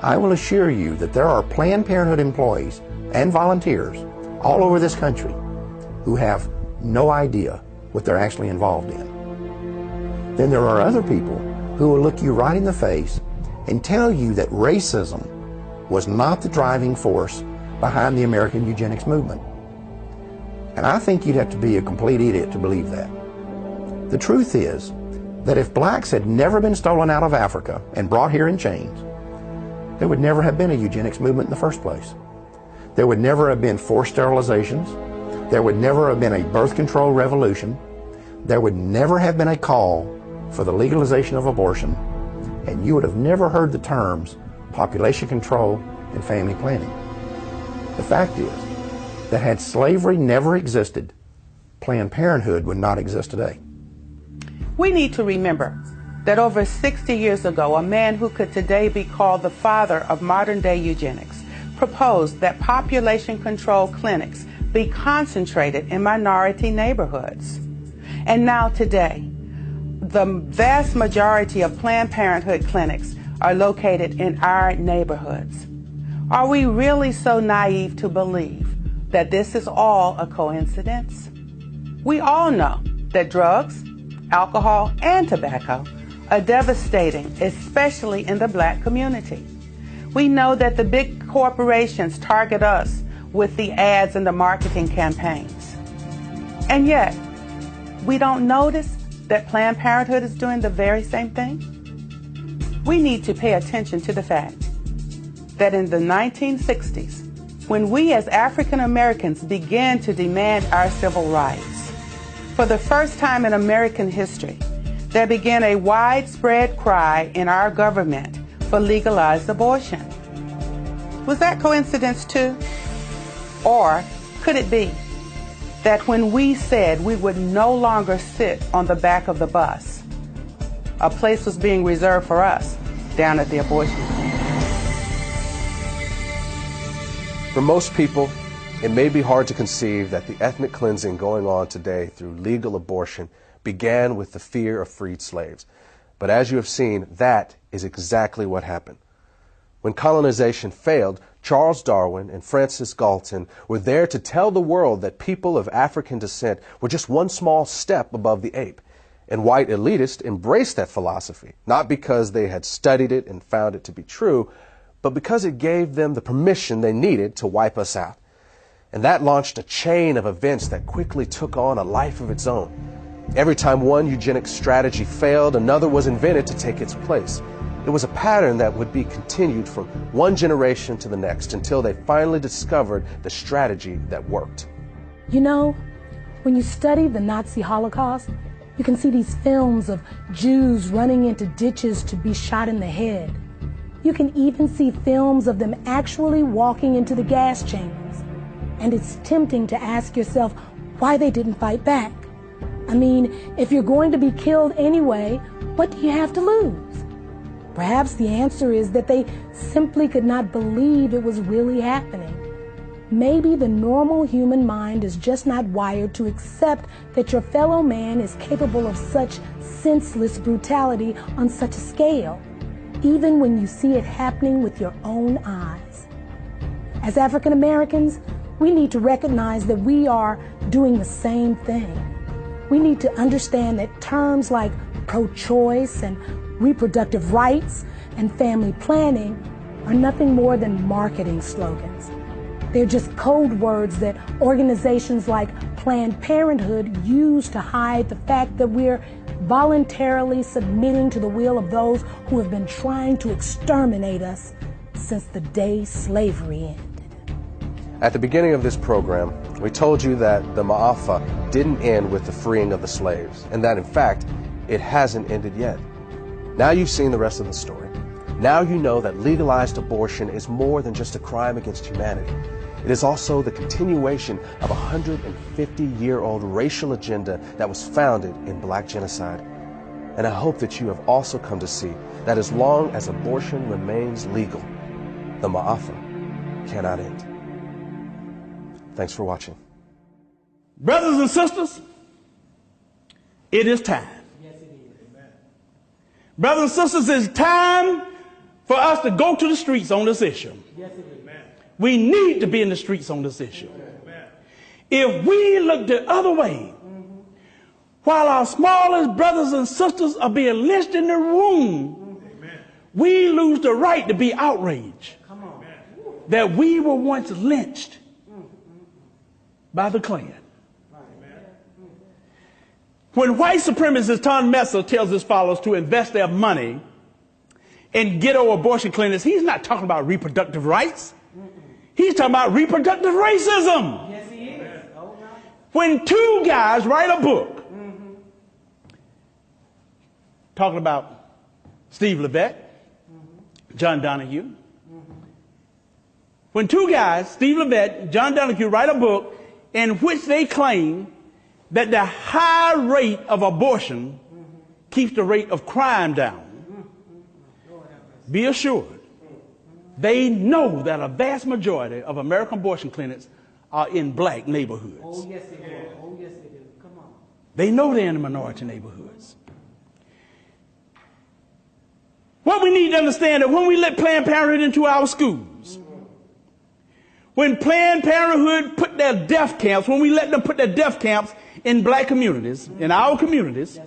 I will assure you that there are Planned Parenthood employees and volunteers all over this country who have no idea what they're actually involved in. Then there are other people who will look you right in the face and tell you that racism was not the driving force behind the American eugenics movement. And I think you'd have to be a complete idiot to believe that. The truth is that if blacks had never been stolen out of Africa and brought here in chains, there would never have been a eugenics movement in the first place. There would never have been forced sterilizations. There would never have been a birth control revolution. There would never have been a call for the legalization of abortion. And you would have never heard the terms population control and family planning. The fact is that had slavery never existed, Planned Parenthood would not exist today. We need to remember that over 60 years ago, a man who could today be called the father of modern-day eugenics proposed that population control clinics be concentrated in minority neighborhoods. And now today, the vast majority of Planned Parenthood clinics are located in our neighborhoods. Are we really so naive to believe that this is all a coincidence? We all know that drugs, alcohol, and tobacco are devastating, especially in the black community. We know that the big corporations target us with the ads and the marketing campaigns. And yet, we don't notice that Planned Parenthood is doing the very same thing? We need to pay attention to the fact that in the 1960s, when we as African Americans began to demand our civil rights, for the first time in American history, there began a widespread cry in our government for legalized abortion. Was that coincidence too? Or could it be that when we said we would no longer sit on the back of the bus, a place was being reserved for us down at the abortion clinic? For most people, it may be hard to conceive that the ethnic cleansing going on today through legal abortion began with the fear of freed slaves. But as you have seen, that is exactly what happened. When colonization failed, Charles Darwin and Francis Galton were there to tell the world that people of African descent were just one small step above the ape. And white elitists embraced that philosophy, not because they had studied it and found it to be true, but because it gave them the permission they needed to wipe us out. And that launched a chain of events that quickly took on a life of its own. Every time one eugenics strategy failed, another was invented to take its place. It was a pattern that would be continued from one generation to the next until they finally discovered the strategy that worked. You know, when you study the Nazi Holocaust, You can see these films of Jews running into ditches to be shot in the head. You can even see films of them actually walking into the gas chambers. And it's tempting to ask yourself why they didn't fight back. I mean, if you're going to be killed anyway, what do you have to lose? Perhaps the answer is that they simply could not believe it was really happening. Maybe the normal human mind is just not wired to accept that your fellow man is capable of such senseless brutality on such a scale, even when you see it happening with your own eyes. As African Americans, we need to recognize that we are doing the same thing. We need to understand that terms like pro-choice and reproductive rights and family planning are nothing more than marketing slogans. They're just code words that organizations like Planned Parenthood use to hide the fact that we're voluntarily submitting to the will of those who have been trying to exterminate us since the day slavery ended. At the beginning of this program, we told you that the Ma'afa didn't end with the freeing of the slaves, and that in fact, it hasn't ended yet. Now you've seen the rest of the story. Now you know that legalized abortion is more than just a crime against humanity. It is also the continuation of a 150-year-old racial agenda that was founded in black genocide. And I hope that you have also come to see that as long as abortion remains legal, the Ma'afa cannot end. Thanks for watching. Brothers and sisters, it is time. Yes, it is. Amen. Brothers and sisters, it's time for us to go to the streets on this issue. Yes, it is. Amen. We need to be in the streets on this issue. Amen. If we look the other way, while our smallest brothers and sisters are being lynched in the room, we lose the right to be outraged that we were once lynched by the Klan. When white supremacist Tom Messer tells his followers to invest their money in ghetto abortion clinics, he's not talking about reproductive rights. He's talking about reproductive racism. Yes, he is. When two guys write a book talking about Steve Levett, John Donahue, when two guys, Steve Levett and John Donahue, write a book in which they claim that the high rate of abortion keeps the rate of crime down, be assured they know that a vast majority of American abortion clinics are in black neighborhoods. Oh, yes, they do. Oh, yes, they do. Come on. They know they're in the minority neighborhoods. What we need to understand is when we let Planned Parenthood into our schools, when Planned Parenthood put their death camps, when we let them put their death camps in black communities, in our communities,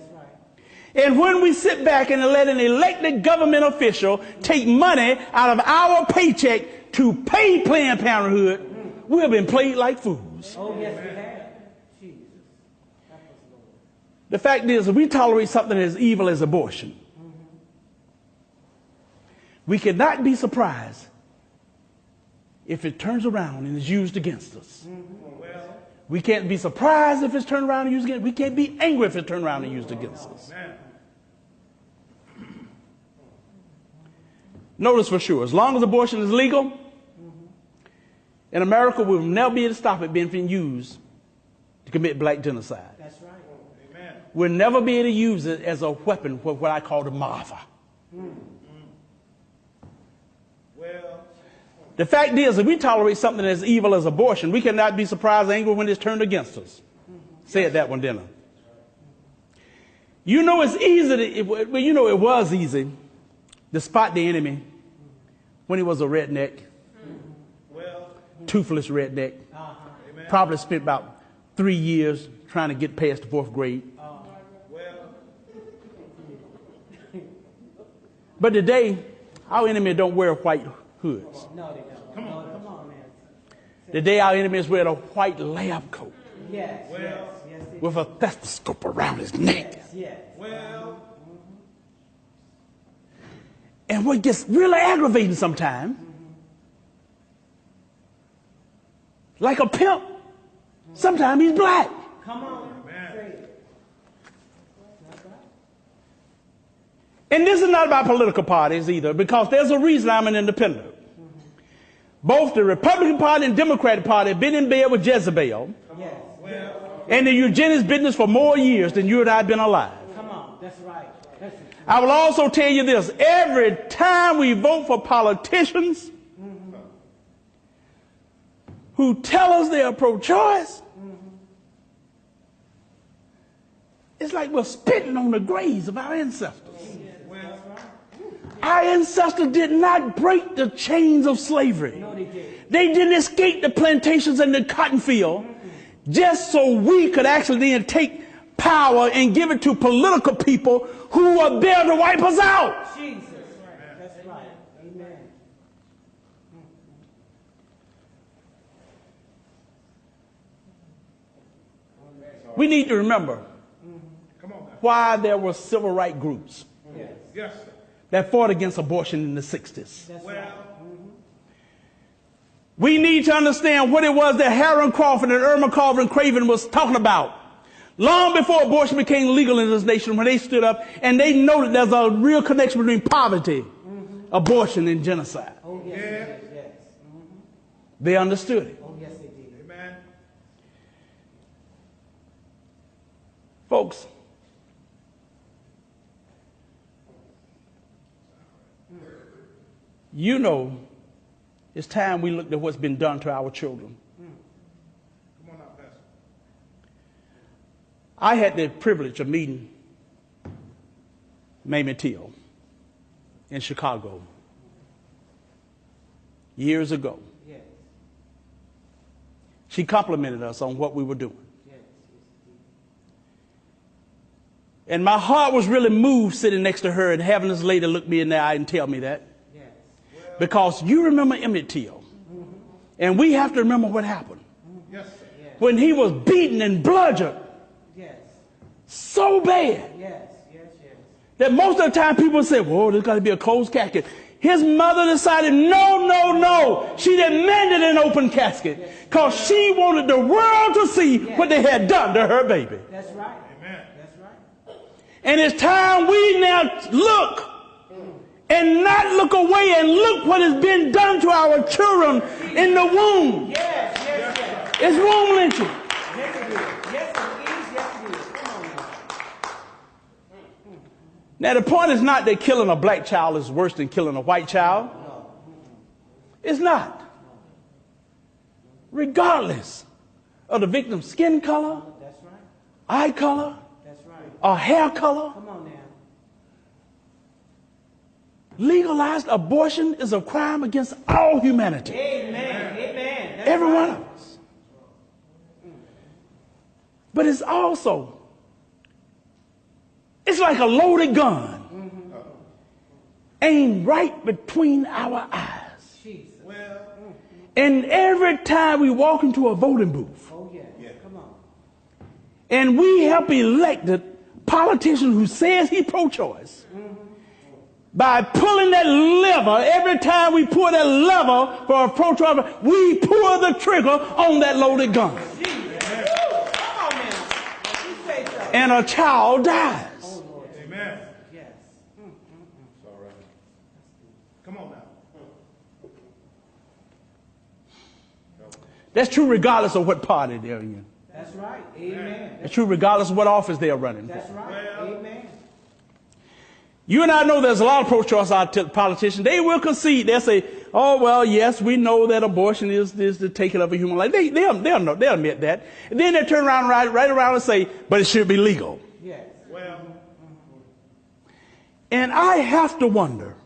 and when we sit back and let an elected government official take money out of our paycheck to pay Planned Parenthood, we have been played like fools. Oh, yes, we have. Jesus. The fact is, if we tolerate something as evil as abortion, we cannot be surprised if it turns around and is used against us. We can't be surprised if it's turned around and used against us. We can't be angry if it's turned around and used against us. Notice for sure, as long as abortion is legal, in America, we'll never be able to stop it being used to commit black genocide. That's right. Amen. We'll never be able to use it as a weapon for what I call the Ma'afa. Well, the fact is, if we tolerate something as evil as abortion, we cannot be surprised or angry when it's turned against us. Said that one dinner. You know it's easy, you know it was easy to spot the enemy when he was a redneck, toothless redneck. Probably spent about 3 years trying to get past the 4th grade. But today, our enemy don't wear white hoods. No, they don't. Come on, man. Today, our enemies wear a white lab coat. Yes, yes, yes. With a stethoscope around his neck. Yes, yes. Well. And what gets really aggravating sometimes, like a pimp, sometimes he's black. Come on. And this is not about political parties either, because there's a reason I'm an independent. Both the Republican Party and Democratic Party have been in bed with Jezebel and the eugenics business for more years than you and I have been alive. Come on, that's right. That's it. I will also tell you this. Every time we vote for politicians who tell us they are pro-choice, it's like we're spitting on the graves of our ancestors. Our ancestors did not break the chains of slavery. They didn't escape the plantations and the cotton field just so we could actually then take power and give it to political people who are there to wipe us out. Jesus. That's right. Amen. We need to remember why there were civil rights groups that fought against abortion in the 60s. We need to understand what it was that Harold Crawford and Irma Carver and Craven was talking about long before abortion became legal in this nation, when they stood up and they noted there's a real connection between poverty, abortion, and genocide. Oh, yes. They understood it. Oh, yes, they did. Amen. Folks, you know, it's time we looked at what's been done to our children. Come on now, Pastor. I had the privilege of meeting Mamie Till in Chicago years ago. Yes. She complimented us on what we were doing. Yes. And my heart was really moved sitting next to her and having this lady look me in the eye and tell me that. Because you remember Emmett Till. And we have to remember what happened. Yes. When he was beaten and bludgeoned so bad that most of the time people say, whoa, there's got to be a closed casket. His mother decided, no. She demanded an open casket because she wanted the world to see what they had done to her baby. That's right. Amen. That's right. And it's time we now look and not look away and look what has been done to our children in the womb. Yes. It's womb lynching. Yes, it is. Yes, it is. Come on Now, the point is not that killing a black child is worse than killing a white child. It's not. Regardless of the victim's skin color, eye color, or hair color, Come on now. legalized abortion is a crime against all humanity. Amen. That's Every right. one of us. But it's also, it's like a loaded gun aimed right between our eyes. Jesus. And every time we walk into a voting booth Oh, yeah. Come on. and we help elected politician who says he pro-choice, by pulling that lever, every time we pull that lever for a pro-choice, we pull the trigger on that loaded gun. And a child dies. Amen. Yes. It's all right. Come on now. That's true regardless of what party they're in. That's right. Amen. It's true regardless of what office they're running for. That's right. Amen. You and I know there's a lot of pro-choice politicians. They will concede. They'll say, oh, well, yes, we know that abortion is the taking of a human life. They'll admit that. And then they turn around right around and say, but it should be legal. Yes. Well. And I have to wonder,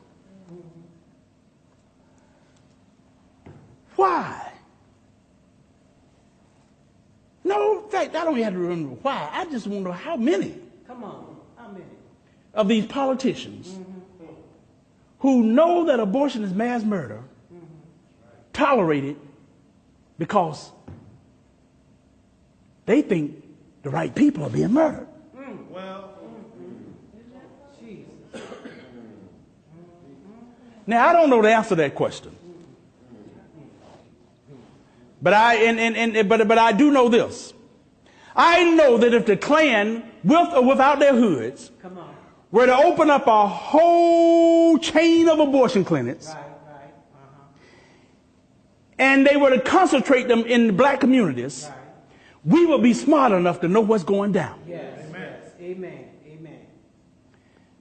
why? No, in fact, I don't have to remember why. I just wonder how many Come on. How many? of these politicians who know that abortion is mass murder tolerate it because they think the right people are being murdered. Well. Now, I don't know the answer to that question. But I do know this. I know that if the Klan, with or without their hoods, Come on. were to open up a whole chain of abortion clinics, and they were to concentrate them in the black communities, we would be smart enough to know what's going down. Yes. Amen. Amen. Amen.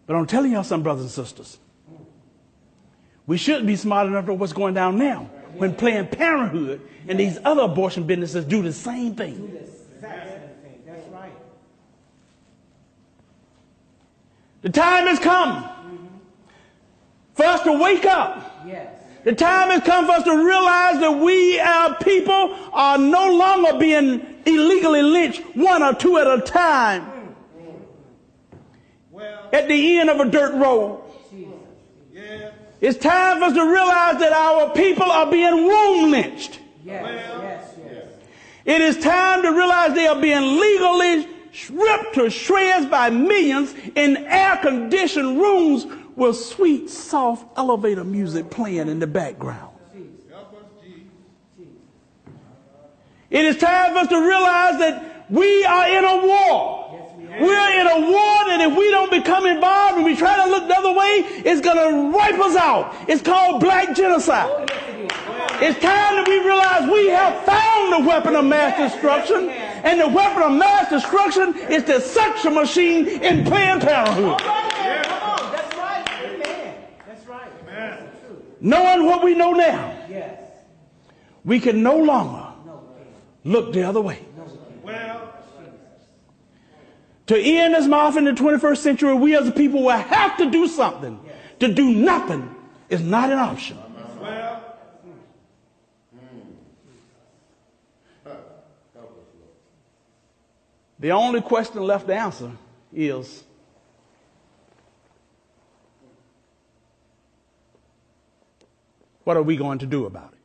But I'm telling y'all something, brothers and sisters. We shouldn't be smart enough to know what's going down now when Planned Parenthood and these other abortion businesses do the same thing. That's right. The time has come for us to wake up. Yes. The time has come for us to realize that we, our people, are no longer being illegally lynched one or two at a time at the end of a dirt road. It's time for us to realize that our people are being womb lynched. It is time to realize they are being legally ripped to shreds by millions in air-conditioned rooms with sweet, soft elevator music playing in the background. It is time for us to realize that we are in a war. We're in a war that if we don't become involved and we try to look the other way, it's going to wipe us out. It's called black genocide. It's time that we realize we have found the weapon of mass destruction, and the weapon of mass destruction is the suction machine in Planned Parenthood. Knowing what we know now, we can no longer look the other way. To end this mouth in the 21st century, we as a people will have to do something. To do nothing is not an option. The only question left to answer is, what are we going to do about it?